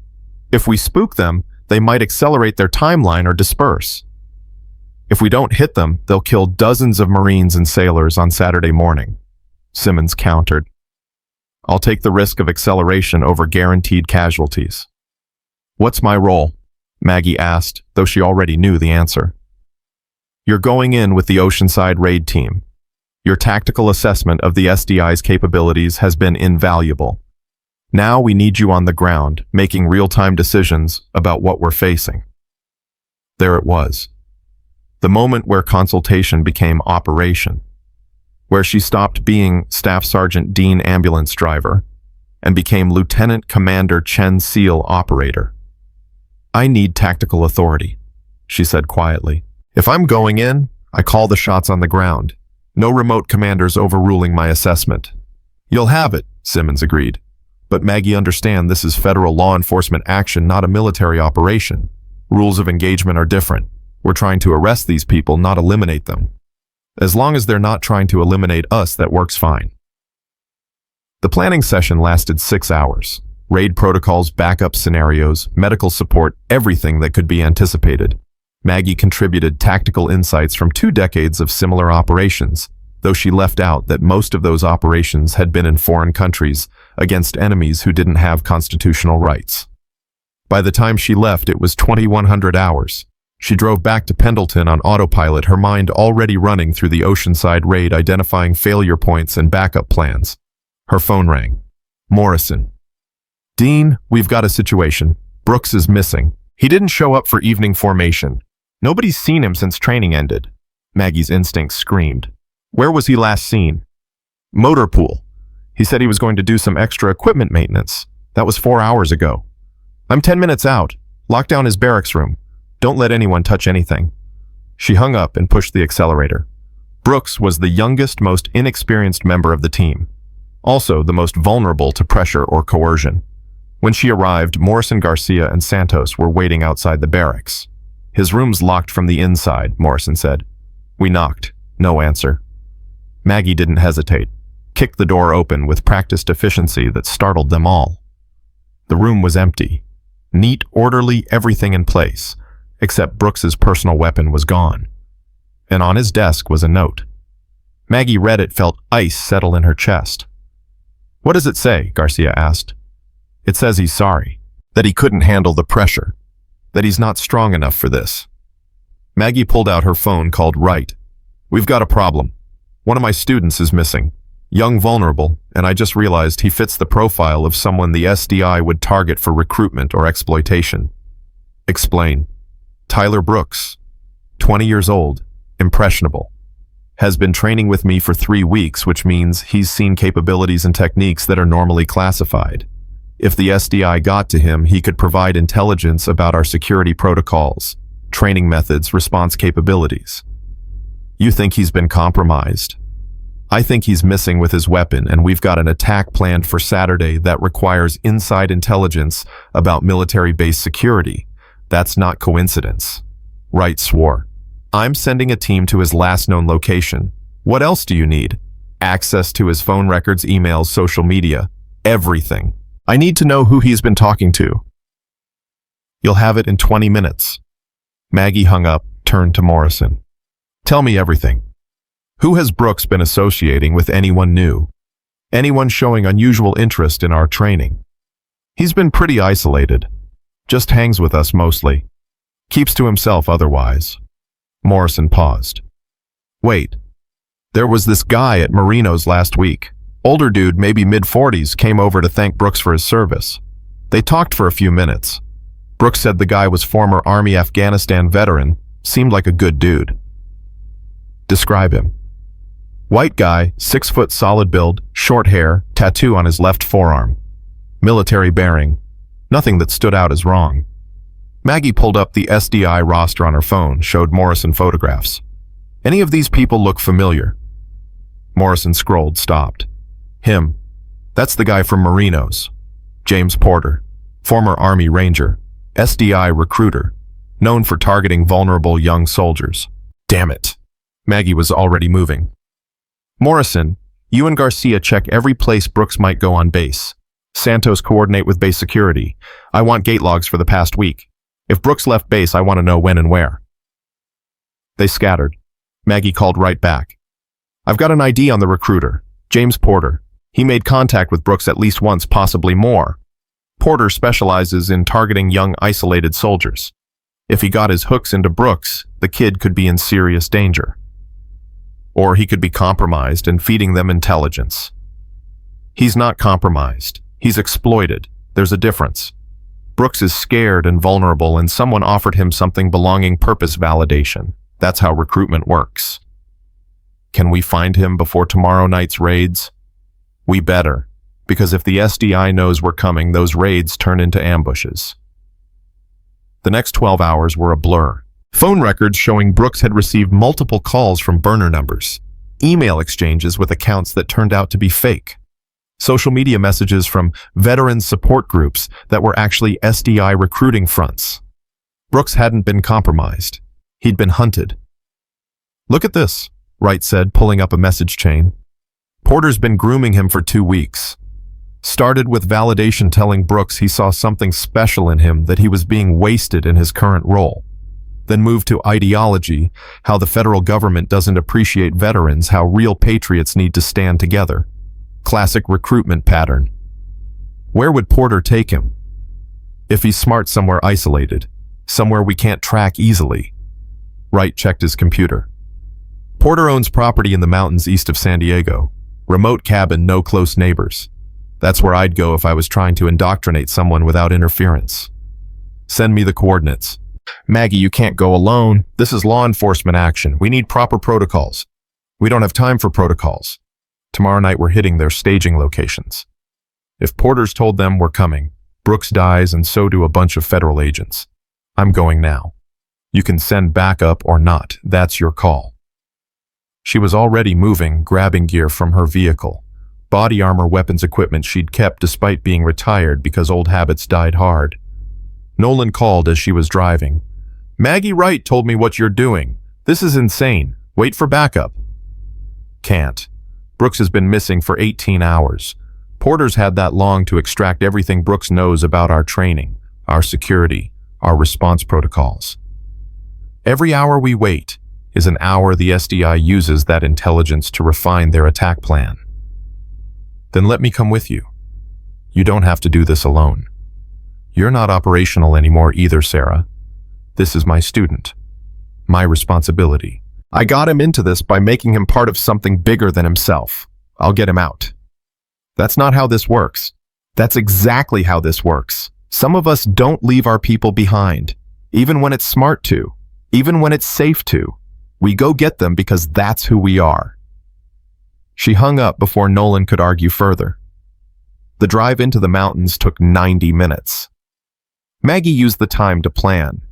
A: If we spook them, they might accelerate their timeline or disperse. If we don't hit them, they'll kill dozens of Marines and sailors on Saturday morning, Simmons countered. I'll take the risk of acceleration over guaranteed casualties. What's my role? Maggie asked, though she already knew the answer. You're going in with the Oceanside raid team. Your tactical assessment of the SDI's capabilities has been invaluable. Now we need you on the ground, making real-time decisions about what we're facing. There it was. The moment where consultation became operation, where she stopped being Staff Sergeant Dean ambulance driver and became Lieutenant Commander Chen SEAL operator. I need tactical authority, she said quietly. If I'm going in, I call the shots on the ground. No remote commanders overruling my assessment. You'll have it, Simmons agreed. But Maggie, understand this is federal law enforcement action, not a military operation. Rules of engagement are different. We're trying to arrest these people, not eliminate them. As long as they're not trying to eliminate us, that works fine. The planning session lasted 6 hours. Raid protocols, backup scenarios, medical support, everything that could be anticipated. Maggie contributed tactical insights from 2 decades of similar operations, though she left out that most of those operations had been in foreign countries against enemies who didn't have constitutional rights. By the time she left, it was 2100 hours. She drove back to Pendleton on autopilot, her mind already running through the Oceanside raid, identifying failure points and backup plans. Her phone rang. Morrison. Dean, we've got a situation. Brooks is missing. He didn't show up for evening formation. Nobody's seen him since training ended. Maggie's instincts screamed. Where was he last seen? Motor pool. He said he was going to do some extra equipment maintenance. That was 4 hours ago. I'm 10 minutes out. Lock down his barracks room. Don't let anyone touch anything. She hung up and pushed the accelerator. Brooks was the youngest, most inexperienced member of the team. Also the most vulnerable to pressure or coercion. When she arrived, Morrison, Garcia, and Santos were waiting outside the barracks. His room's locked from the inside, Morrison said. We knocked. No answer. Maggie didn't hesitate. Kicked the door open with practiced efficiency that startled them all. The room was empty. Neat, orderly, everything in place, except Brooks's personal weapon was gone. And on his desk was a note. Maggie read it, felt ice settle in her chest. What does it say? Garcia asked. It says he's sorry, that he couldn't handle the pressure, that he's not strong enough for this. Maggie pulled out her phone, called Wright. We've got a problem. One of my students is missing. Young, vulnerable, and I just realized he fits the profile of someone the SDI would target for recruitment or exploitation. Explain. Tyler Brooks, 20 years old, impressionable. Has been training with me for 3 weeks, which means he's seen capabilities and techniques that are normally classified. If the SDI got to him, he could provide intelligence about our security protocols, training methods, response capabilities. You think he's been compromised? I think he's missing with his weapon, and we've got an attack planned for Saturday that requires inside intelligence about military base security. That's not coincidence. Wright swore. I'm sending a team to his last known location. What else do you need? Access to his phone records, emails, social media, everything. I need to know who he's been talking to. You'll have it in 20 minutes. Maggie hung up, turned to Morrison. Tell me everything. Who has Brooks been associating with anyone new? Anyone showing unusual interest in our training? He's been pretty isolated. Just hangs with us mostly. Keeps to himself otherwise. Morrison paused. Wait. There was this guy at Marino's last week. Older dude, maybe mid-40s, came over to thank Brooks for his service. They talked for a few minutes. Brooks said the guy was former Army Afghanistan veteran, seemed like a good dude. Describe him. White guy, 6 foot solid build, short hair, tattoo on his left forearm. Military bearing. Nothing that stood out as wrong. Maggie pulled up the SDI roster on her phone, showed Morrison photographs. Any of these people look familiar? Morrison scrolled, stopped. Him. That's the guy from Marino's. James Porter. Former Army Ranger. SDI recruiter. Known for targeting vulnerable young soldiers. Damn it. Maggie was already moving. Morrison, you and Garcia check every place Brooks might go on base. Santos coordinate with base security. I want gate logs for the past week. If Brooks left base, I want to know when and where. They scattered. Maggie called right back. I've got an ID on the recruiter, James Porter. He made contact with Brooks at least once, possibly more. Porter specializes in targeting young, isolated soldiers. If he got his hooks into Brooks, the kid could be in serious danger. Or he could be compromised and feeding them intelligence. He's not compromised. He's exploited. There's a difference. Brooks is scared and vulnerable, and someone offered him something belonging purpose validation. That's how recruitment works. Can we find him before tomorrow night's raids? We better, because if the SDI knows we're coming, those raids turn into ambushes. The next 12 hours were a blur. Phone records showing Brooks had received multiple calls from burner numbers, email exchanges with accounts that turned out to be fake, social media messages from veteran support groups that were actually SDI recruiting fronts. Brooks hadn't been compromised. He'd been hunted. Look at this, Wright said, pulling up a message chain. Porter's been grooming him for 2 weeks. Started with validation telling Brooks he saw something special in him, that he was being wasted in his current role. Then moved to ideology, how the federal government doesn't appreciate veterans, how real patriots need to stand together. Classic recruitment pattern. Where would Porter take him? If he's smart, somewhere isolated, somewhere we can't track easily. Wright checked his computer. Porter owns property in the mountains east of San Diego. Remote cabin, no close neighbors. That's where I'd go if I was trying to indoctrinate someone without interference. Send me the coordinates. Maggie, you can't go alone. This is law enforcement action. We need proper protocols. We don't have time for protocols. Tomorrow night we're hitting their staging locations. If Porter's told them we're coming, Brooks dies and so do a bunch of federal agents. I'm going now. You can send backup or not. That's your call. She was already moving, grabbing gear from her vehicle. Body armor, weapons, equipment she'd kept despite being retired because old habits died hard. Nolan called as she was driving. Maggie Wright told me what you're doing. This is insane. Wait for backup. Can't. Brooks has been missing for 18 hours. Porter's had that long to extract everything Brooks knows about our training, our security, our response protocols. Every hour we wait is an hour the SDI uses that intelligence to refine their attack plan. Then let me come with you. You don't have to do this alone. You're not operational anymore either, Sarah. This is my student. My responsibility. I got him into this by making him part of something bigger than himself. I'll get him out. That's not how this works. That's exactly how this works. Some of us don't leave our people behind, even when it's smart to, even when it's safe to. We go get them because that's who we are. She hung up before Nolan could argue further. The drive into the mountains took 90 minutes. Maggie used the time to plan.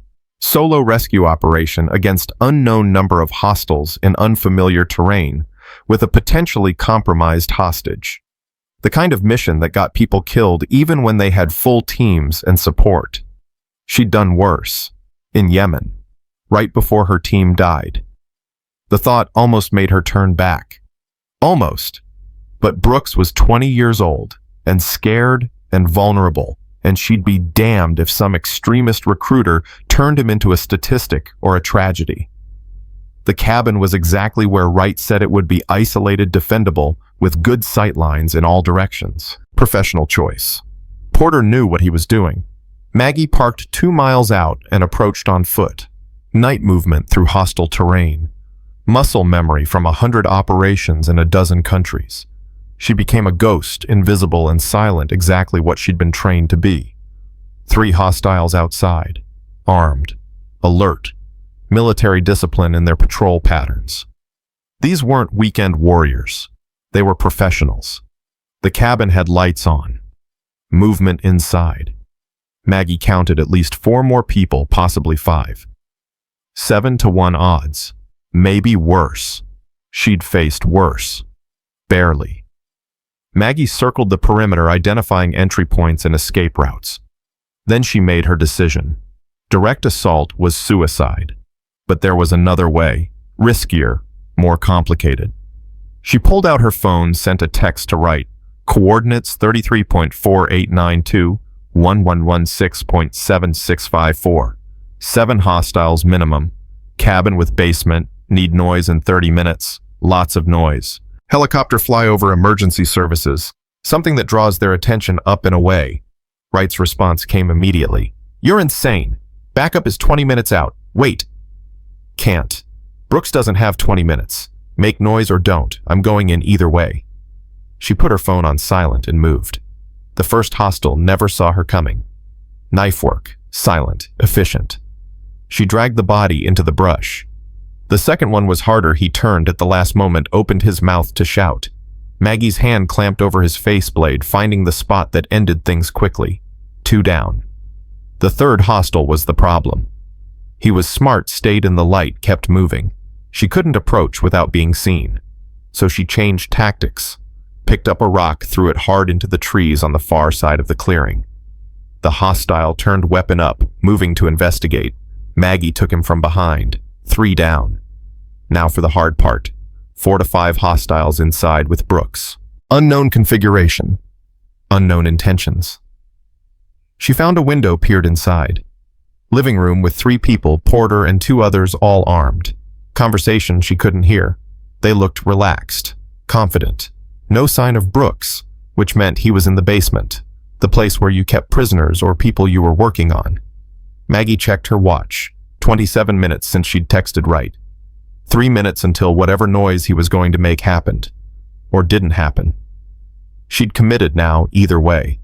A: Solo rescue operation against unknown number of hostiles in unfamiliar terrain with a potentially compromised hostage. The kind of mission that got people killed even when they had full teams and support. She'd done worse. In Yemen. Right before her team died. The thought almost made her turn back. Almost. But Brooks was 20 years old and scared and vulnerable, and she'd be damned if some extremist recruiter turned him into a statistic or a tragedy. The cabin was exactly where Wright said it would be, isolated, defendable, with good sight lines in all directions. Professional choice. Porter knew what he was doing. Maggie parked 2 miles out and approached on foot. Night movement through hostile terrain. Muscle memory from 100 operations in a dozen countries. She became a ghost, invisible and silent, exactly what she'd been trained to be. 3 hostiles outside, armed, alert, military discipline in their patrol patterns. These weren't weekend warriors. They were professionals. The cabin had lights on. Movement inside. Maggie counted at least 4 more people, possibly 5. 7 to 1 odds. Maybe worse. She'd faced worse. Barely. Maggie circled the perimeter, identifying entry points and escape routes. Then she made her decision. Direct assault was suicide. But there was another way, riskier, more complicated. She pulled out her phone, sent a text to Wright. Coordinates 33.4892, 1116.7654. 7 hostiles minimum. Cabin with basement. Need noise in 30 minutes. Lots of noise. Helicopter flyover emergency services. Something that draws their attention up and away. Wright's response came immediately. You're insane. Backup is 20 minutes out. Wait. Can't. Brooks doesn't have 20 minutes. Make noise or don't. I'm going in either way. She put her phone on silent and moved. The first hostile never saw her coming. Knife work. Silent. Efficient. She dragged the body into the brush. The second one was harder. He turned at the last moment, opened his mouth to shout. Maggie's hand clamped over his faceblade, finding the spot that ended things quickly. 2 down. The third hostile was the problem. He was smart, stayed in the light, kept moving. She couldn't approach without being seen. So she changed tactics. Picked up a rock, threw it hard into the trees on the far side of the clearing. The hostile turned weapon up, moving to investigate. Maggie took him from behind. 3 down. Now for the hard part. 4 to 5 hostiles inside with Brooks. Unknown configuration. Unknown intentions. She found a window, peered inside. Living room with 3 people, Porter and 2 others, all armed. Conversation she couldn't hear. They looked relaxed, confident. No sign of Brooks, which meant he was in the basement, the place where you kept prisoners or people you were working on. Maggie checked her watch. 27 minutes since she'd texted Wright. 3 minutes until whatever noise he was going to make happened. Or didn't happen. She'd committed now, either way.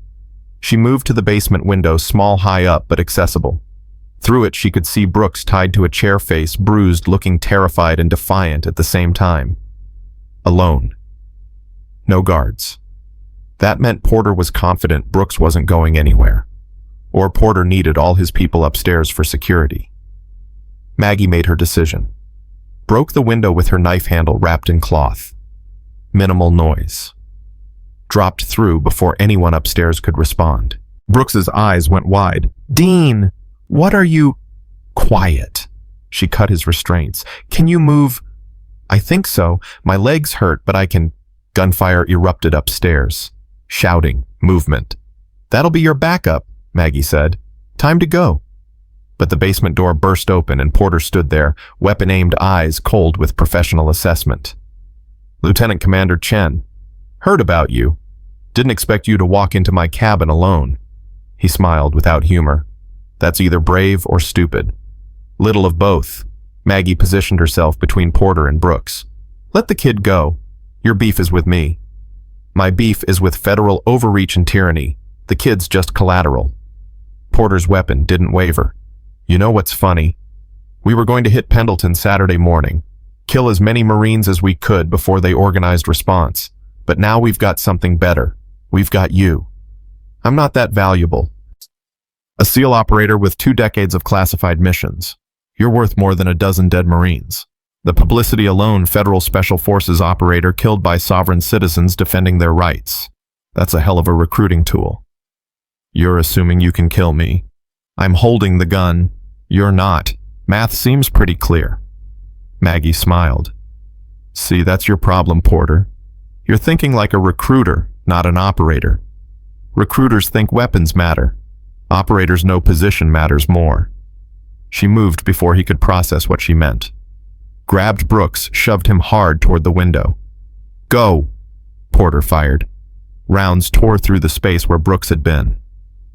A: She moved to the basement window, small, high up, but accessible. Through it she could see Brooks tied to a chair, face bruised, looking terrified and defiant at the same time. Alone. No guards. That meant Porter was confident Brooks wasn't going anywhere. Or Porter needed all his people upstairs for security. Maggie made her decision. Broke the window with her knife handle wrapped in cloth. Minimal noise. Dropped through before anyone upstairs could respond. Brooks's eyes went wide. Dean, what are you? Quiet. She cut his restraints. Can you move? I think so. My legs hurt, but I can. Gunfire erupted upstairs. Shouting. Movement. That'll be your backup, Maggie said. Time to go. But the basement door burst open and Porter stood there, weapon-aimed, eyes cold with professional assessment. Lieutenant Commander Chen. Heard about you. Didn't expect you to walk into my cabin alone. He smiled without humor. That's either brave or stupid. Little of both. Maggie positioned herself between Porter and Brooks. Let the kid go. Your beef is with me. My beef is with federal overreach and tyranny. The kid's just collateral. Porter's weapon didn't waver. You know what's funny? We were going to hit Pendleton Saturday morning. Kill as many Marines as we could before they organized response. But now we've got something better. We've got you. I'm not that valuable. A SEAL operator with 2 decades of classified missions. You're worth more than a dozen dead Marines. The publicity alone, Federal Special Forces operator killed by sovereign citizens defending their rights. That's a hell of a recruiting tool. You're assuming you can kill me. I'm holding the gun. You're not. Math seems pretty clear. Maggie smiled. See, that's your problem, Porter. You're thinking like a recruiter, not an operator. Recruiters think weapons matter. Operators know position matters more. She moved before he could process what she meant. Grabbed Brooks, shoved him hard toward the window. Go! Porter fired. Rounds tore through the space where Brooks had been.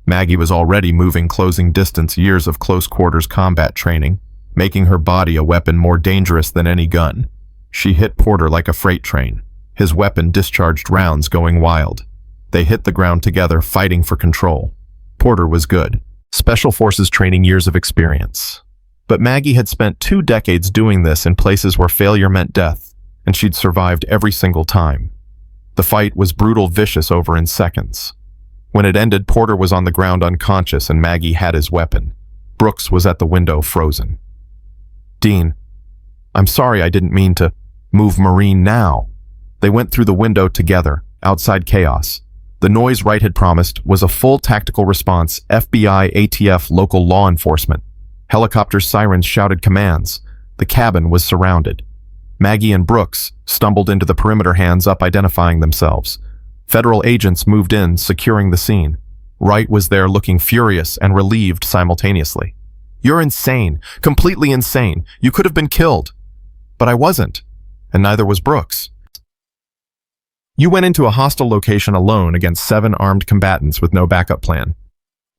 A: Maggie was already moving, closing distance, years of close-quarters combat training, making her body a weapon more dangerous than any gun. She hit Porter like a freight train. His weapon discharged rounds, going wild. They hit the ground together, fighting for control. Porter was good. Special Forces training, years of experience. But Maggie had spent 2 decades doing this in places where failure meant death, and she'd survived every single time. The fight was brutal, vicious, over in seconds. When it ended, Porter was on the ground unconscious and Maggie had his weapon. Brooks was at the window, frozen. Dean, I'm sorry, I didn't mean to. Move Marine now. They went through the window together, outside chaos. The noise Wright had promised was a full tactical response, FBI, ATF, local law enforcement. Helicopter sirens shouted commands. The cabin was surrounded. Maggie and Brooks stumbled into the perimeter, hands up, identifying themselves. Federal agents moved in, securing the scene. Wright was there, looking furious and relieved simultaneously. "You're insane, completely insane. You could have been killed." "But I wasn't, and neither was Brooks. You went into a hostile location alone against 7 armed combatants with no backup plan.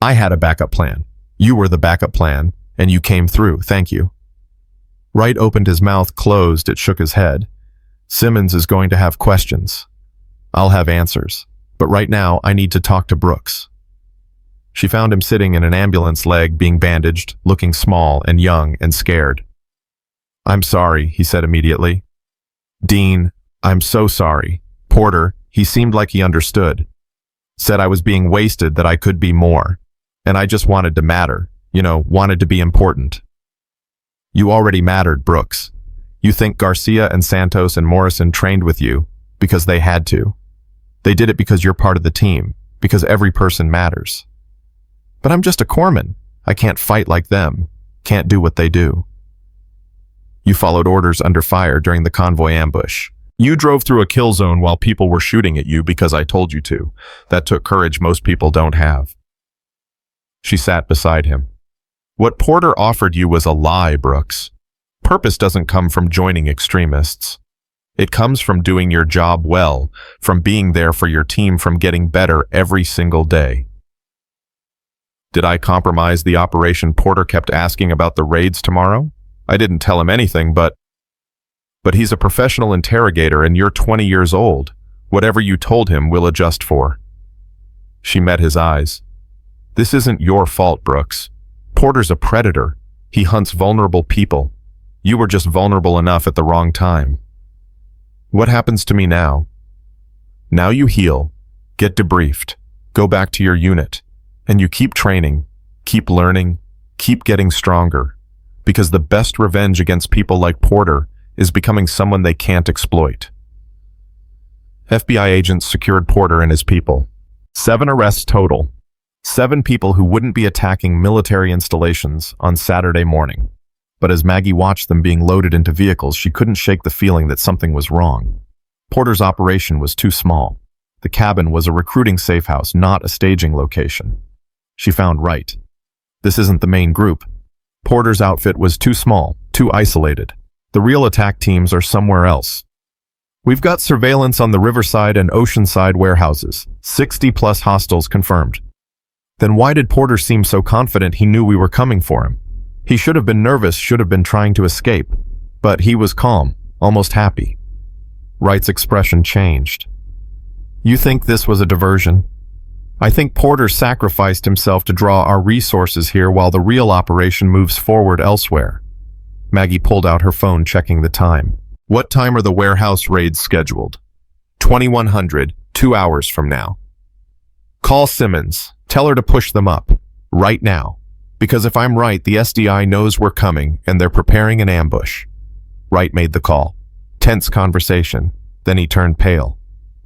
A: I had a backup plan. You were the backup plan, and you came through, thank you." Wright opened his mouth, closed, it shook his head. "Simmons is going to have questions. I'll have answers, but right now I need to talk to Brooks." She found him sitting in an ambulance, leg being bandaged, looking small and young and scared. "I'm sorry," he said immediately. "Dean, I'm so sorry." Porter, he seemed like he understood. Said I was being wasted, that I could be more. And I just wanted to matter, wanted to be important. "You already mattered, Brooks. You think Garcia and Santos and Morrison trained with you because they had to. They did it because you're part of the team, because every person matters. But I'm just a corpsman. I can't fight like them, can't do what they do. You followed orders under fire during the convoy ambush. You drove through a kill zone while people were shooting at you because I told you to. That took courage most people don't have." She sat beside him. "What Porter offered you was a lie, Brooks. Purpose doesn't come from joining extremists. It comes from doing your job well, from being there for your team, from getting better every single day." "Did I compromise the operation?" Porter kept asking about the raids tomorrow. "I didn't tell him anything, but he's a professional interrogator and you're 20 years old. Whatever you told him, we'll adjust for." She met his eyes. "This isn't your fault, Brooks. Porter's a predator. He hunts vulnerable people. You were just vulnerable enough at the wrong time. What happens to me now? Now you heal, get debriefed, go back to your unit, and you keep training, keep learning, keep getting stronger, because the best revenge against people like Porter is becoming someone they can't exploit." FBI agents secured Porter and his people. 7 arrests total. 7 people who wouldn't be attacking military installations on Saturday morning. But as Maggie watched them being loaded into vehicles, she couldn't shake the feeling that something was wrong. Porter's operation was too small. The cabin was a recruiting safe house, not a staging location. She found Wright. This isn't the main group. Porter's outfit was too small, too isolated. The real attack teams are somewhere else. We've got surveillance on the Riverside and Oceanside warehouses. 60+ hostiles confirmed. Then why did Porter seem so confident he knew we were coming for him? He should have been nervous, should have been trying to escape. But he was calm, almost happy. Wright's expression changed. "You think this was a diversion? I think Porter sacrificed himself to draw our resources here while the real operation moves forward elsewhere." Maggie pulled out her phone, checking the time. "What time are the warehouse raids scheduled?" 2100, 2 hours from now. "Call Simmons. Tell her to push them up. Right now. Because if I'm right, the SDI knows we're coming and they're preparing an ambush." Wright made the call. Tense conversation. Then he turned pale.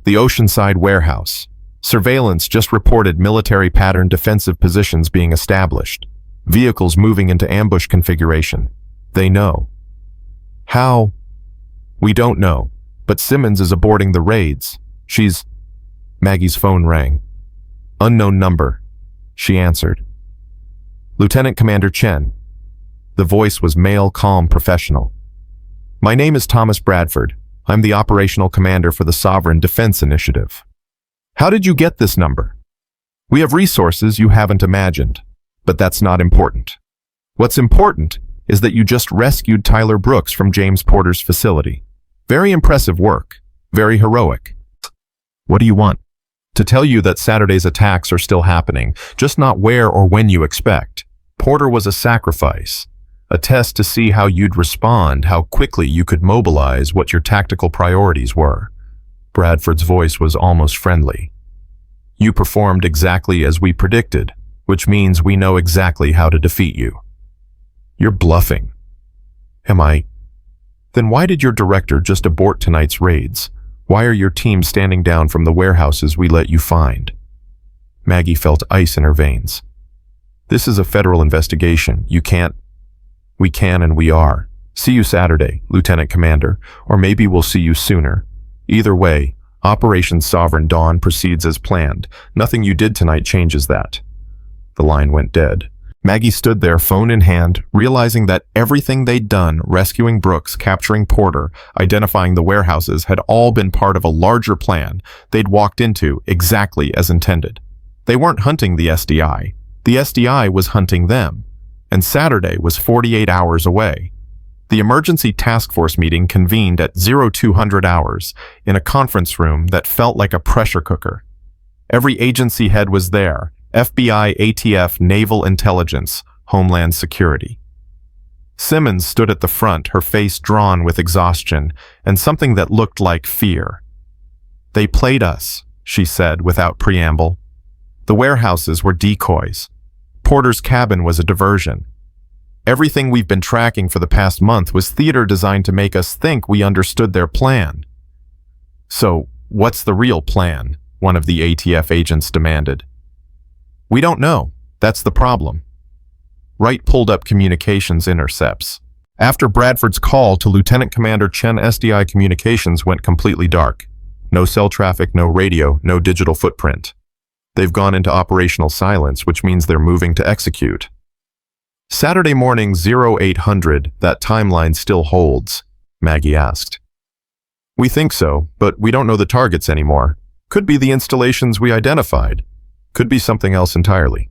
A: "The Oceanside warehouse. Surveillance just reported military pattern defensive positions being established. Vehicles moving into ambush configuration. They know." "How?" "We don't know, but Simmons is aborting the raids. She's..." Maggie's phone rang. "Unknown number." She answered. "Lieutenant Commander Chen." The voice was male, calm, professional. "My name is Thomas Bradford. I'm the operational commander for the Sovereign Defense Initiative." "How did you get this number?" "We have resources you haven't imagined, but that's not important. What's important is that you just rescued Tyler Brooks from James Porter's facility. Very impressive work. Very heroic." "What do you want?" "To tell you that Saturday's attacks are still happening, just not where or when you expect. Porter was a sacrifice, a test to see how you'd respond, how quickly you could mobilize, what your tactical priorities were." Bradford's voice was almost friendly. "You performed exactly as we predicted, which means we know exactly how to defeat you." "You're bluffing." "Am I? Then why did your director just abort tonight's raids? Why are your team standing down from the warehouses we let you find? Maggie felt ice in her veins. This is a federal investigation. You can't. We can and we are. See you Saturday, Lieutenant Commander, or maybe we'll see you sooner. Either way, Operation Sovereign Dawn proceeds as planned. Nothing you did tonight changes that. The line went dead. Maggie stood there, phone in hand, realizing that everything they'd done, rescuing Brooks, capturing Porter, identifying the warehouses, had all been part of a larger plan they'd walked into exactly as intended. They weren't hunting the SDI. The SDI was hunting them. And Saturday was 48 hours away. The emergency task force meeting convened at 0200 hours in a conference room that felt like a pressure cooker. Every agency head was there: FBI, ATF, Naval Intelligence, Homeland Security. Simmons stood at the front, her face drawn with exhaustion and something that looked like fear. They played us, she said without preamble. The warehouses were decoys. Porter's cabin was a diversion. Everything we've been tracking for the past month was theater designed to make us think we understood their plan. So, what's the real plan? One of the ATF agents demanded. We don't know. That's the problem. Wright pulled up communications intercepts. After Bradford's call to Lieutenant Commander Chen, SDI communications went completely dark. No cell traffic, no radio, no digital footprint. They've gone into operational silence, which means they're moving to execute. Saturday morning 0800, that timeline still holds? Maggie asked. We think so, but we don't know the targets anymore. Could be the installations we identified. Could be something else entirely.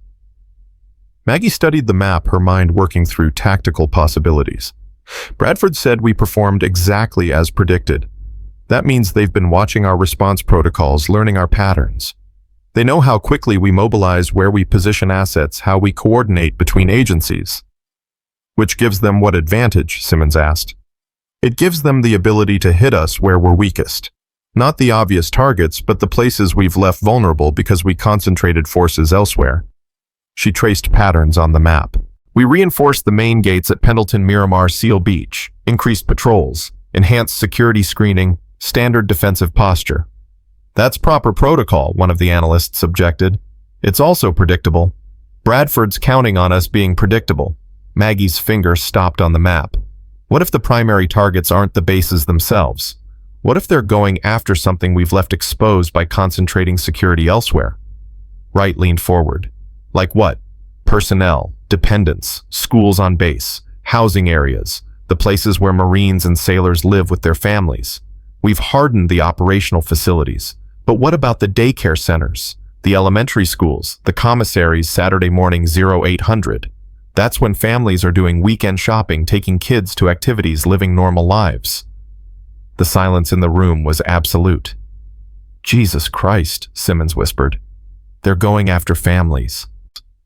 A: Maggie studied the map, her mind working through tactical possibilities. Bradford said we performed exactly as predicted. That means they've been watching our response protocols, learning our patterns. They know how quickly we mobilize, where we position assets, how we coordinate between agencies. Which gives them what advantage? Simmons asked. It gives them the ability to hit us where we're weakest. Not the obvious targets, but the places we've left vulnerable because we concentrated forces elsewhere. She traced patterns on the map. We reinforced the main gates at Pendleton, Miramar, Seal Beach, increased patrols, enhanced security screening, standard defensive posture. That's proper protocol, one of the analysts objected. It's also predictable. Bradford's counting on us being predictable. Maggie's finger stopped on the map. What if the primary targets aren't the bases themselves? What if they're going after something we've left exposed by concentrating security elsewhere? Wright leaned forward. Like what? Personnel, dependents, schools on base, housing areas, the places where Marines and sailors live with their families. We've hardened the operational facilities. But what about the daycare centers, the elementary schools, the commissaries? Saturday morning 0800. That's when families are doing weekend shopping, taking kids to activities, living normal lives. The silence in the room was absolute. Jesus Christ, Simmons whispered. They're going after families.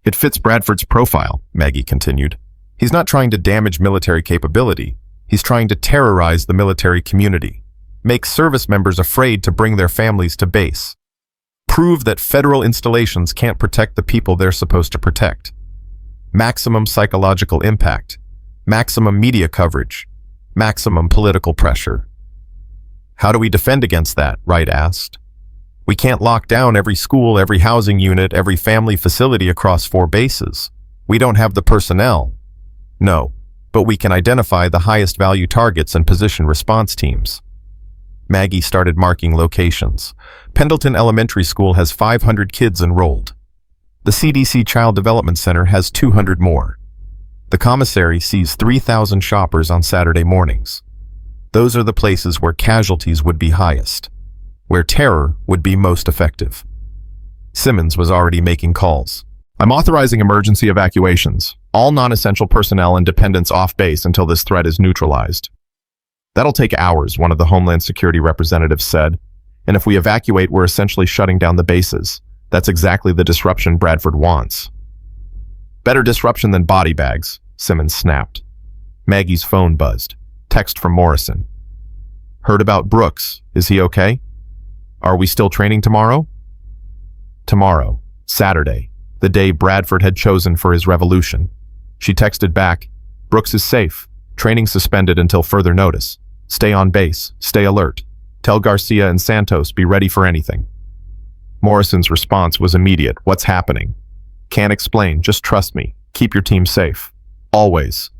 A: It fits Bradford's profile, Maggie continued. He's not trying to damage military capability. He's trying to terrorize the military community. Make service members afraid to bring their families to base. Prove that federal installations can't protect the people they're supposed to protect. Maximum psychological impact. Maximum media coverage. Maximum political pressure. How do we defend against that? Wright asked. We can't lock down every school, every housing unit, every family facility across 4 bases. We don't have the personnel. No, but we can identify the highest value targets and position response teams. Maggie started marking locations. Pendleton Elementary School has 500 kids enrolled. The CDC Child Development Center has 200 more. The commissary sees 3,000 shoppers on Saturday mornings. Those are the places where casualties would be highest, where terror would be most effective. Simmons was already making calls. I'm authorizing emergency evacuations. All non-essential personnel and dependents off base until this threat is neutralized. That'll take hours, one of the Homeland Security representatives said. And if we evacuate, we're essentially shutting down the bases. That's exactly the disruption Bradford wants. Better disruption than body bags, Simmons snapped. Maggie's phone buzzed. Text from Morrison. Heard about Brooks. Is he okay? Are we still training tomorrow? Tomorrow, Saturday, the day Bradford had chosen for his revolution. She texted back, Brooks is safe. Training suspended until further notice. Stay on base. Stay alert. Tell Garcia and Santos be ready for anything. Morrison's response was immediate. What's happening? Can't explain, just trust me. Keep your team safe. Always.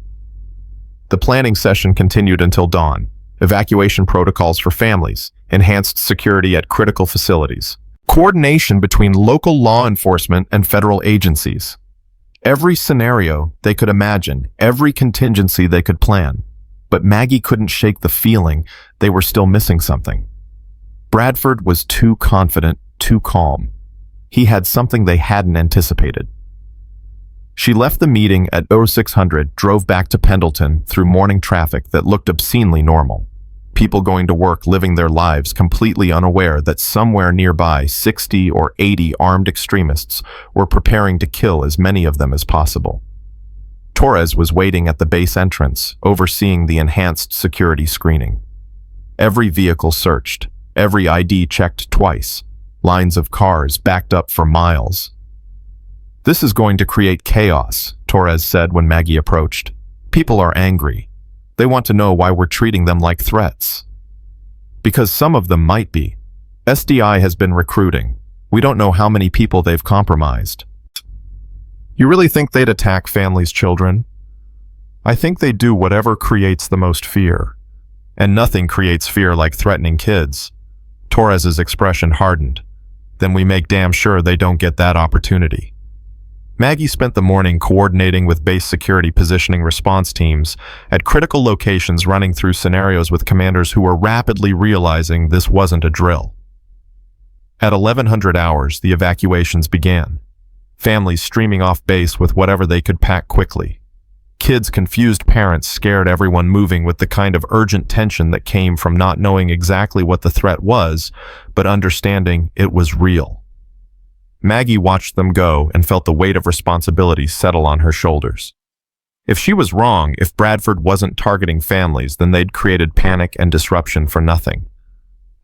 A: The planning session continued until dawn. Evacuation protocols for families, enhanced security at critical facilities, coordination between local law enforcement and federal agencies. Every scenario they could imagine, every contingency they could plan. But Maggie couldn't shake the feeling they were still missing something. Bradford was too confident, too calm. He had something they hadn't anticipated. She left the meeting at 0600, drove back to Pendleton through morning traffic that looked obscenely normal. People going to work living their lives completely unaware that somewhere nearby 60 or 80 armed extremists were preparing to kill as many of them as possible. Torres was waiting at the base entrance, overseeing the enhanced security screening. Every vehicle searched, every ID checked twice, lines of cars backed up for miles. This is going to create chaos, Torres said when Maggie approached. People are angry. They want to know why we're treating them like threats. Because some of them might be. SDI has been recruiting. We don't know how many people they've compromised. You really think they'd attack families' children? I think they do whatever creates the most fear. And nothing creates fear like threatening kids. Torres's expression hardened. Then we make damn sure they don't get that opportunity. Maggie spent the morning coordinating with base security positioning response teams at critical locations, running through scenarios with commanders who were rapidly realizing this wasn't a drill. At 1100 hours, the evacuations began. Families streaming off base with whatever they could pack quickly. Kids' confused parents scared everyone moving with the kind of urgent tension that came from not knowing exactly what the threat was, but understanding it was real. Maggie watched them go and felt the weight of responsibility settle on her shoulders. If she was wrong, if Bradford wasn't targeting families, then they'd created panic and disruption for nothing.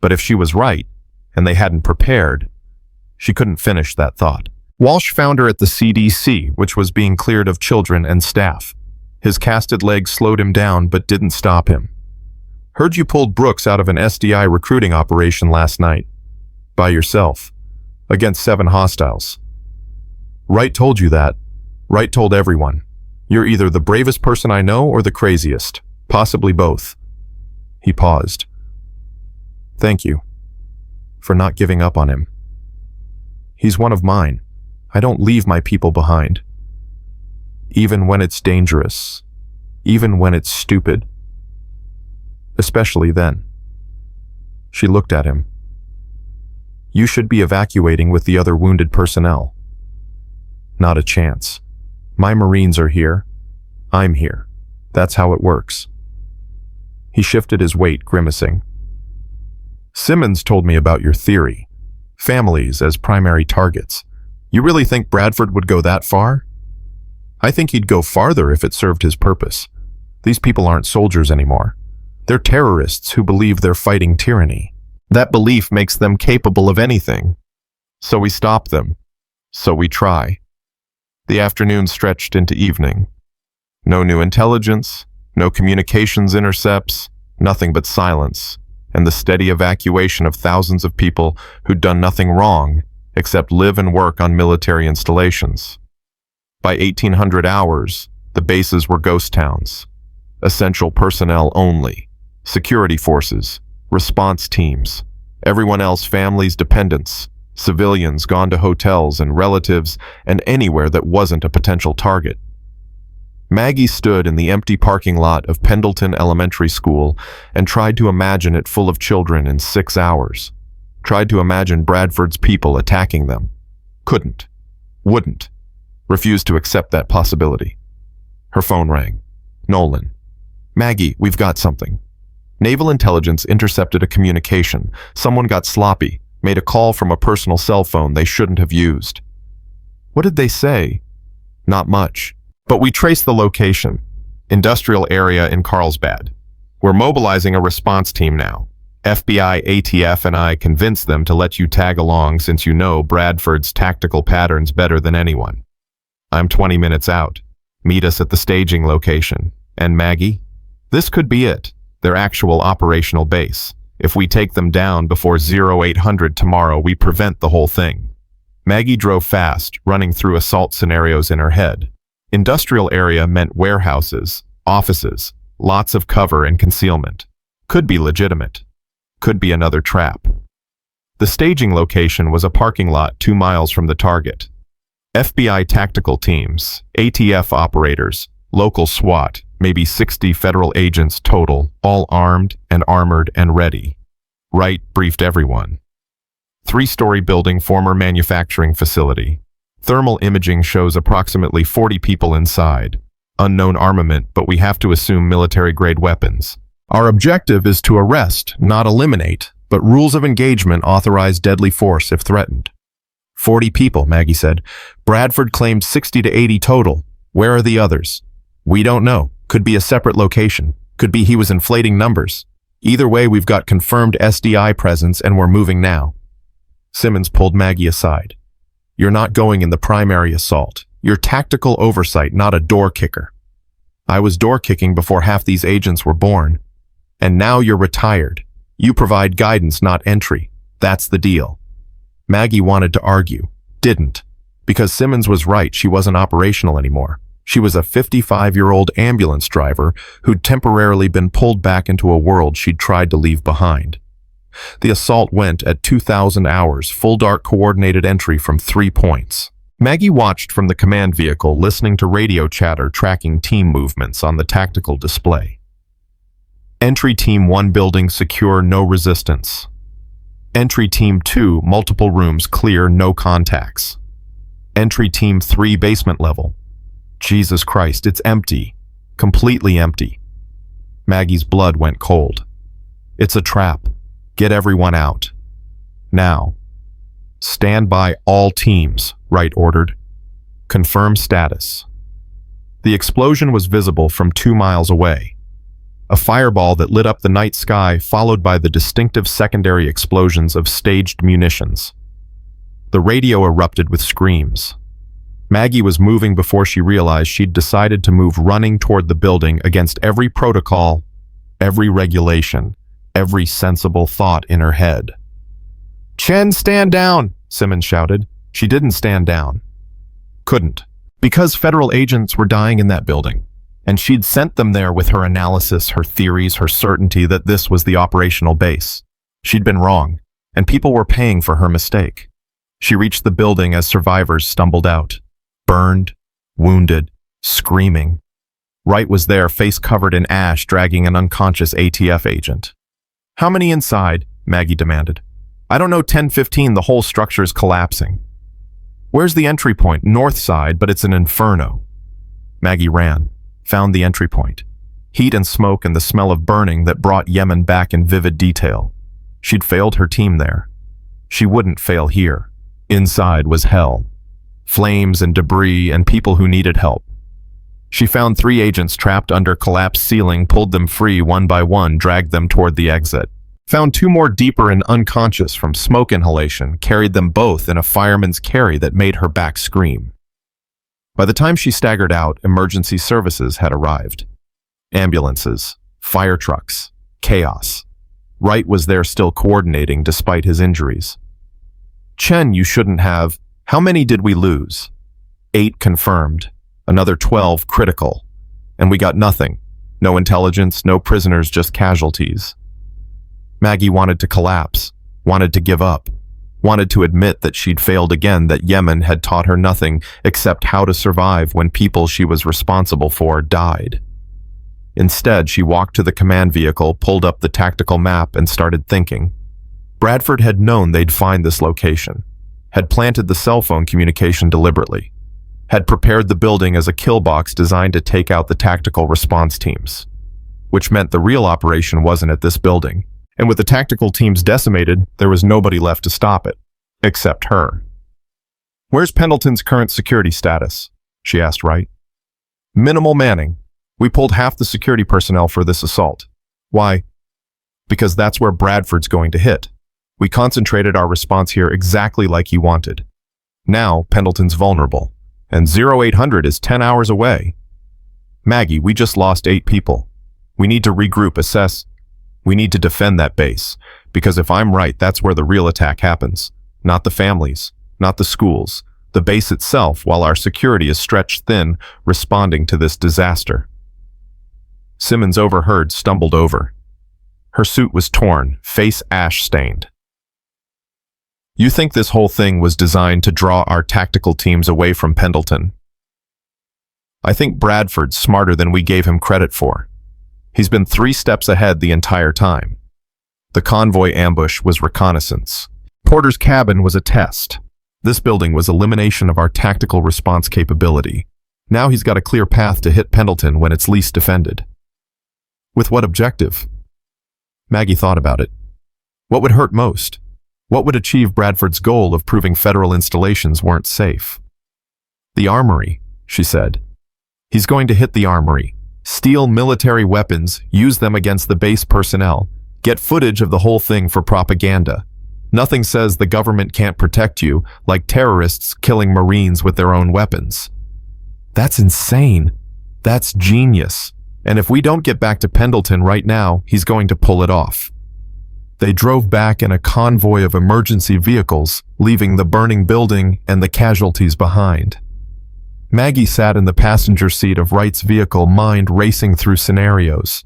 A: But if she was right, and they hadn't prepared, she couldn't finish that thought. Walsh found her at the CDC, which was being cleared of children and staff. His casted legs slowed him down, but didn't stop him. Heard you pulled Brooks out of an SDI recruiting operation last night. By yourself. Against 7 hostiles. Wright told you that. Wright told everyone. You're either the bravest person I know or the craziest. Possibly both. He paused. Thank you. For not giving up on him. He's one of mine. I don't leave my people behind. Even when it's dangerous. Even when it's stupid. Especially then. She looked at him. You should be evacuating with the other wounded personnel. Not a chance. My Marines are here. I'm here. That's how it works. He shifted his weight, grimacing. Simmons told me about your theory. Families as primary targets. You really think Bradford would go that far? I think he'd go farther if it served his purpose. These people aren't soldiers anymore. They're terrorists who believe they're fighting tyranny. That belief makes them capable of anything. So we stop them. So we try. The afternoon stretched into evening. No new intelligence, no communications intercepts, nothing but silence, and the steady evacuation of thousands of people who'd done nothing wrong except live and work on military installations. By 1800 hours, the bases were ghost towns. Essential personnel only. Security forces, response teams, everyone else families, dependents, civilians gone to hotels and relatives and anywhere that wasn't a potential target. Maggie stood in the empty parking lot of Pendleton Elementary School and tried to imagine it full of children in 6 hours. Tried to imagine Bradford's people attacking them. Couldn't. Wouldn't. Refused to accept that possibility. Her phone rang. Nolan. Maggie, we've got something. Naval intelligence intercepted a communication. Someone got sloppy, made a call from a personal cell phone they shouldn't have used. What did they say? Not much. But we traced the location. Industrial area in Carlsbad. We're mobilizing a response team now. FBI, ATF, and I convinced them to let you tag along since you know Bradford's tactical patterns better than anyone. I'm 20 minutes out. Meet us at the staging location. And Maggie? This could be it. Their actual operational base. If we take them down before 0800 tomorrow, we prevent the whole thing. Maggie drove fast, running through assault scenarios in her head. Industrial area meant warehouses, offices, lots of cover and concealment. Could be legitimate. Could be another trap. The staging location was a parking lot 2 miles from the target. FBI tactical teams, ATF operators, local SWAT, maybe 60 federal agents total, all armed and armored and ready. Wright briefed everyone. 3-story building, former manufacturing facility. Thermal imaging shows approximately 40 people inside. Unknown armament, but we have to assume military-grade weapons. Our objective is to arrest, not eliminate, but rules of engagement authorize deadly force if threatened. 40 people, Maggie said. Bradford claimed 60 to 80 total. Where are the others? We don't know. Could be a separate location. Could be he was inflating numbers. Either way, we've got confirmed SDI presence and we're moving now. Simmons pulled Maggie aside. You're not going in the primary assault. You're tactical oversight, not a door kicker. I was door kicking before half these agents were born. And now you're retired. You provide guidance, not entry. That's the deal. Maggie wanted to argue. Didn't. Because Simmons was right, she wasn't operational anymore. She was a 55-year-old ambulance driver who'd temporarily been pulled back into a world she'd tried to leave behind. The assault went at 2,000 hours, full dark coordinated entry from 3 points. Maggie watched from the command vehicle, listening to radio chatter tracking team movements on the tactical display. Entry Team 1 building secure, no resistance. Entry Team 2, multiple rooms clear, no contacts. Entry Team 3, basement level. Jesus Christ, it's empty. Completely empty. Maggie's blood went cold. It's a trap. Get everyone out. Now. Stand by all teams, Wright ordered. Confirm status. The explosion was visible from 2 miles away. A fireball that lit up the night sky, followed by the distinctive secondary explosions of staged munitions. The radio erupted with screams. Maggie was moving before she realized she'd decided to move, running toward the building against every protocol, every regulation, every sensible thought in her head. Chen, stand down, Simmons shouted. She didn't stand down. Couldn't. Because federal agents were dying in that building. And she'd sent them there with her analysis, her theories, her certainty that this was the operational base. She'd been wrong, and people were paying for her mistake. She reached the building as survivors stumbled out. Burned, wounded, screaming. Wright was there, face covered in ash, dragging an unconscious ATF agent. How many inside? Maggie demanded. I don't know, 10-15, the whole structure's collapsing. Where's the entry point? North side, but it's an inferno. Maggie ran, found the entry point. Heat and smoke and the smell of burning that brought Yemen back in vivid detail. She'd failed her team there. She wouldn't fail here. Inside was hell. Flames and debris and people who needed help. She found 3 agents trapped under collapsed ceiling, pulled them free one by one, dragged them toward the exit. Found 2 more deeper and unconscious from smoke inhalation, carried them both in a fireman's carry that made her back scream. By the time she staggered out, emergency services had arrived. Ambulances, fire trucks, chaos. Wright was there still coordinating despite his injuries. Chen, you shouldn't have. How many did we lose? 8 confirmed, another 12 critical. And we got nothing. No intelligence, no prisoners, just casualties. Maggie wanted to collapse, wanted to give up, wanted to admit that she'd failed again, that Yemen had taught her nothing except how to survive when people she was responsible for died. Instead, she walked to the command vehicle, pulled up the tactical map, and started thinking. Bradford had known they'd find this location, had planted the cell phone communication deliberately, had prepared the building as a kill box designed to take out the tactical response teams, which meant the real operation wasn't at this building. And with the tactical teams decimated, there was nobody left to stop it, except her. Where's Pendleton's current security status? She asked Wright. Minimal manning. We pulled half the security personnel for this assault. Why? Because that's where Bradford's going to hit. We concentrated our response here exactly like he wanted. Now, Pendleton's vulnerable, and 0800 is 10 hours away. Maggie, we just lost 8 people. We need to regroup, assess. We need to defend that base, because if I'm right, that's where the real attack happens. Not the families, not the schools, the base itself, while our security is stretched thin, responding to this disaster. Simmons overheard, stumbled over. Her suit was torn, face ash-stained. You think this whole thing was designed to draw our tactical teams away from Pendleton? I think Bradford's smarter than we gave him credit for. He's been 3 steps ahead the entire time. The convoy ambush was reconnaissance. Porter's cabin was a test. This building was elimination of our tactical response capability. Now he's got a clear path to hit Pendleton when it's least defended. With what objective? Maggie thought about it. What would hurt most? What would achieve Bradford's goal of proving federal installations weren't safe? The armory, she said. He's going to hit the armory, steal military weapons, use them against the base personnel, get footage of the whole thing for propaganda. Nothing says the government can't protect you, like terrorists killing Marines with their own weapons. That's insane. That's genius. And if we don't get back to Pendleton right now, he's going to pull it off. They drove back in a convoy of emergency vehicles, leaving the burning building and the casualties behind. Maggie sat in the passenger seat of Wright's vehicle, mind racing through scenarios.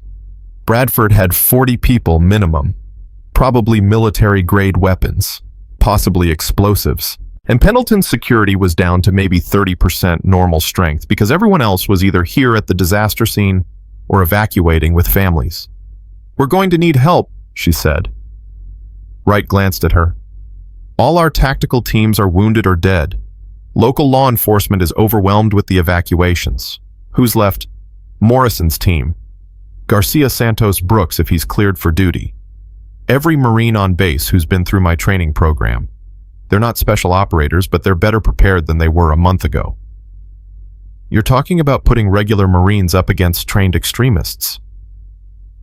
A: Bradford had 40 people minimum, probably military-grade weapons, possibly explosives. And Pendleton's security was down to maybe 30% normal strength because everyone else was either here at the disaster scene or evacuating with families. We're going to need help, she said. Wright glanced at her. All our tactical teams are wounded or dead. Local law enforcement is overwhelmed with the evacuations. Who's left? Morrison's team. Garcia Santos Brooks if he's cleared for duty. Every Marine on base who's been through my training program. They're not special operators, but they're better prepared than they were a month ago. You're talking about putting regular Marines up against trained extremists.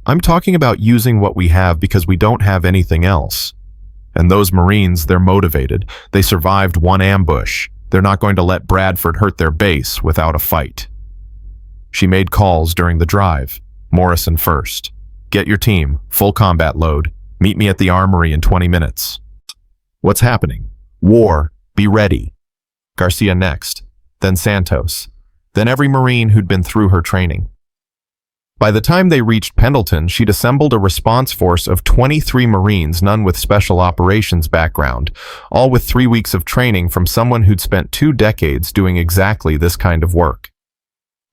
A: I'm talking about using what we have because we don't have anything else. And those Marines, they're motivated. They survived one ambush. They're not going to let Bradford hurt their base without a fight. She made calls during the drive. Morrison first. Get your team, full combat load. Meet me at the armory in 20 minutes. What's happening? War. Be ready. Garcia next. Then Santos. Then every Marine who'd been through her training. By the time they reached Pendleton, she'd assembled a response force of 23 Marines, none with special operations background, all with 3 weeks of training from someone who'd spent 2 decades doing exactly this kind of work.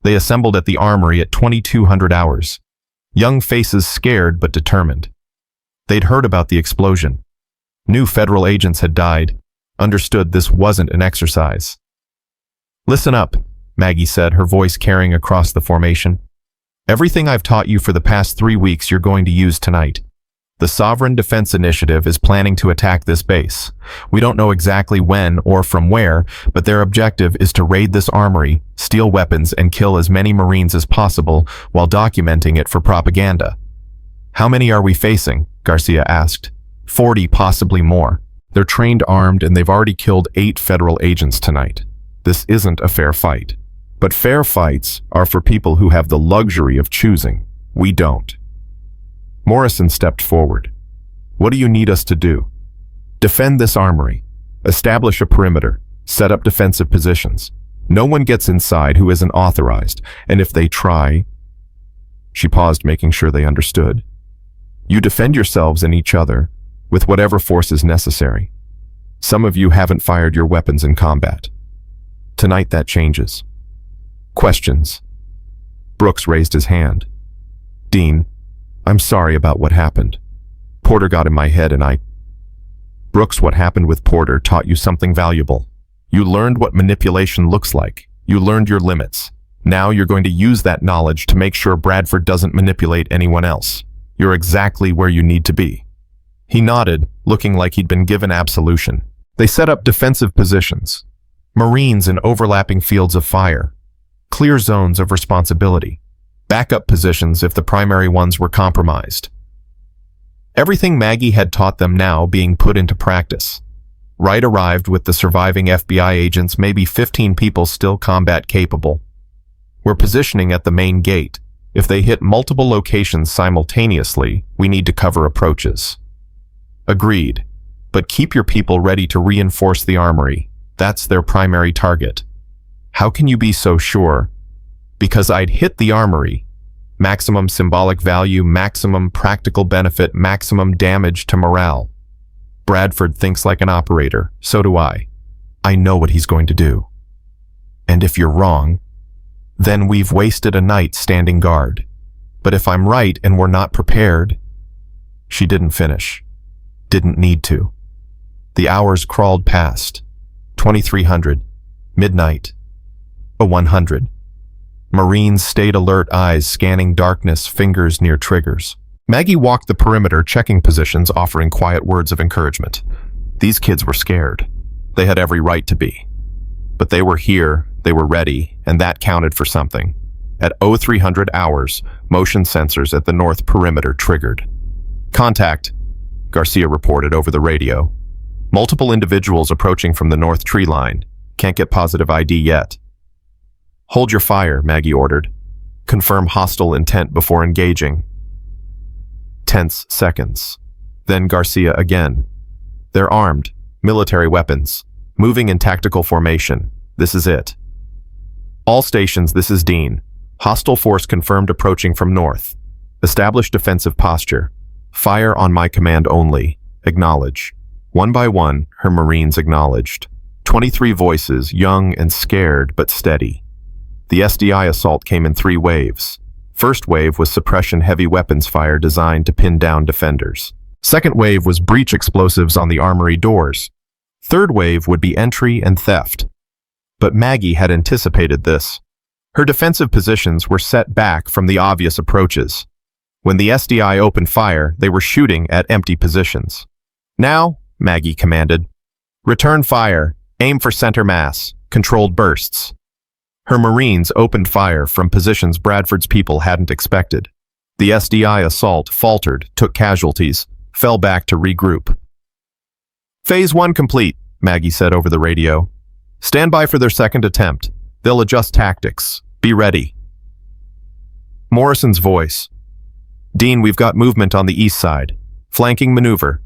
A: They assembled at the armory at 2200 hours. Young faces scared but determined. They'd heard about the explosion. Knew federal agents had died. Understood this wasn't an exercise. Listen up, Maggie said, her voice carrying across the formation. Everything I've taught you for the past 3 weeks you're going to use tonight. The Sovereign Defense Initiative is planning to attack this base. We don't know exactly when or from where, but their objective is to raid this armory, steal weapons, and kill as many Marines as possible while documenting it for propaganda. How many are we facing? Garcia asked. 40, possibly more. They're trained, armed, and they've already killed 8 federal agents tonight. This isn't a fair fight. But fair fights are for people who have the luxury of choosing. We don't. Morrison stepped forward. What do you need us to do? Defend this armory. Establish a perimeter. Set up defensive positions. No one gets inside who isn't authorized, and if they try... She paused, making sure they understood. You defend yourselves and each other with whatever force is necessary. Some of you haven't fired your weapons in combat. Tonight that changes. Questions? Brooks raised his hand. Dean, I'm sorry about what happened. Porter got in my head and I... Brooks, what happened with Porter taught you something valuable. You learned what manipulation looks like. You learned your limits. Now you're going to use that knowledge to make sure Bradford doesn't manipulate anyone else. You're exactly where you need to be. He nodded, looking like he'd been given absolution. They set up defensive positions. Marines in overlapping fields of fire. Clear zones of responsibility. Backup positions if the primary ones were compromised. Everything Maggie had taught them now being put into practice. Wright arrived with the surviving FBI agents, maybe 15 people still combat capable. We're positioning at the main gate. If they hit multiple locations simultaneously, we need to cover approaches. Agreed. But keep your people ready to reinforce the armory. That's their primary target. How can you be so sure? Because I'd hit the armory. Maximum symbolic value, maximum practical benefit, maximum damage to morale. Bradford thinks like an operator. So do I. I know what he's going to do. And if you're wrong, then we've wasted a night standing guard. But if I'm right and we're not prepared... She didn't finish. Didn't need to. The hours crawled past. 2300. Midnight. 100. Marines stayed alert, eyes scanning darkness, fingers near triggers. Maggie walked the perimeter, checking positions, offering quiet words of encouragement. These kids were scared. They had every right to be. But they were here, they were ready, and that counted for something. At 0300 hours, motion sensors at the north perimeter triggered. Contact, Garcia reported over the radio. Multiple individuals approaching from the north tree line. Can't get positive ID yet. Hold your fire, Maggie ordered. Confirm hostile intent before engaging. Tense seconds. Then Garcia again. They're armed. Military weapons. Moving in tactical formation. This is it. All stations, this is Dean. Hostile force confirmed approaching from north. Establish defensive posture. Fire on my command only. Acknowledge. One by one, her Marines acknowledged. 23 voices, young and scared, but steady. The SDI assault came in 3 waves. First wave was suppression heavy weapons fire designed to pin down defenders. Second wave was breach explosives on the armory doors. Third wave would be entry and theft. But Maggie had anticipated this. Her defensive positions were set back from the obvious approaches. When the SDI opened fire, they were shooting at empty positions. Now, Maggie commanded, return fire, aim for center mass, controlled bursts. Her Marines opened fire from positions Bradford's people hadn't expected. The SDI assault faltered, took casualties, fell back to regroup. Phase 1 complete, Maggie said over the radio. Stand by for their second attempt. They'll adjust tactics. Be ready. Morrison's voice. Dean, we've got movement on the east side. Flanking maneuver.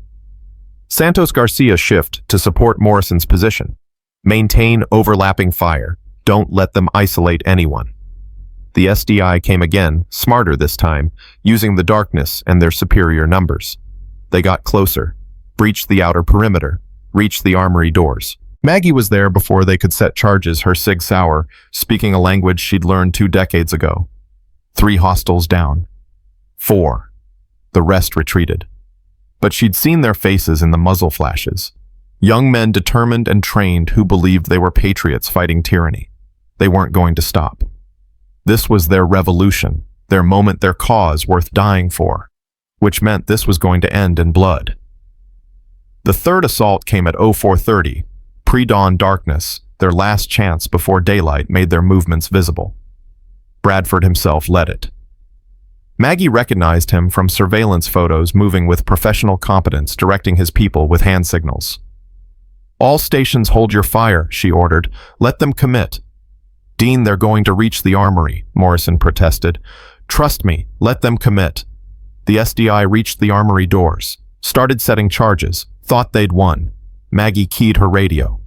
A: Santos Garcia shift to support Morrison's position. Maintain overlapping fire. Don't let them isolate anyone. The SDI came again, smarter this time, using the darkness and their superior numbers. They got closer, breached the outer perimeter, reached the armory doors. Maggie was there before they could set charges, her Sig Sauer, speaking a language she'd learned 2 decades ago. 3 hostiles down. 4. The rest retreated. But she'd seen their faces in the muzzle flashes. Young men determined and trained who believed they were patriots fighting tyranny. They weren't going to stop. This was their revolution, their moment, their cause worth dying for, which meant this was going to end in blood. The third assault came at 0430, pre-dawn darkness, their last chance before daylight made their movements visible. Bradford himself led it. Maggie recognized him from surveillance photos, moving with professional competence, directing his people with hand signals. All stations hold your fire, she ordered. Let them commit. Dean, they're going to reach the armory, Morrison protested. Trust me, let them commit. The SDI reached the armory doors, started setting charges, thought they'd won. Maggie keyed her radio.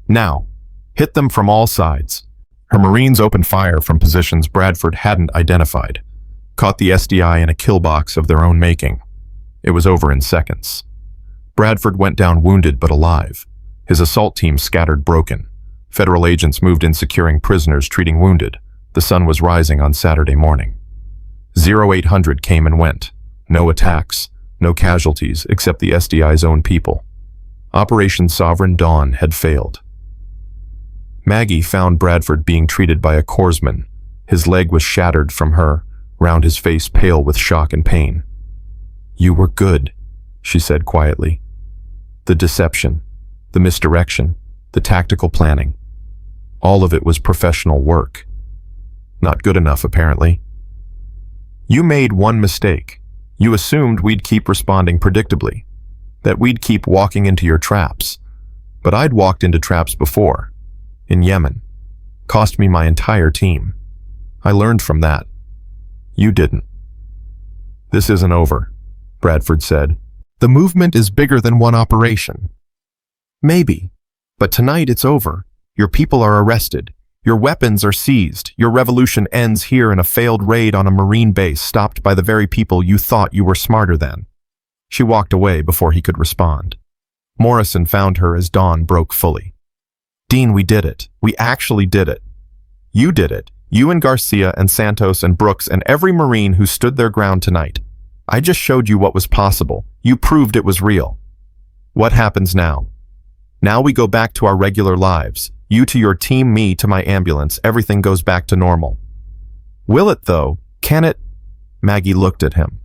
A: Now, hit them from all sides. Her Marines opened fire from positions Bradford hadn't identified, caught the SDI in a kill box of their own making. It was over in seconds. Bradford went down wounded but alive. His assault team scattered broken. Federal agents moved in securing prisoners, treating wounded. The sun was rising on Saturday morning. 0800 came and went. No attacks, no casualties except the SDI's own people. Operation Sovereign Dawn had failed. Maggie found Bradford being treated by a corpsman. His leg was shattered from her, round his face pale with shock and pain. You were good, she said quietly. The deception, the misdirection, the tactical planning. All of it was professional work. Not good enough, apparently. You made one mistake. You assumed we'd keep responding predictably, that we'd keep walking into your traps. But I'd walked into traps before, in Yemen. Cost me my entire team. I learned from that. You didn't. This isn't over, Bradford said. The movement is bigger than one operation. Maybe, but tonight it's over. Your people are arrested. Your weapons are seized. Your revolution ends here in a failed raid on a Marine base stopped by the very people you thought you were smarter than. She walked away before he could respond. Morrison found her as dawn broke fully. Dean, we did it. We actually did it. You did it. You and Garcia and Santos and Brooks and every Marine who stood their ground tonight. I just showed you what was possible. You proved it was real. What happens now? Now we go back to our regular lives. You to your team, me to my ambulance. Everything goes back to normal. Will it, though? Can it? Maggie looked at him.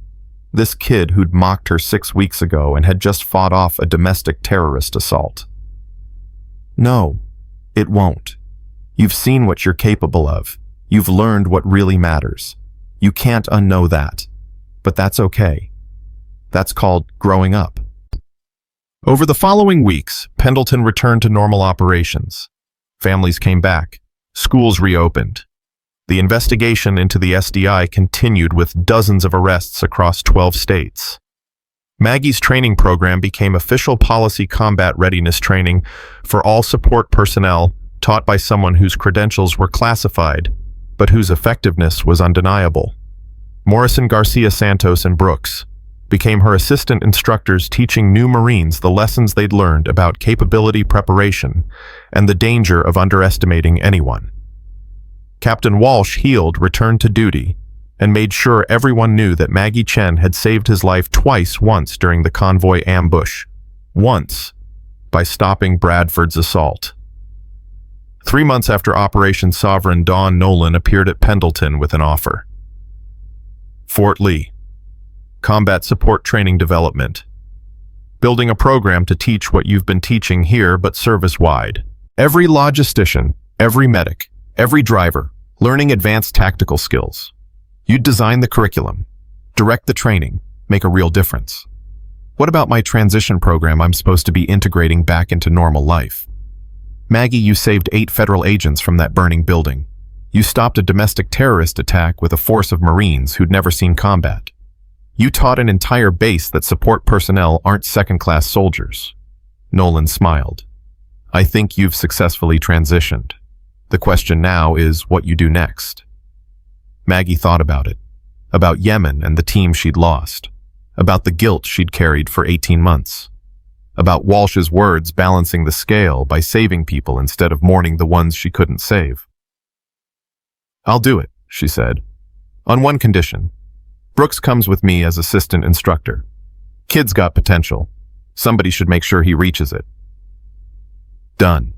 A: This kid who'd mocked her 6 weeks ago and had just fought off a domestic terrorist assault. No, it won't. You've seen what you're capable of. You've learned what really matters. You can't unknow that. But that's okay. That's called growing up. Over the following weeks, Pendleton returned to normal operations. Families came back. Schools reopened. The investigation into the SDI continued with dozens of arrests across 12 states. Maggie's training program became official policy combat readiness training for all support personnel taught by someone whose credentials were classified, but whose effectiveness was undeniable. Morrison, Garcia, Santos, and Brooks became her assistant instructors, teaching new Marines the lessons they'd learned about capability preparation and the danger of underestimating anyone. Captain Walsh, healed, returned to duty and made sure everyone knew that Maggie Chen had saved his life twice, once during the convoy ambush, once by stopping Bradford's assault. 3 months after Operation Sovereign, Dawn Nolan appeared at Pendleton with an offer. Fort Lee. Combat Support Training Development. Building a program to teach what you've been teaching here, but service-wide. Every logistician, every medic, every driver, learning advanced tactical skills. You'd design the curriculum, direct the training, make a real difference. What about my transition program I'm supposed to be integrating back into normal life? Maggie, you saved 8 federal agents from that burning building. You stopped a domestic terrorist attack with a force of Marines who'd never seen combat. You taught an entire base that support personnel aren't second-class soldiers. Nolan smiled. I think you've successfully transitioned. The question now is what you do next. Maggie thought about it, about Yemen and the team she'd lost, about the guilt she'd carried for 18 months, about Walsh's words balancing the scale by saving people instead of mourning the ones she couldn't save. I'll do it, she said, on one condition. Brooks comes with me as assistant instructor. Kid's got potential. Somebody should make sure he reaches it. Done.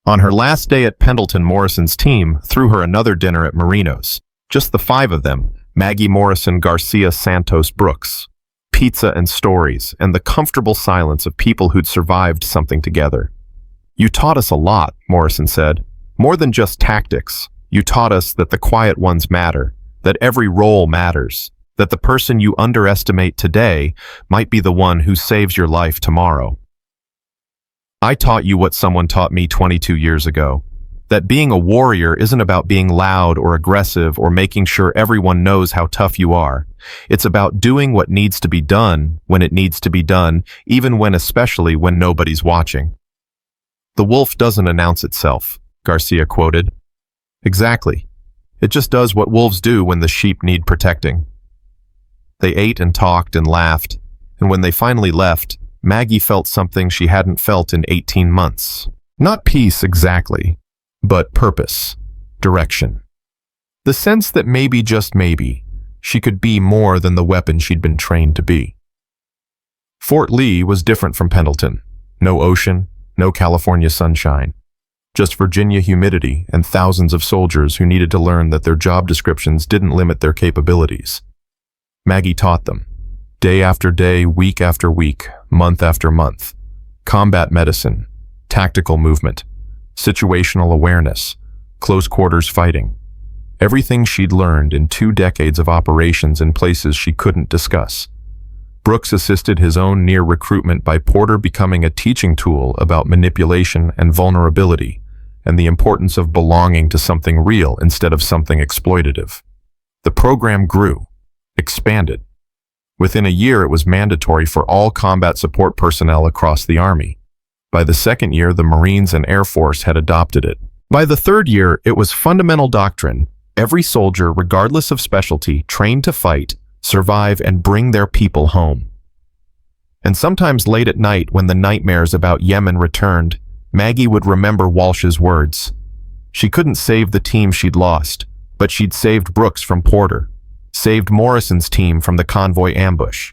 A: On her last day at Pendleton, Morrison's team threw her another dinner at Marino's. Just the 5 of them, Maggie, Morrison, Garcia, Santos, Brooks. Pizza and stories, and the comfortable silence of people who'd survived something together. You taught us a lot, Morrison said. More than just tactics. You taught us that the quiet ones matter, that every role matters, that the person you underestimate today might be the one who saves your life tomorrow. I taught you what someone taught me 22 years ago, that being a warrior isn't about being loud or aggressive or making sure everyone knows how tough you are. It's about doing what needs to be done when it needs to be done, especially when nobody's watching. The wolf doesn't announce itself, Garcia quoted. Exactly. It just does what wolves do when the sheep need protecting. They ate and talked and laughed, and when they finally left, Maggie felt something she hadn't felt in 18 months. Not peace exactly, but purpose, direction. The sense that maybe, just maybe, she could be more than the weapon she'd been trained to be. Fort Lee was different from Pendleton. No ocean, no California sunshine. Just Virginia humidity and thousands of soldiers who needed to learn that their job descriptions didn't limit their capabilities. Maggie taught them. Day after day, week after week, month after month. Combat medicine, tactical movement, situational awareness, close quarters fighting. Everything she'd learned in 2 decades of operations in places she couldn't discuss. Brooks assisted his own near recruitment by Porter becoming a teaching tool about manipulation and vulnerability, and the importance of belonging to something real instead of something exploitative. The program grew, expanded. Within a year, it was mandatory for all combat support personnel across the Army. By the second year, the Marines and Air Force had adopted it. By the third year, it was fundamental doctrine. Every soldier, regardless of specialty, trained to fight, survive, and bring their people home. And sometimes late at night, when the nightmares about Yemen returned, Maggie would remember Walsh's words. She couldn't save the team she'd lost, but she'd saved Brooks from Porter, saved Morrison's team from the convoy ambush,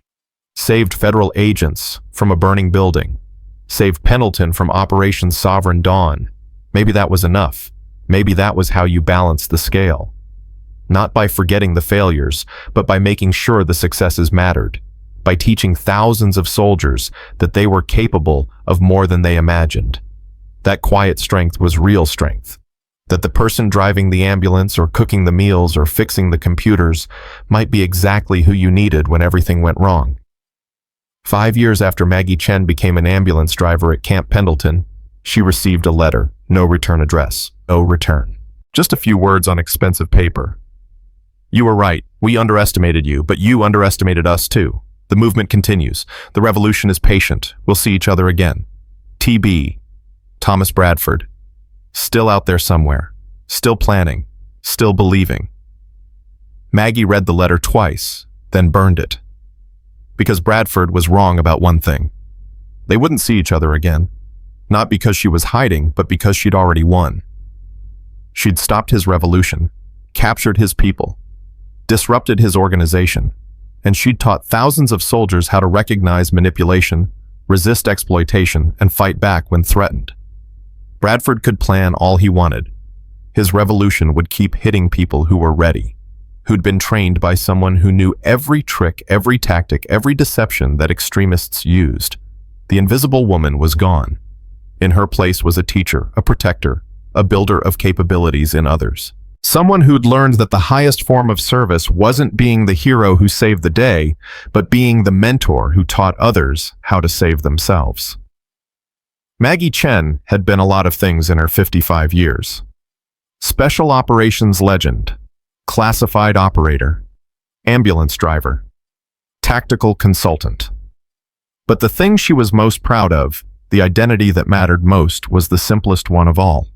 A: saved federal agents from a burning building, saved Pendleton from Operation Sovereign Dawn. Maybe that was enough. Maybe that was how you balanced the scale. Not by forgetting the failures, but by making sure the successes mattered, by teaching thousands of soldiers that they were capable of more than they imagined. That quiet strength was real strength. That the person driving the ambulance or cooking the meals or fixing the computers might be exactly who you needed when everything went wrong. 5 years after Maggie Chen became an ambulance driver at Camp Pendleton, she received a letter, no return address, no return. Just a few words on expensive paper. You were right. We underestimated you, but you underestimated us too. The movement continues. The revolution is patient. We'll see each other again. TB. Thomas Bradford. Still out there somewhere. Still planning. Still believing. Maggie read the letter twice, then burned it. Because Bradford was wrong about one thing. They wouldn't see each other again. Not because she was hiding, but because she'd already won. She'd stopped his revolution, captured his people, disrupted his organization, and she'd taught thousands of soldiers how to recognize manipulation, resist exploitation, and fight back when threatened. Bradford could plan all he wanted. His revolution would keep hitting people who were ready, who'd been trained by someone who knew every trick, every tactic, every deception that extremists used. The invisible woman was gone. In her place was a teacher, a protector, a builder of capabilities in others. Someone who'd learned that the highest form of service wasn't being the hero who saved the day, but being the mentor who taught others how to save themselves. Maggie Chen had been a lot of things in her 55 years. Special operations legend, classified operator, ambulance driver, tactical consultant. But the thing she was most proud of, the identity that mattered most, was the simplest one of all.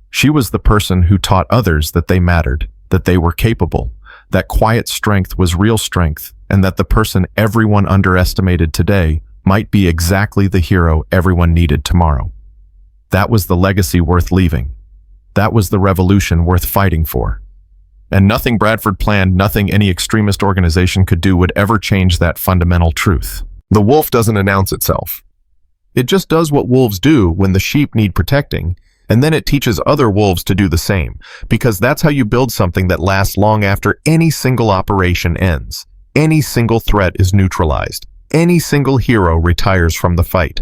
A: She was the person who taught others that they mattered, that they were capable, that quiet strength was real strength, and that the person everyone underestimated today might be exactly the hero everyone needed tomorrow. That was the legacy worth leaving. That was the revolution worth fighting for. And nothing Bradford planned, nothing any extremist organization could do would ever change that fundamental truth. The wolf doesn't announce itself. It just does what wolves do when the sheep need protecting, and then it teaches other wolves to do the same, because that's how you build something that lasts long after any single operation ends. Any single threat is neutralized. Any single hero retires from the fight.